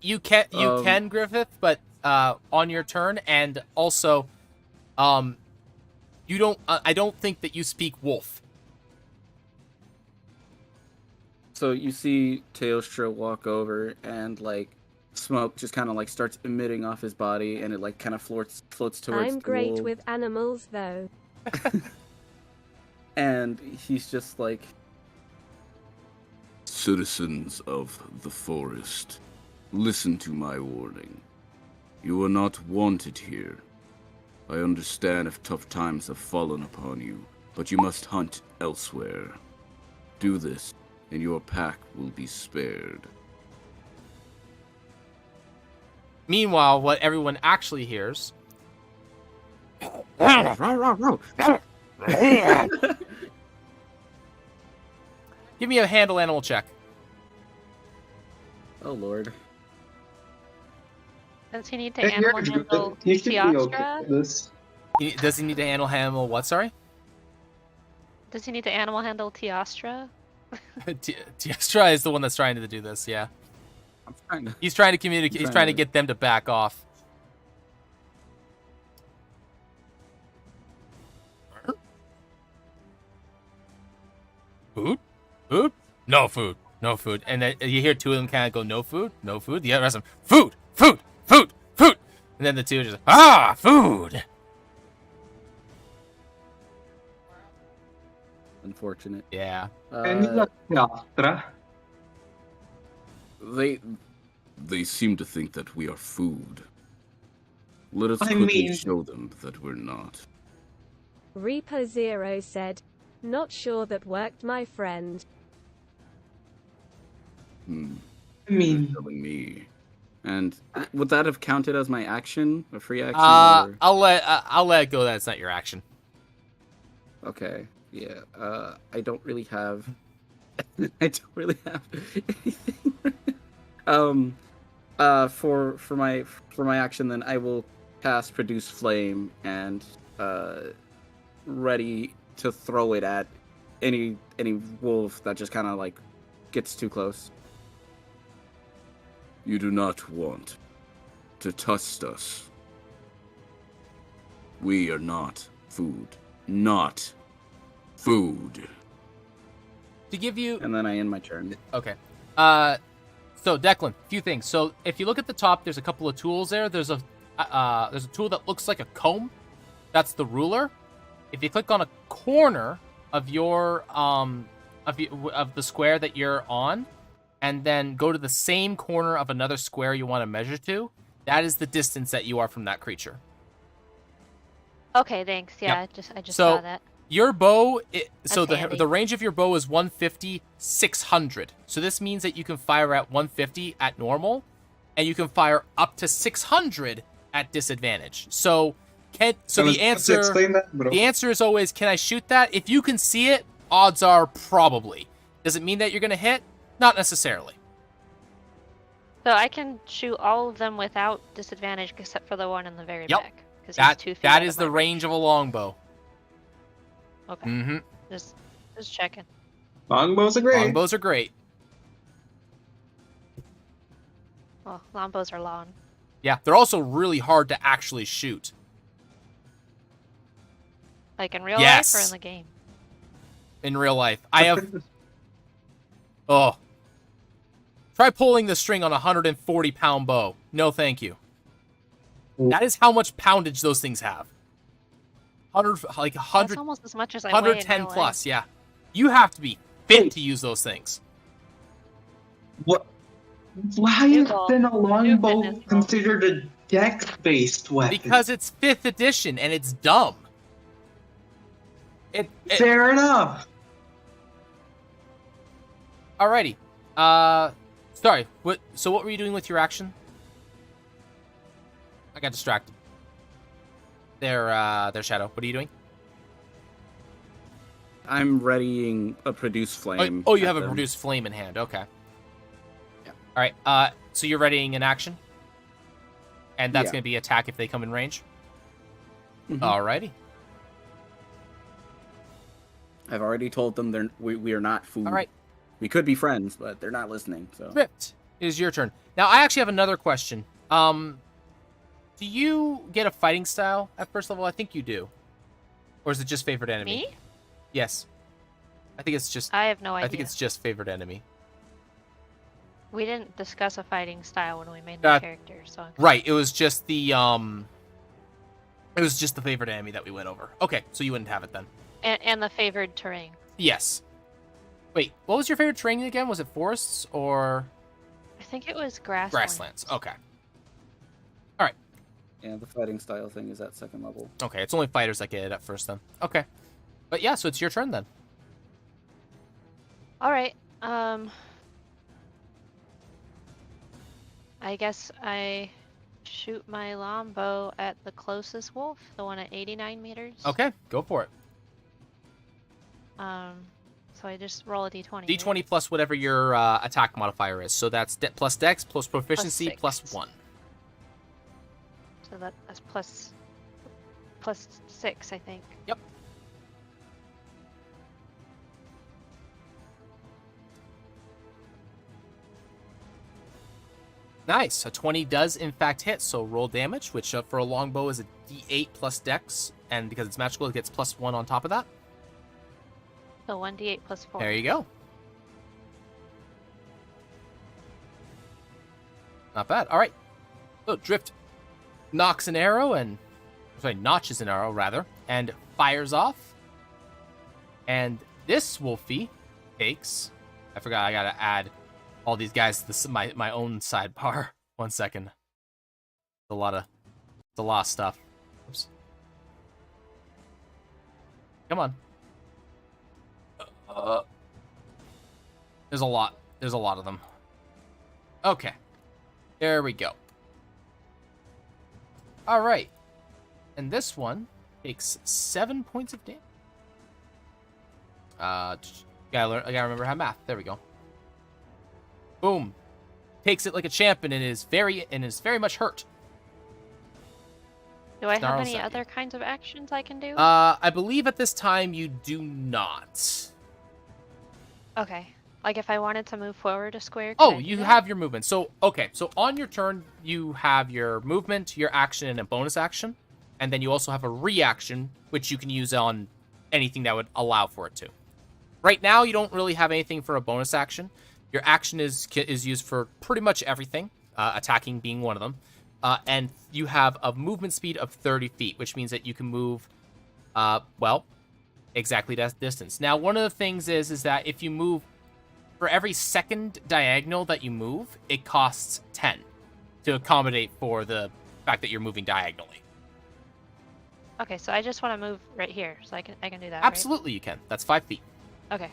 You can, Griffith, but on your turn, and also, you don't. I don't think that you speak wolf. So you see Teostra walk over, and like smoke just kind of like starts emitting off his body, and it like kind of floats towards I'm the great wolf. with animals though. And he's just like, Citizens of the forest, listen to my warning. You are not wanted here. I understand if tough times have fallen upon you, but you must hunt elsewhere. Do this, and your pack will be spared. Meanwhile, what everyone actually hears. Give me a handle animal check. Oh lord. Does he need to Hey, animal you're handle good. You should be okay Teostra? with this. Does he need to handle what, sorry? Does he need to animal handle Teostra? Tiestra is the one that's trying to do this, yeah. I'm trying to. He's trying to communicate. He's trying to get them to back off. Food? Food? No food. No food. And then you hear two of them kind of go, no food? No food? The rest of them, food! Food! Food! Food! And then the two are just, food! Unfortunate. Yeah. They seem to think that we are food. Let us I quickly mean- show them that we're not. Reaper Zero said, "Not sure that worked, my friend." I mean, Telling me. And would that have counted as my action, a free action? or... I'll let it go that it's not your action. Okay. Yeah. I don't really have. I don't really have anything. For my action, then I will cast Produce Flame and ready to throw it at any wolf that just kind of like gets too close. You do not want to test us. We are not food. Not food. To give you And then I end my turn. Okay. So Declan, a few things. So if you look at the top, there's a couple of tools there. There's a tool that looks like a comb. That's the ruler. If you click on a corner of your of the square that you're on, and then go to the same corner of another square you want to measure to, that is the distance that you are from that creature. Okay, thanks. Yeah, I just So- saw that. Your bow, That's handy. the range of your bow is 150, 600. So this means that you can fire at 150 at normal, and you can fire up to 600 at disadvantage. So the answer Explain that, bro. the answer is always, can I shoot that? If you can see it, odds are probably. Does it mean that you're gonna hit? Not necessarily. So I can shoot all of them without disadvantage except for the one in the very Yep. back. Because he's 2 feet That out is of the my range of a longbow. Okay, Mm-hmm. just checking. Longbows are great. Longbows are great. Well, longbows are long. Yeah, they're also really hard to actually shoot. Like in real Yes. life or in the game? In real life. I have... Oh. Try pulling the string on a 140-pound bow. No, thank you. That is how much poundage those things have. 100, That's almost as much as I weigh in 110 real plus, life. yeah. You have to be fit to use those things. What? Why is Google. then a Do longbow fitness roll. considered a dex-based weapon? Because it's 5th edition and it's dumb. Fair enough. Alrighty. Sorry. So what were you doing with your action? I got distracted. Their shadow. What are you doing? I'm readying a Produce Flame. Oh, you at have a them. produce flame in hand. Okay. Yeah. All right. So you're readying an action, and that's Yeah. going to be attack if they come in range. Mhm. Alrighty. I've already told them we are not food. All right. We could be friends, but they're not listening. So Ripped. It is your turn. Now I actually have another question. Do you get a fighting style at first level? I think you do. Or is it just favorite enemy? Me? Yes. I think it's just. I have no idea. I think it's just favorite enemy. We didn't discuss a fighting style when we made Uh, the character, so Right. It was just the It was just the favorite enemy that we went over. Okay, so you wouldn't have it then. and the favored terrain. Yes. Wait, what was your favorite terrain again? Was it forests or I think it was grasslands. grasslands? Okay. yeah, the fighting style thing is at second level. Okay, it's only fighters that get it at first then. Okay. But yeah, so it's your turn then. All right. I guess I shoot my longbow at the closest wolf, the one at 89 meters. Okay, go for it. So I just roll a d20. D20 right? plus whatever your attack modifier is. So that's plus dex, plus proficiency, plus six. 1. So that's plus 6, I think. Yep. Nice. A 20 does in fact hit, so roll damage, which for a longbow is a d8 plus dex, and because it's magical, it gets plus 1 on top of that. So 1d8 plus 4. There you go. Not bad. All right. So Drift notches an arrow, rather, and fires off. And this wolfie takes... I forgot I gotta add all these guys to my own sidebar. 1 second. It's a lot of stuff. Oops. Come on. There's a lot of them. Okay. There we go. All right. And this one takes 7 points of damage. I gotta remember how math. There we go. Boom. Takes it like a champion and is very much hurt. Do I have Snarls any at you. other kinds of actions I can do? I believe at this time you do not. Okay. Like if I wanted to move forward a square. Oh, can I do you that? have your movement. So, okay. So on your turn, you have your movement, your action, and a bonus action. And then you also have a reaction, which you can use on anything that would allow for it to. Right now, you don't really have anything for a bonus action. Your action is used for pretty much everything, attacking being one of them. And you have a movement speed of 30 feet, which means that you can move, exactly that distance. Now, one of the things is that if you move, for every second diagonal that you move, it costs 10 to accommodate for the fact that you're moving diagonally. Okay, so I just want to move right here, so I can do that. Absolutely, you can. That's 5 feet. Right? Okay.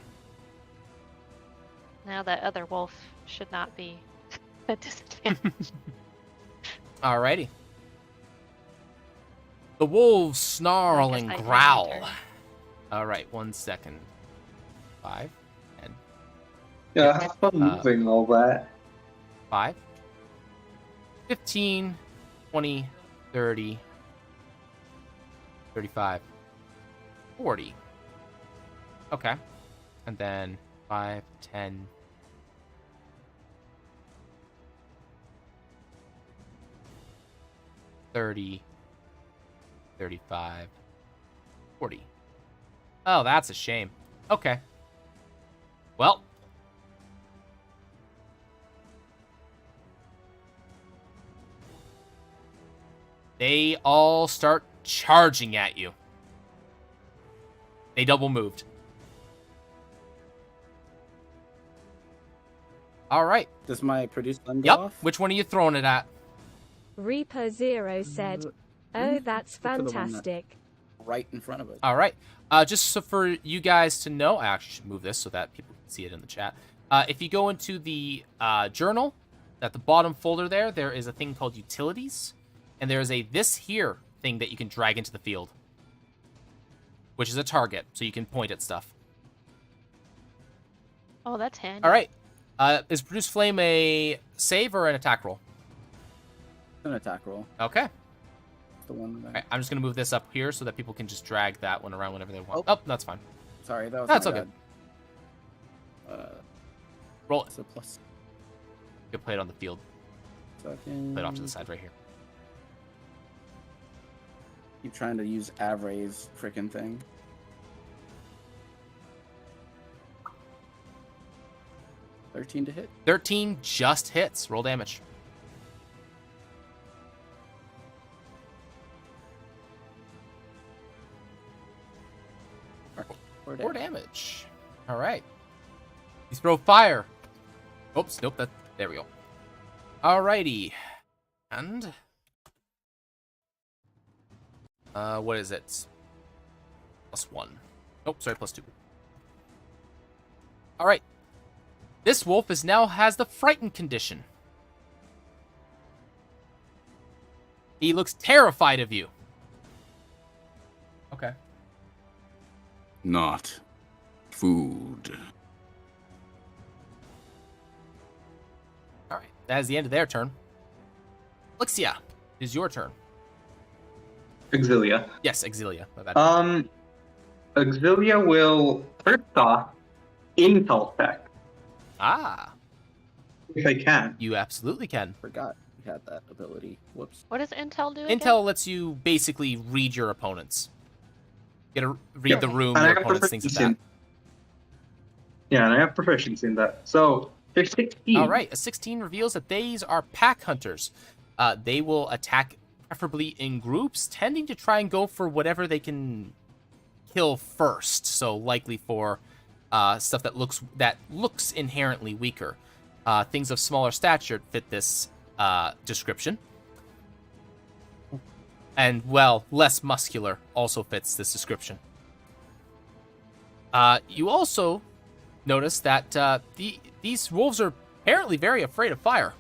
Now that other wolf should not be a disadvantage. Alrighty. The wolves snarl I guess and I have my growl. turn. Alright, 1 second. 5, 10, Yeah, have fun moving all that. 5, 15, 20, 30, 35, 40. Okay. And then 5, 10, 30, 35, 40. Oh, that's a shame. Okay. Well. They all start charging at you. They double moved. All right. Does my produce gun go Yep. off? Which one are you throwing it at? Reaper Zero said, "Oh, that's For the one that- fantastic." Right in front of it. All right. Just so for you guys to know, I actually should move this so that people can see it in the chat. If you go into the journal, at the bottom folder there is a thing called Utilities. And there is a this here thing that you can drag into the field. Which is a target, so you can point at stuff. Oh, that's handy. All right. Is Produce Flame a save or an attack roll? An attack roll. Okay. The one that All right, I'm just going to move this up here so that people can just drag that one around whenever they want. Oh. Oh, that's fine. Sorry, that was That's my okay. bad. Roll it. It's a plus You can play it on the field. second. Play it off to the side right here. Keep trying to use Avray's freaking thing. $13 to hit. 13 just hits. Roll damage. Four 4 damage. damage. All right. You throw fire. Oops, nope. There we go. Alrighty. And what is it? +1. Oh, sorry, +2. All right. This wolf now has the frightened condition. He looks terrified of you. Okay. Not food. All right. That is the end of their turn. Lixia, it is your turn. Exilia. Yes, Exilia. My bad. Exilia will first off intel check Ah, if I can. you absolutely can. Forgot you had that ability. Whoops. What does Intel do again? Intel lets you basically read your opponents. You gotta read the room, And I your have opponents, things like proficiency that. Yeah, and I have proficiency in that. So, 16. All right, a 16 reveals that these are pack hunters. They will attack preferably in groups, tending to try and go for whatever they can kill first. So likely for stuff that looks inherently weaker. Things of smaller stature fit this description. And, well, less muscular also fits this description. You also notice that these wolves are apparently very afraid of fire.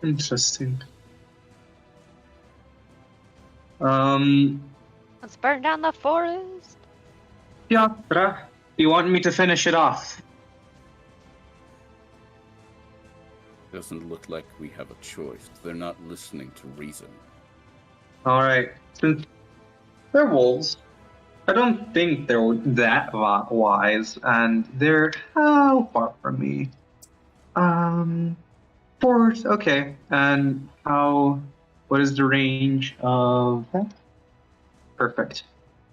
Interesting. Let's burn down the forest. Piatra, do you want me to finish it off? Doesn't look like we have a choice. They're not listening to reason. Alright, since they're wolves, I don't think they're that wise, and they're how far from me? 4, okay. And what is the range of that? Perfect.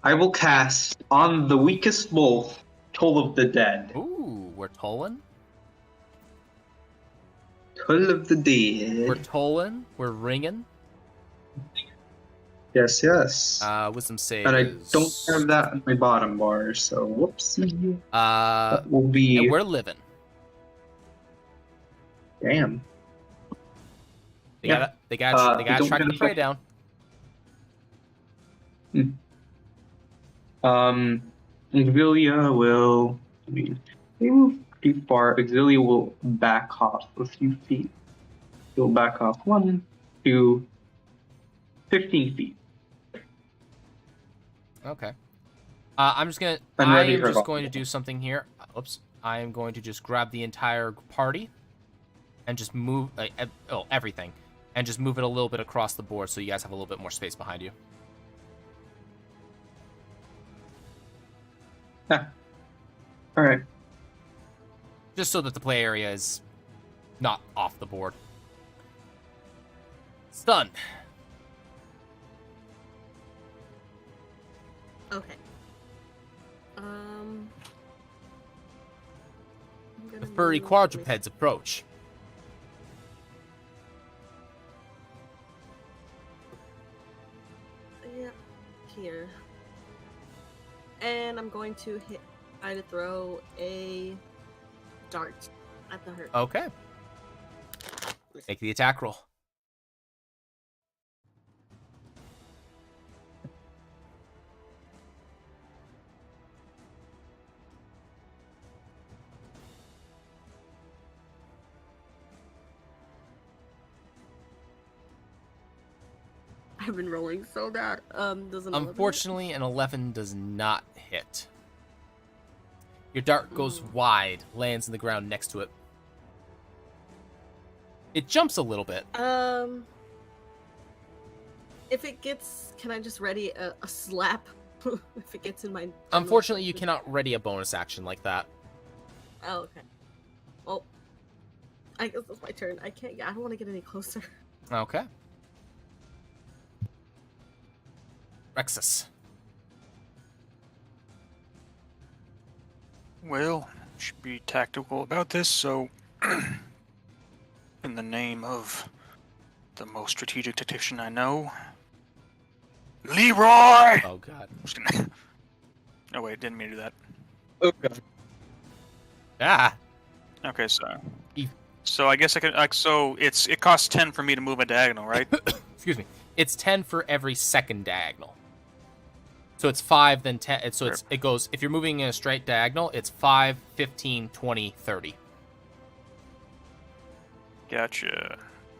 I will cast on the weakest wolf, Toll of the Dead. Ooh, we're tolling. Toll of the Dead. We're tolling. We're ringing. Yes, yes. Wisdom save. And I don't have that in my bottom bar, so whoopsie. That will be... And we're living. Damn. They Yeah. gotta don't track the get prey affected. down. Exilia will... they move pretty far. Exilia will back off a few feet. He'll back off 1, 2, 15 feet. Okay. I'm just gonna. I'm I ready am for just about- going to do something here. Oops. I am going to just grab the entire party, and just move everything, and just move it a little bit across the board so you guys have a little bit more space behind you. Yeah. All right. Just so that the play area is not off the board. Stun. Okay. I'm The gonna furry move quadrupeds approach. Yeah, here. And I'm going to try to throw a dart at the hurt. Okay. Make the attack roll. I've been rolling so bad. Does an 11 hit? Unfortunately, an 11 does not hit. Your dart goes wide, lands in the ground next to it. It jumps a little bit. If it gets, can I just ready a slap? If it gets in my. Unfortunately, you cannot ready a bonus action like that. Oh, okay. Well, I guess it's my turn. I can't. I don't want to get any closer. Okay. Rexus. Well, should be tactical about this, so in the name of the most strategic tactician I know, Leroy! Oh, God. I'm just gonna... Oh wait, didn't mean to do that. Okay. Ah! Okay, so E- so I guess I could. So it costs 10 for me to move a diagonal, right? Excuse me. It's 10 for every second diagonal. So it's 5, then 10. It goes, if you're moving in a straight diagonal, it's 5, 15, 20, 30. Gotcha.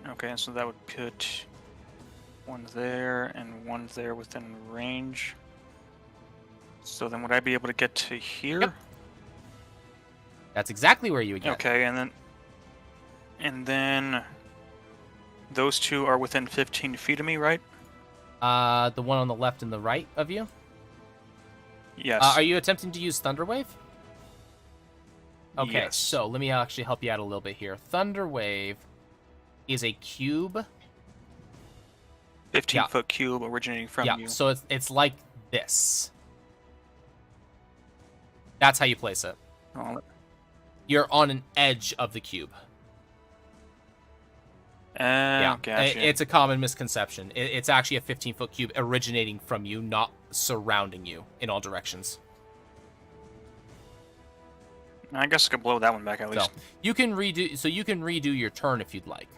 Okay, so that would put one there and one there within range. So then would I be able to get to here? Yep. That's exactly where you would get. Okay, and then those two are within 15 feet of me, right? The one on the left and the right of you? Yes. Are you attempting to use Thunder Wave? Okay, Yes. so let me actually help you out a little bit here. Thunder Wave is a cube. 15-foot cube originating from you. So it's like this. That's how you place it. Oh, You're on an edge of the cube. Gotcha. It's a common misconception. It's actually a 15-foot cube originating from you, not surrounding you in all directions. I guess I could blow that one back at least. So you can redo your turn if you'd like.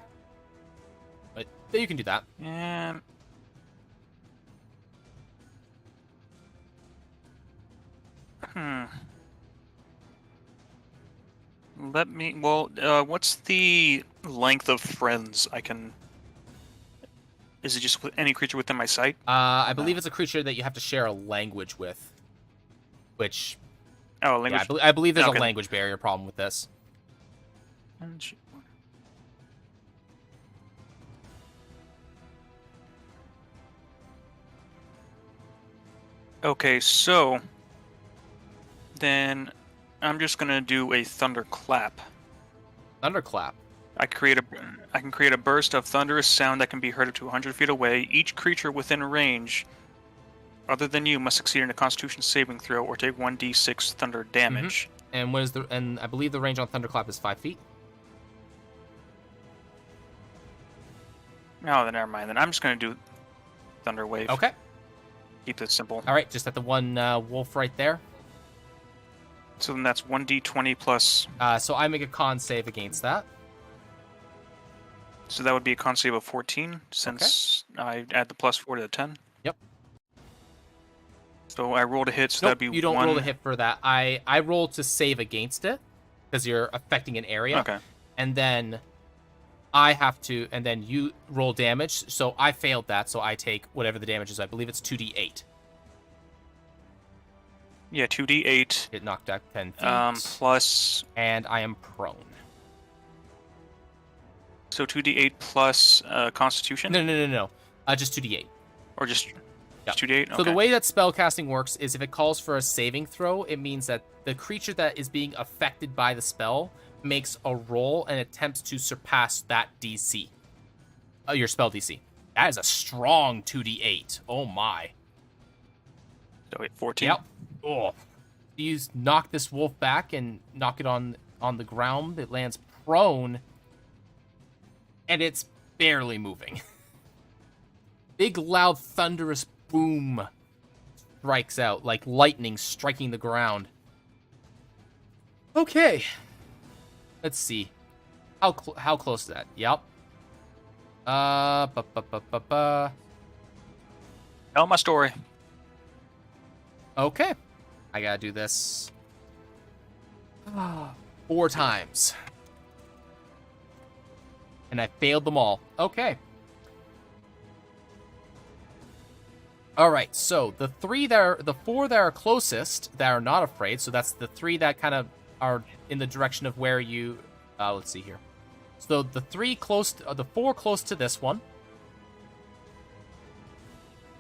But you can do that. And what's the length of friends I can... Is it just with any creature within my sight? I believe it's a creature that you have to share a language with. Which... Oh, language. Yeah, I believe there's Okay. a language barrier problem with this. Okay, so then I'm just gonna do a thunderclap. Thunderclap. I can create a burst of thunderous sound that can be heard up to 100 feet away. Each creature within range, other than you, must succeed in a Constitution saving throw or take 1d6 thunder damage. And what is the? And I believe the range on Thunderclap is 5 feet. Oh, then never mind. Then I'm just gonna do thunder wave. Okay. Keep it simple. All right. Just at the one wolf right there. So then that's 1d20 plus. So I make a con save against that. So that would be a con save of 14, since I add the +4 to the 10. Yep. So I rolled a hit, so Nope, that'd be you don't one... roll a hit for that. I roll to save against it because you're affecting an area. Okay. And then I have to, and then you roll damage. So I failed that, so I take whatever the damage is. I believe it's 2d8. Yeah, 2d8. Get knocked back 10 feet. Plus... And I am prone. So 2d8 plus Constitution? No. Just 2d8. Or just Yeah. 2d8? Okay. So the way that spellcasting works is if it calls for a saving throw, it means that the creature that is being affected by the spell makes a roll and attempts to surpass that DC. Your spell DC. That is a strong 2d8. Oh my. So wait, 14? Yep. Oh. You knock this wolf back and knock it on the ground. It lands prone. And it's barely moving. Big, loud, thunderous boom strikes out, like lightning striking the ground. Okay. Let's see. How close is that? Yep. Tell my story. Okay. I gotta do this 4 times. And I failed them all. Okay. All right, so the 4 that are closest that are not afraid. So that's the 3 that kind of are in the direction of where you. Let's see here. So the 4 close to this one,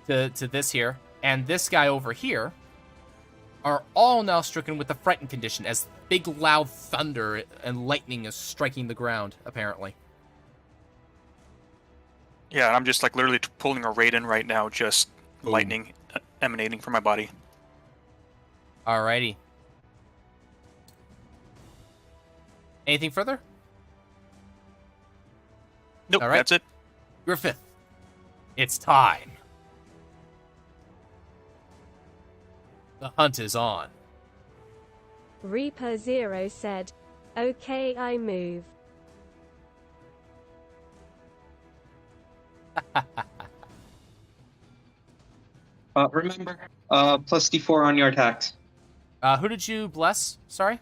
to this here, and this guy over here, are all now stricken with the frightened condition as big, loud thunder and lightning is striking the ground. Apparently. Yeah, I'm just like literally pulling a Raiden right now, just Boom. lightning emanating from my body. Alrighty. Anything further? Nope, All right. that's it. Griffith, it's time. The hunt is on. Reaper Zero said, "Okay, I move." Remember, plus D4 on your attacks. Who did you bless? Sorry?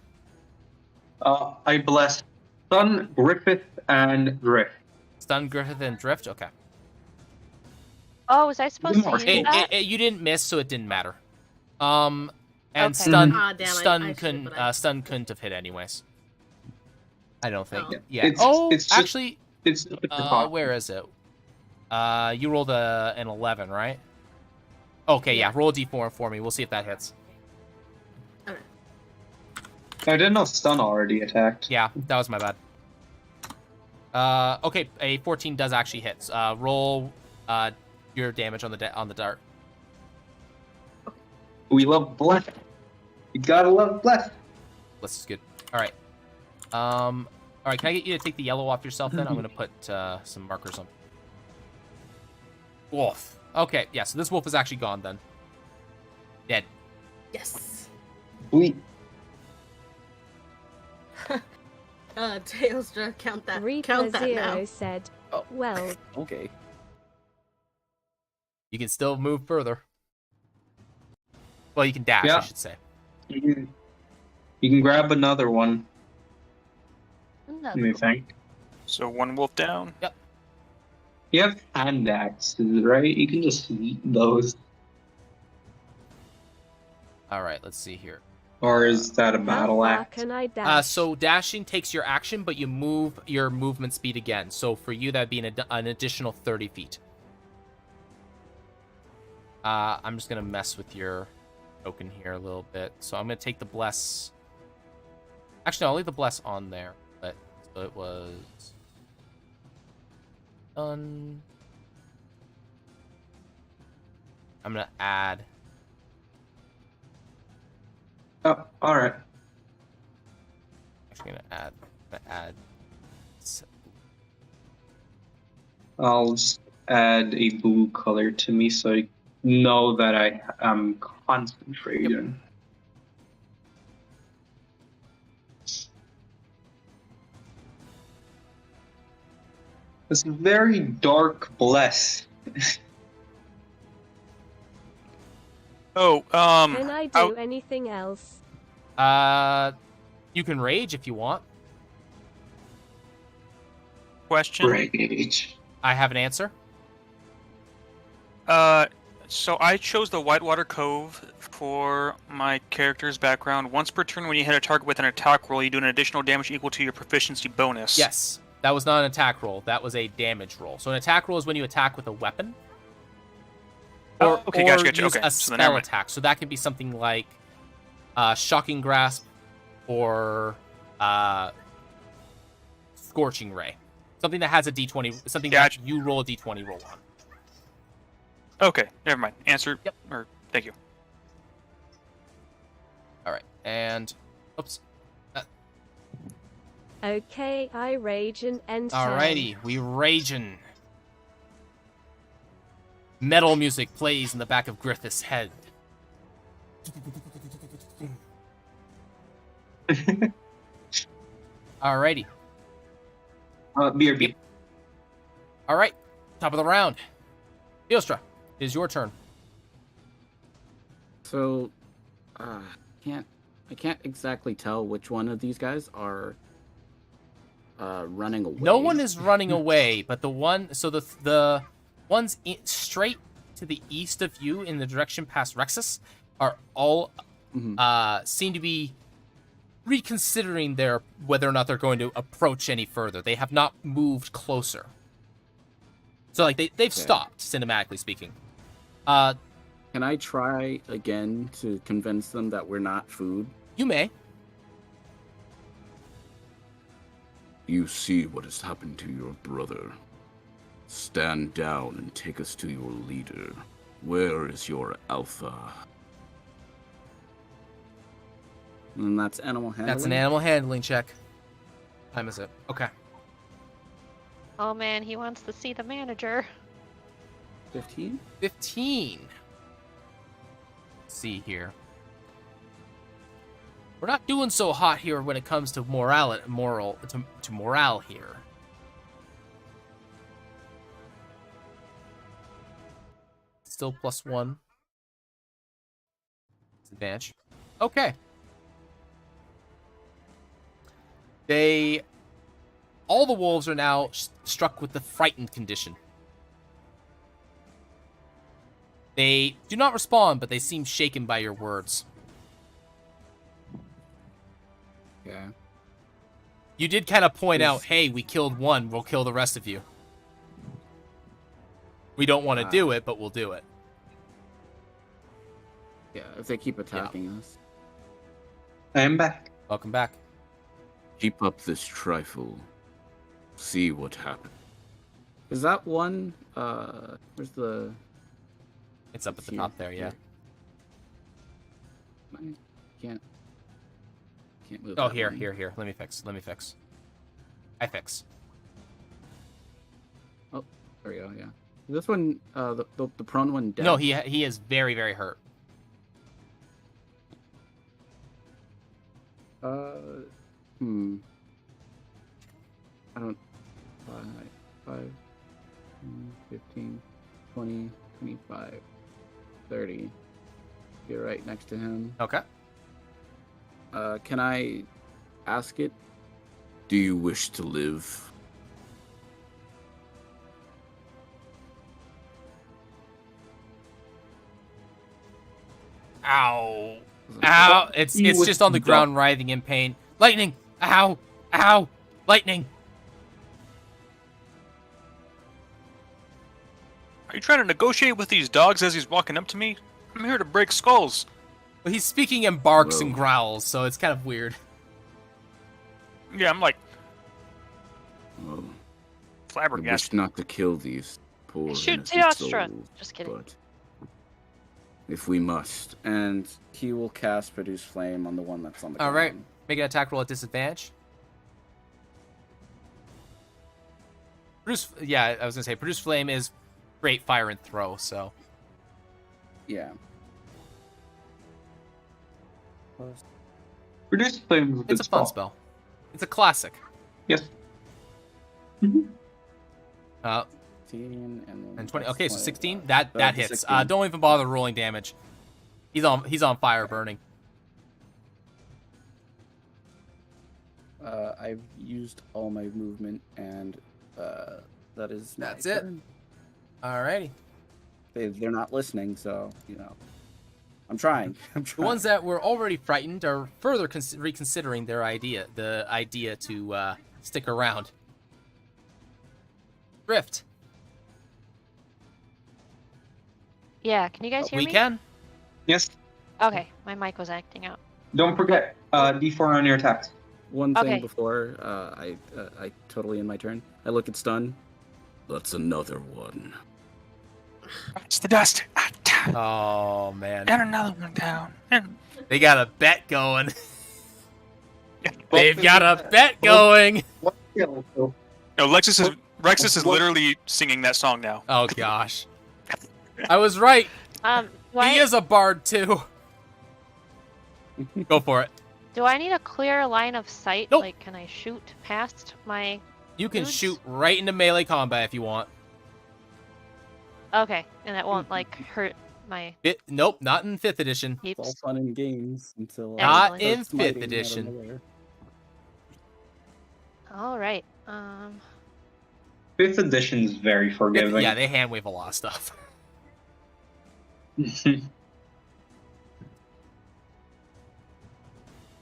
I bless Sun, Griffith, and Drift. Stun, Griffith, and Drift? Okay. Oh, was I supposed to More. use that? You didn't miss, so it didn't matter. And Okay. stun, Ah, damn, I stun should, but I- stun couldn't have hit anyways. I don't think. Oh. Yeah. It's just- actually, It's just a precaution. where is it? You rolled an 11, right? Okay, yeah. Roll a d4 for me. We'll see if that hits. I didn't know Stun already attacked. Yeah, that was my bad. Okay, a 14 does actually hit. Roll your damage on the dart. We love Bless. You gotta love Bless. This is good. All right. All right. Can I get you to take the yellow off yourself? Then I'm gonna put some markers on. Wolf. Okay. Yeah. So this wolf is actually gone then. Dead. Yes. We Tailstra, count that. Reaper count that Zero now. said, Oh. well, Okay. You can still move further. Well, you can dash, Yeah. I should say. you can grab another one. Let me think. So one wolf down. You have hand axes, right? You can just eat those. All right. Let's see here. Or is that a how battle far axe? can I dash? So dashing takes your action, but you move your movement speed again. So for you, that'd be an additional 30 feet. I'm just gonna mess with your token here a little bit. So I'm gonna take the bless. Actually, no, I'll leave the bless on there. But so it was done. I'm gonna add. Oh, alright. Actually, gonna add. I'll just add a blue color to me so I know that I am concentrating. It's very dark bless. Oh, Can I do out- anything else? You can rage if you want. question. Rage. I have an answer. So I chose the Whitewater Cove for my character's background. Once per turn, when you hit a target with an attack roll, you do an additional damage equal to your proficiency bonus. Yes, that was not an attack roll. That was a damage roll. So an attack roll is when you attack with a weapon. Oh, okay, gotcha. Use Okay, a so then never spell mind. attack. So that can be something like Shocking Grasp or Scorching Ray. Something that has a d20, something Gotcha. that you roll a d20 roll on. Okay, never mind. Answer. Yep. Or thank you. All right, and oops. Okay, I rage and end turn. Alrighty, we raging. Metal music plays in the back of Griffith's head. Alrighty. BRB. All right, top of the round. Ilstra, it is your turn. So, I can't exactly tell which one of these guys are running away. No one is running away, but the ones straight to the east of you in the direction past Rexus are all seem to be reconsidering whether or not they're going to approach any further. They have not moved closer. So like they've stopped, cinematically speaking. Can I try again to convince them that we're not food? You may. You see what has happened to your brother. Stand down and take us to your leader. Where is your alpha? And that's animal handling. That's an animal handling check. What time is it? Okay. Oh man, he wants to see the manager. 15. 15. Let's see here. We're not doing so hot here when it comes to morale here. Still +1. Disadvantage. Okay. All the wolves are now struck with the frightened condition. They do not respond, but they seem shaken by your words. Yeah. You did kind of point out, hey, we killed one, we'll kill the rest of you. We don't want to do it, but we'll do it. Yeah, if they keep attacking us. I am back. Welcome back. Keep up this trifle. See what happens. Is that one? Where's the? It's up at the Here, top there, yeah. I can't move. Oh, that here. one. Let me fix. I fix. Oh, there we go. Yeah. This one, the prone one. Dead? No, he is very, very hurt. I don't. 5, 15, 20, 25, 30. You're right next to him. Okay. Can I ask it? Do you wish to live? Ow. Ow. It's just on the ground, writhing in pain. Lightning. Ow. Ow. Lightning. Are you trying to negotiate with these dogs as he's walking up to me? I'm here to break skulls. Well, he's speaking in barks and Whoa. growls, so it's kind of weird. Yeah, I'm like Well, I wish flabbergasted. not to kill these poor Shoot innocent Teostra. souls, Just kidding. but if we must, And he will cast Produce Flame on the one that's on the All ground. right. Make an attack roll at disadvantage. Yeah, I was going to say, Produce Flame is great fire and throw, so. Yeah. Reduce flame is a good It's a fun spell. It's a classic. Yes. 15 And 20. Okay, so 16. That That hits. 16. Don't even bother rolling damage. He's on fire, burning. I've used all my movement, and that is. my That's it. turn. Alrighty. They're not listening, so I'm trying. The ones that were already frightened are further reconsidering the idea to stick around. Rift. Yeah, can you guys hear We me? can. Yes. Okay, my mic was acting out. Don't forget D4 on your attacks. One thing Okay. before I totally in my turn. I look at stun. that's another one. It's the dust. Oh man, And another one down. And they got a bet going. They've got a bet going. So no, Rexus is literally singing that song now. Oh gosh, I was right. He is a bard too. Go for it. Do I need a clear line of sight? Nope. Like, can I shoot past my... You can Dudes? shoot right into melee combat if you want. Okay, and that won't, like, hurt my Nope, not in 5th edition. It's all peeps? fun and games until Not Excellent. in start 5th smiting out of edition. nowhere. Alright, 5th edition is very forgiving. Yeah, they hand wave a lot of stuff.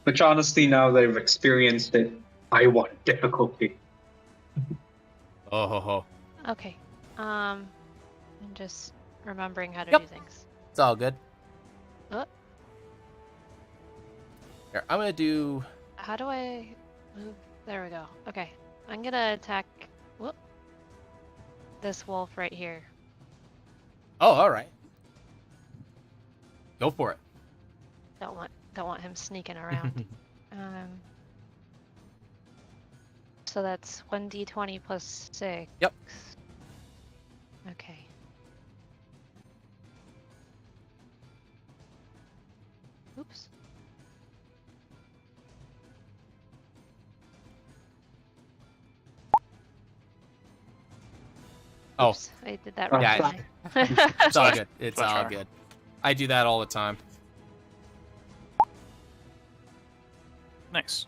Which honestly, now they've experienced it, I want difficulty. Oh ho ho. okay. I'm just remembering how to Yep. do things. It's all good. Oh. Here, I'm gonna do. How do I move? There we go. Okay, I'm gonna attack... Whoop. This wolf right here. Oh, all right. Go for it. Don't want him sneaking around. So that's 1d20 plus 6. Yep. Okay. Oops. Oh. Oops, I did that wrong. Yeah, didn't I? It's all good. It's Flash all fire. good. I do that all the time. Nice.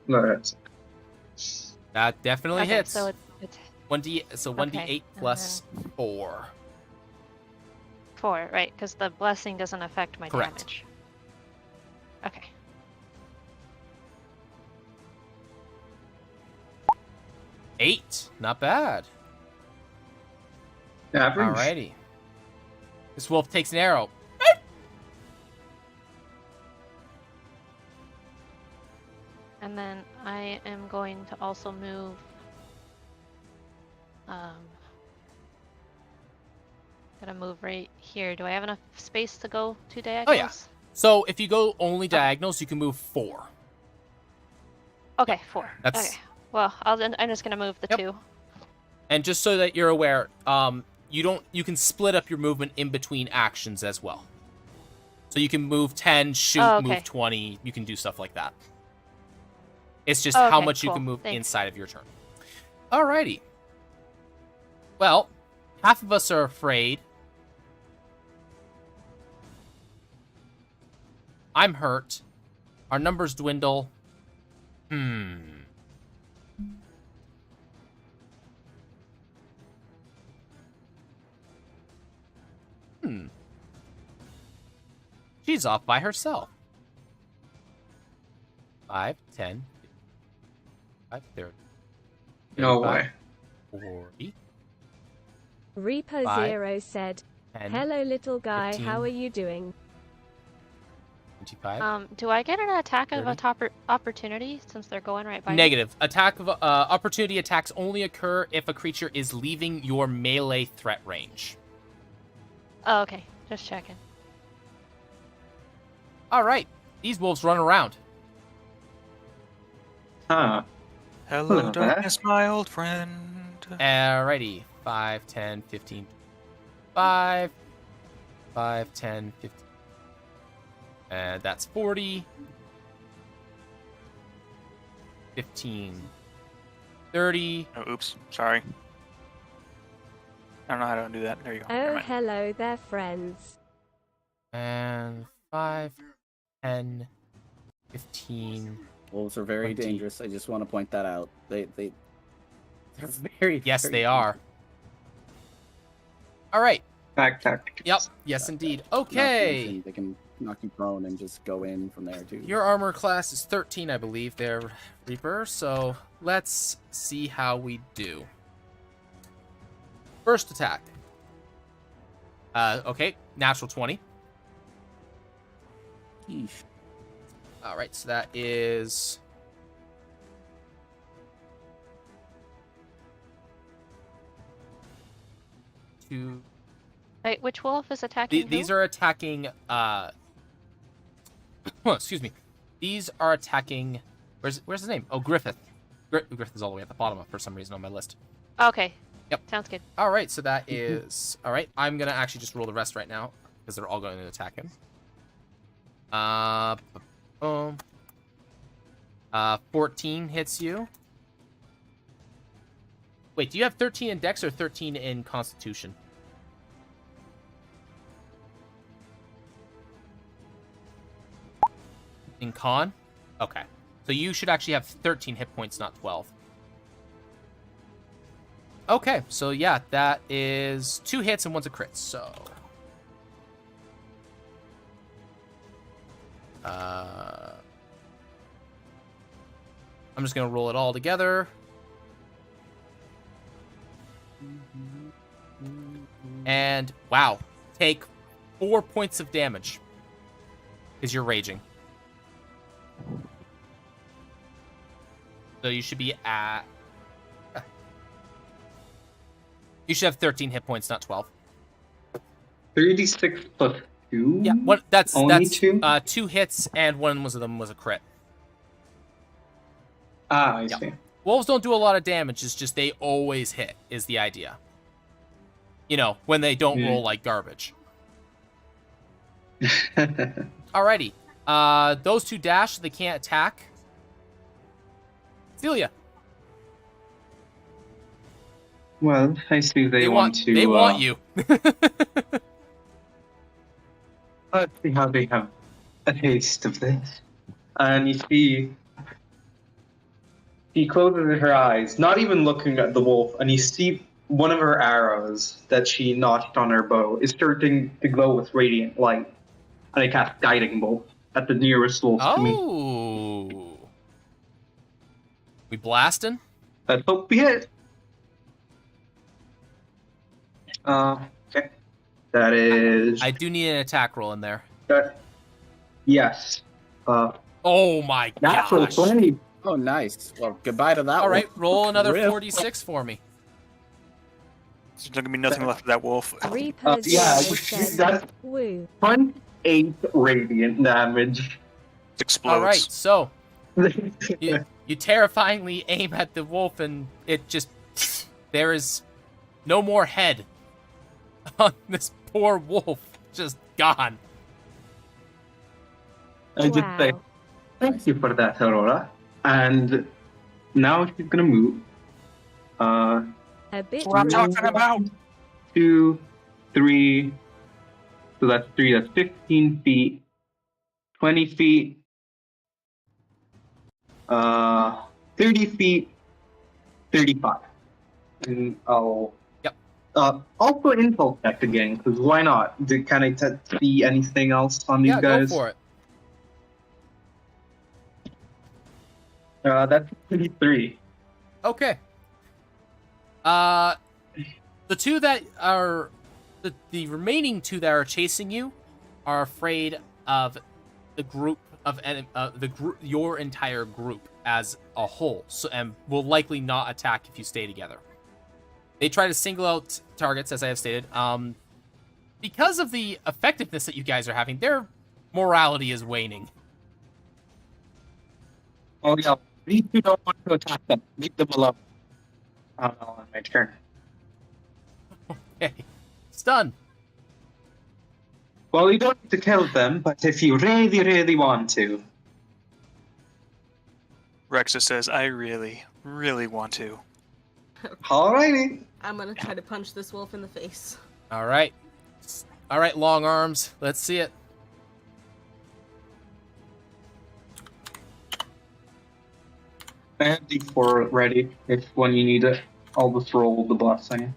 No, that's That definitely Okay, hits. so it's 1d8 Okay, plus 4. 4, right? Because the blessing doesn't affect my Correct. damage. Okay. 8. Not bad. average. Alrighty. This wolf takes an arrow. And then I am going to also move. Gotta move right here. Do I have enough space to go 2 diagonals? So if you go only diagonals, you can move 4. Okay, 4. That's- Okay. Well, I'm just gonna move the Yep. 2. And just so that you're aware, you can split up your movement in between actions as well. So you can move 10, shoot, Oh, okay. move 20. You can do stuff like that. It's just how Okay, much you cool. can move Thanks. inside of your turn. Alrighty. Well, half of us are afraid. I'm hurt. Our numbers dwindle. She's off by herself. 5, 10, 5, 30. No 35, way. 40, Reaper 5, Zero said, 10, "Hello, little guy. 15. How are you doing?" 25. Do I get an attack of 30. opportunity since they're going right by me? Negative. Attack of opportunity attacks only occur if a creature is leaving your melee threat range. Oh, okay. Just checking. All right. These wolves run around. Huh. Hello, Hello there. darkness, my old friend. Alrighty. 5, 10, 15. 5, 5, 10, 15. And that's 40. 15. 30. Oh, oops. Sorry. I don't know how to undo that. There you go. Never Oh, mind. hello there, friends. And 5, 10, 15. Wolves are very 20. dangerous. I just want to point that out. They're very Yes, very they are. All right. Back tactics. Yep. Yes, indeed. Not to Okay. mention they can knock you prone and just go in from there too. Your armor class is 13, I believe, there, Reaper. So let's see how we do. First attack. Okay, natural 20. Yeesh. All right, so that is... two. Wait, which wolf is attacking These who? are attacking. Excuse me. These are attacking. Where's his name? Oh, Griffith. Griffith is all the way at the bottom for some reason on my list. Okay. Yep. Sounds good. All right, so that is all right. I'm gonna actually just roll the rest right now because they're all going to attack him. Boom. 14 hits you. Wait, do you have 13 in Dex or 13 in Constitution? In Con? Okay. So you should actually have 13 hit points, not 12. Okay, so yeah, that is 2 hits and 1's a crit, so... I'm just gonna roll it all together. And, wow, take 4 points of damage. Because you're raging. So you should be at... You should have 13 hit points, not 12. 3d6 plus 2? Yeah, that's Only 2? 2 hits, and one of them was a crit. I Yeah. see. Wolves don't do a lot of damage, it's just they always hit, is the idea. You know, when they don't roll like garbage. Alrighty. Those 2 dash, they can't attack. Celia. Well, I see they want to... They want you. Let's see how they have a taste of this. And you see she closes her eyes, not even looking at the wolf, and you see one of her arrows that she notched on her bow is starting to glow with radiant light. And I cast Guiding Bolt at the nearest wolf to me. Oh. We blasting? Let's hope we hit. Okay. That is. I do need an attack roll in there. Yes. Oh my Natural gosh. 20. Oh, nice. Well, goodbye to that All right, one. roll another Rip. 46 for me. There's not gonna be nothing left of that wolf. Reaper Yeah, Zero said, that's woo. 28 radiant damage. It explodes. All right, so you terrifyingly aim at the wolf, and it just there is no more head on this poor wolf, just gone. I just say, Wow. thank you for that, Aurora. And now she's gonna move. A bit What I'm rude. talking about. 2, 3. So that's 3, that's 15 feet. 20 feet. 30 feet. 35. And I'll. Yep. Also info check again, because why not? Can I see anything else on these Yeah, guys? go for it. That's 33. Okay. The two that are the remaining two that are chasing you are afraid of the group of your entire group as a whole, so and will likely not attack if you stay together. They try to single out targets, as I have stated. Because of the effectiveness that you guys are having, their morality is waning. Oh yeah, these two don't want to attack them. Leave them alone. Oh no, on my turn. Okay, stun. Well, you don't need to kill them, but if you really, really want to. Rexa says, I really, really want to. Alrighty. I'm gonna try to punch this wolf in the face. All right, long arms. Let's see it. I have D4 ready if when you need it. I'll just roll the blessing.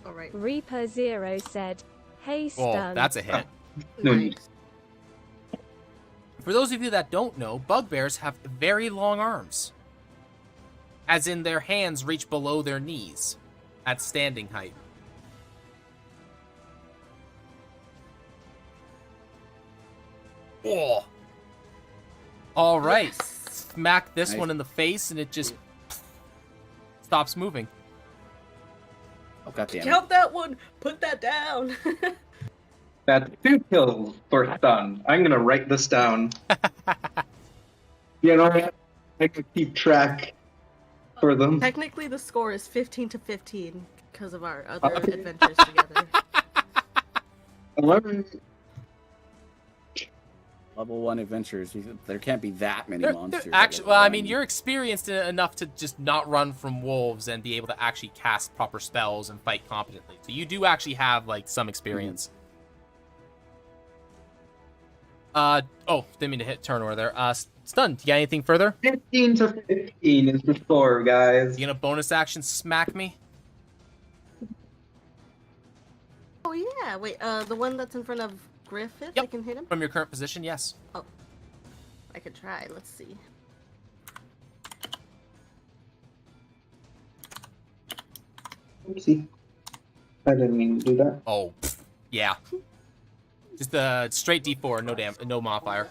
Alright. Reaper Zero said, hey Oh, stun. that's a hit. No need. For those of you that don't know, bugbears have very long arms. As in their hands reach below their knees at standing height. Oh. All right. Yes. Smack this Nice. one in the face and it just stops moving. Oh, goddamn it. Count that one! Put that down! That's 2 kills for stun. I'm gonna write this down. You know what? I can keep track for them. Technically, the score is 15 to 15 because of our other adventures together. 11. Level 1 adventures. There can't be that many monsters. at Actually, level well, I 1. mean, you're experienced enough to just not run from wolves and be able to actually cast proper spells and fight competently. So you do actually have like some experience. Oh, didn't mean to hit turn order there. Stun, do you got anything further? 15 to 15 is the score, guys. You gonna bonus action smack me? Oh yeah, wait, the one that's in front of Griffith, I Yep. can hit him? From your current position, yes. I could try, let's see. Oopsie. I didn't mean to do that. Oh, yeah. Just a straight D4, no modifier.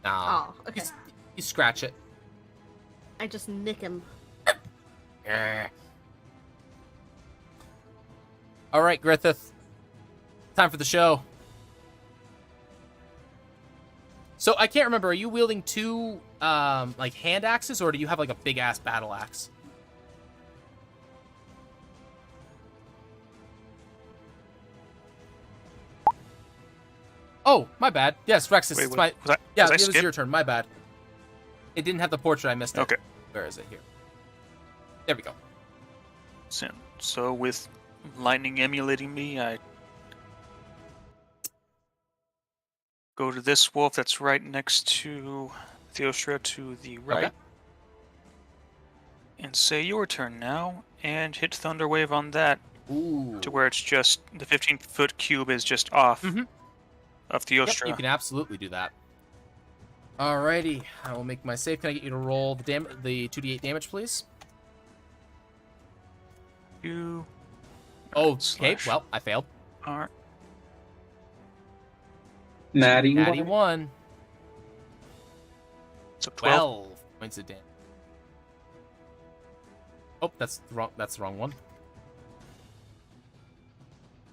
Nah. Oh, okay. You scratch it. I just nick him. All right, Griffith. Time for the show. So I can't remember. Are you wielding two like hand axes, or do you have like a big ass battle axe? Oh, my bad. Yes, Rexus. Wait, It's was, my was I, yeah. was I It was skipped? your turn. My bad. It didn't have the portrait. I missed it. Okay. Where is it? Here. There we go. So with lightning emulating me, I go to this wolf that's right next to Theostra to the right. Okay. And say your turn now, and hit Thunder Wave on that Ooh. to where it's just the 15-foot cube is just off Mhm. of Yep, Theostra. you can absolutely do that. Alrighty, I will make my save. Can I get you to roll the 2d8 damage, please? You. Oh, okay. Slash Well, I failed. R. Natty. Natty 1. So 12. 12 points of damage. Oh, that's the wrong one.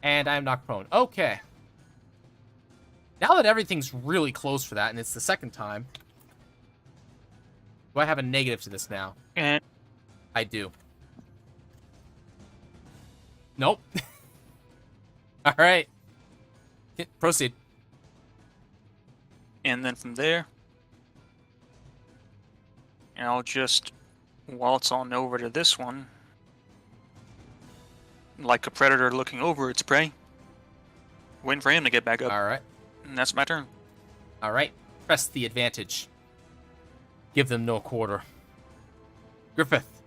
And I'm knocked prone. Okay. Now that everything's really close for that, and it's the second time, do I have a negative to this now? And I do. Nope. All right. Proceed. and then from there, and I'll just waltz on over to this one, like a predator looking over its prey. Waiting for him to get back up. All right. And that's my turn. All right. Press the advantage. Give them no quarter. Griffith.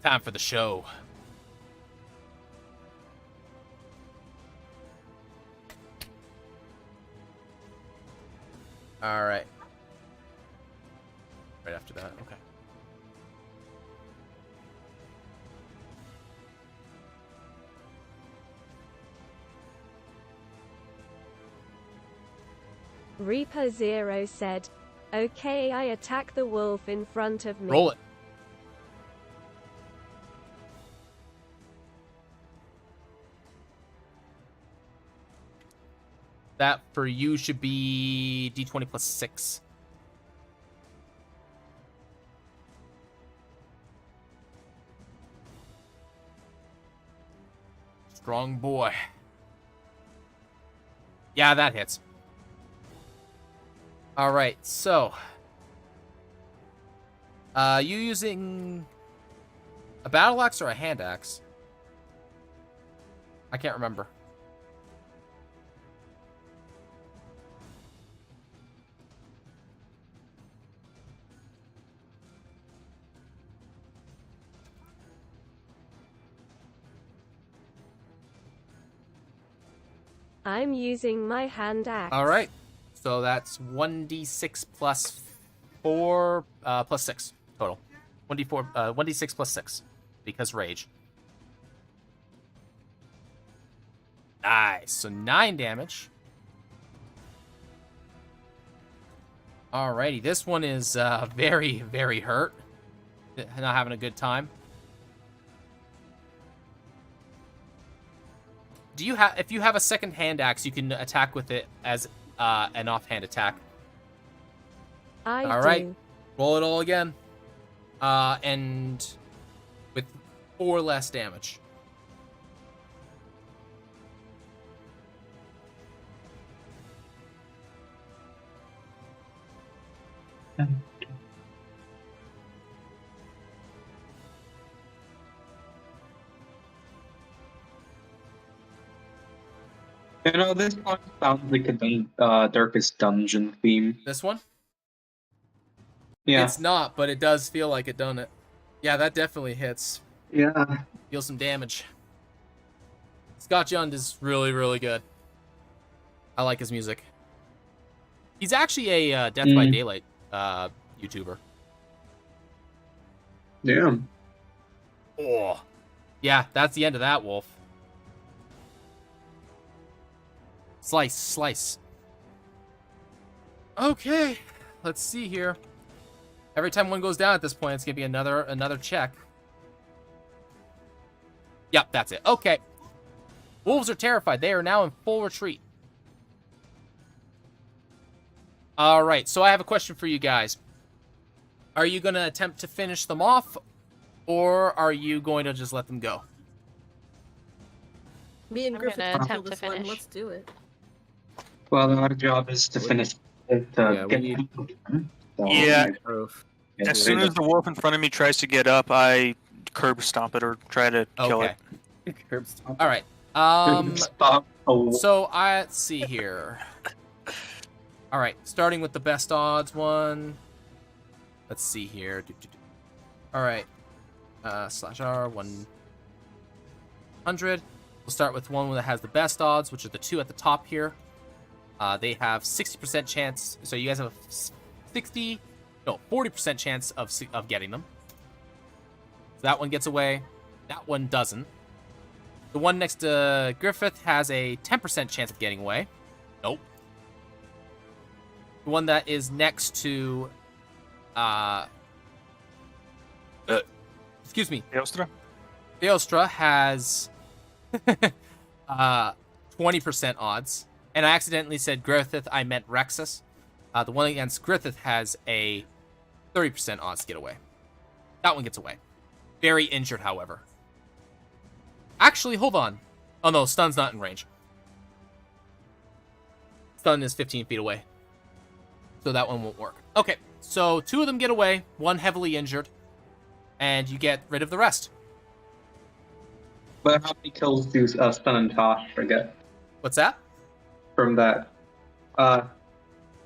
Time for the show. All right. Right after that. Okay. Reaper Zero said, "Okay, I attack the wolf in front of me." Roll it. That for you should be d20 plus 6. Strong boy. Yeah, that hits. All right, so you using a battle axe or a hand axe? I can't remember. I'm using my hand axe. All right, so that's 1d6 plus 4 plus 6 total. 1d6 plus 6 because rage. Nice. So 9 damage. Alrighty, this one is very, very hurt. Not having a good time. Do you have? If you have a second hand axe, you can attack with it as an offhand attack. I All do. right, roll it all again, and with 4 less damage. You know, this one sounds like a Darkest Dungeon theme. This one? Yeah. It's not, but it does feel like it, doesn't it? Yeah, that definitely hits. Yeah. Deal some damage. Scott Jund is really, really good. I like his music. He's actually a Death by Daylight YouTuber. Damn. Oh. Yeah, that's the end of that wolf. Slice, slice. Okay, let's see here. Every time one goes down at this point, it's gonna be another check. Yep, that's it. Okay. Wolves are terrified. They are now in full retreat. All right, so I have a question for you guys. Are you gonna attempt to finish them off, or are you going to just let them go? Me and I'm Griffith gonna can attempt kill to this one. finish. Let's do it. Well, our job is to finish it. Yeah, we Get need- Yeah. Growth. As soon as the wolf in front of me tries to get up, I curb stomp it or try to kill Okay. it. Curb stomp. All right. Stop. Oh, So let's see here. All right, starting with the best odds one. Let's see here. All right, /R 100. We'll start with one that has the best odds, which are the two at the top here. They have 60% chance. So you guys have a 40% chance of getting them. So that one gets away. That one doesn't. The one next to Griffith has a 10% chance of getting away. Nope. The one that is next to, excuse me, Theostra has 20% odds. And I accidentally said Griffith, I meant Rexus. The one against Griffith has a 30% odds to get away. That one gets away. Very injured, however. Actually, hold on. Oh no, stun's not in range. Stun is 15 feet away. So that one won't work. Okay, so 2 of them get away, 1 heavily injured, and you get rid of the rest. But how many kills do Stun and Tosh get? What's that? From that.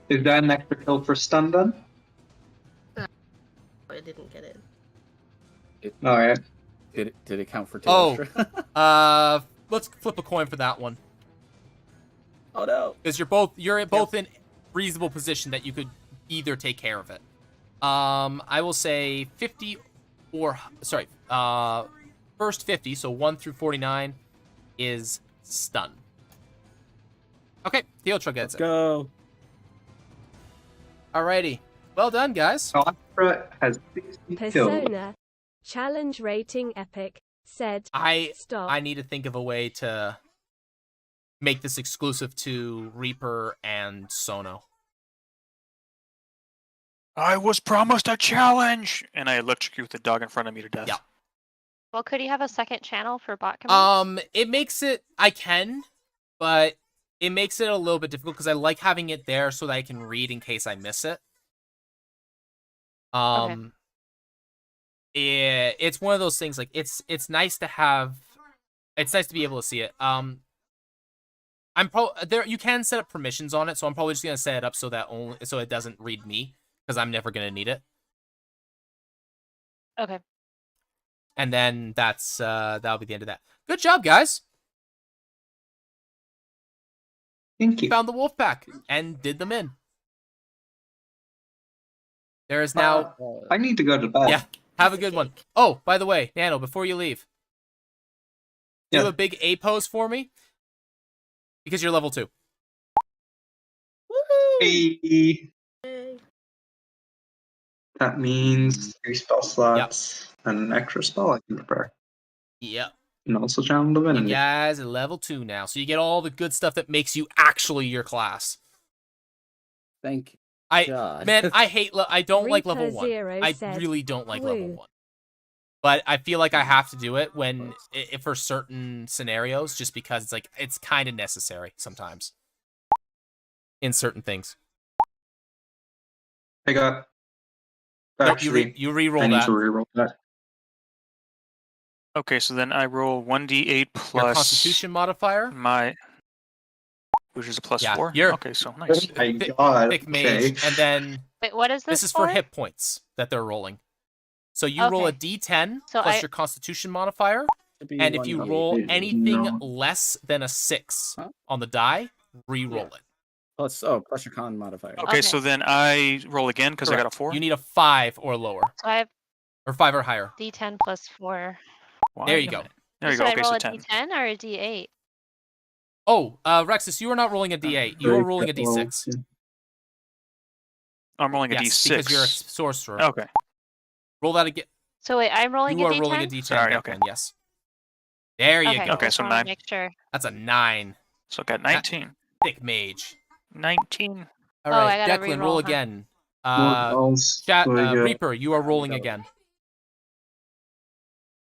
Is that an extra kill for Stun then? I didn't get it. Alright. Did it count for Oh. Teostra? Let's flip a coin for that one. Oh no. Because you're both in reasonable position that you could either take care of it. I will say 50 or sorry, first 50, so 1 through 49 is stun. Okay, Theotra gets Let's go. Alrighty. Well done, guys. Toshra has 60 kills. Persona. Challenge rating epic. Said. Stop. I need to think of a way to make this exclusive to Reaper and Sono. I was promised a challenge, and I electrocute the dog in front of me to death. Yeah. Well, could you have a second channel for bot commands? It makes it. I can, but it makes it a little bit difficult because I like having it there so that I can read in case I miss it. Okay. It's one of those things. Like it's nice to have. It's nice to be able to see it. I'm there. You can set up permissions on it, so I'm probably just gonna set it up so that so it doesn't read me because I'm never gonna need it. Okay. And then that'll be the end of that. Good job, guys. Thank you. Found the wolf pack and did them in. There is now. I need to go to bed. Yeah. Have a good one. Oh, by the way, Nano, before you leave, do a big A pose for me because you're level 2. Hey. Yay. That means 3 spell slots and an extra spell I can prepare. Yep. And also channel You divinity. guys are level 2 now, so you get all the good stuff that makes you actually your class. Thank you. God. Man, I don't like level Reaper 1. Zero I said, really don't like level "Woo." 1. But I feel like I have to do it when for certain scenarios, just because it's like it's kind of necessary sometimes in certain things. I got. Nope, Actually, you re-roll I need that. to reroll that. Okay, so then I roll 1d8 plus Your Constitution modifier. my, which is a plus Yeah, 4. you're- Okay, so nice. Oh my god. Thick mage, Okay. and then Wait, what is this is for hit points that they're rolling. So you roll a Okay. D10 So plus I- your Constitution modifier, Should be and if one you of roll these. anything No. less than a 6 Huh? on the die, re-roll it. plus your con modifier. Okay, so then I roll again because I got a Correct. 4. You need a 5 or lower, So I have or 5 or higher. D10 plus 4. Why There you a go. minute. There you Should go. I Okay, roll so a 10. D10 or a D8? Oh, Rexus, you are not rolling a D8. You are rolling a D6. Oh, I'm rolling a Yes, d6. because you're a sorcerer. Okay. Roll that again. So wait, I'm rolling You a are D10? rolling a D10. Sorry, okay. Declan, yes. There you Okay, go. Okay, just so wanted to 9. make sure. That's a 9. So I got 19. Thick mage. 19. All Oh, right, I gotta Declan, re-roll, roll huh? again. What else Chat, do I get? Reaper, you are rolling again.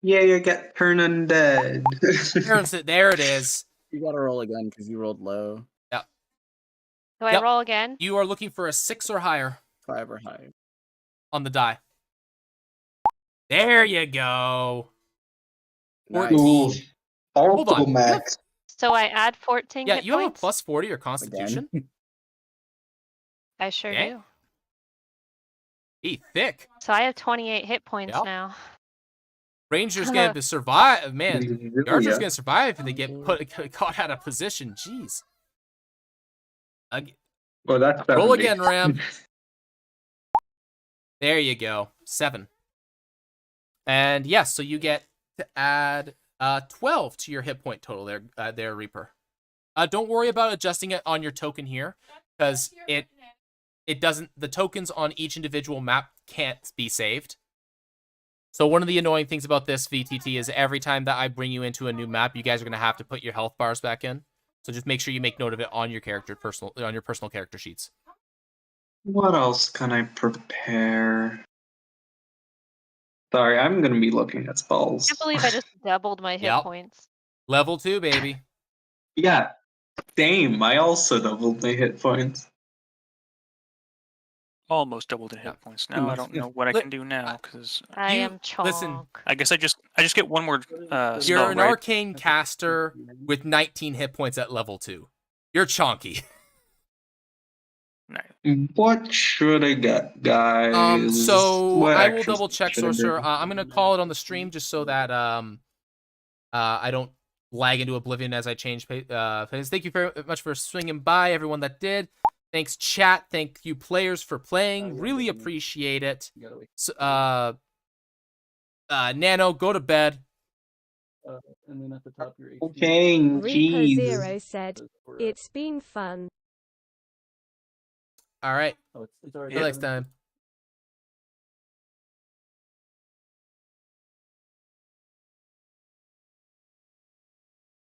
Yeah, you get turn undead. There it is. You gotta roll again because you rolled low. Do I Yep. roll again? You are looking for a 6 or higher 5 or higher. on the die. There you go. Nice. 14. Hold on. max. So I add 14 Yeah, hit you have a points? plus 40 or Constitution. Again. I sure Okay. do. He thick. So I have 28 hit points Yep. now. Ranger's gonna survive. Man, the archer's Yeah. gonna survive if they get caught out of position. Jeez. Well, that's Roll 70. again, Ram. There you go. 7. And yes, so you get to add 12 to your hit point total there, Reaper. Don't worry about adjusting it on your token here, because it doesn't. The tokens on each individual map can't be saved. So one of the annoying things about this VTT is every time that I bring you into a new map, you guys are gonna have to put your health bars back in. So just make sure you make note of it on your personal character sheets. What else can I prepare? Sorry, I'm gonna be looking at spells. I can't believe I just doubled my hit Yep. points. Level 2, baby. Yeah, same. I also doubled my hit points. Almost doubled in hit points. Now I don't know what I Li- can do now because I You- am chonk. listen, I guess I just get one more You're spell, an right? arcane caster with 19 hit points at level 2. You're chonky. No. What should I get, guys? So What I will extras double check, should I do? Sorcerer. I'm gonna call it on the stream just so that I don't lag into oblivion as I change pace. Thank you very much for swinging by, everyone that did. Thanks, chat. Thank you, players, for playing. Really appreciate it. So, Nano, go to bed. And then at the top, your HP. Okay, Reaper jeez. Zero said, "It's been fun." All right. Oh, it's already Till next time.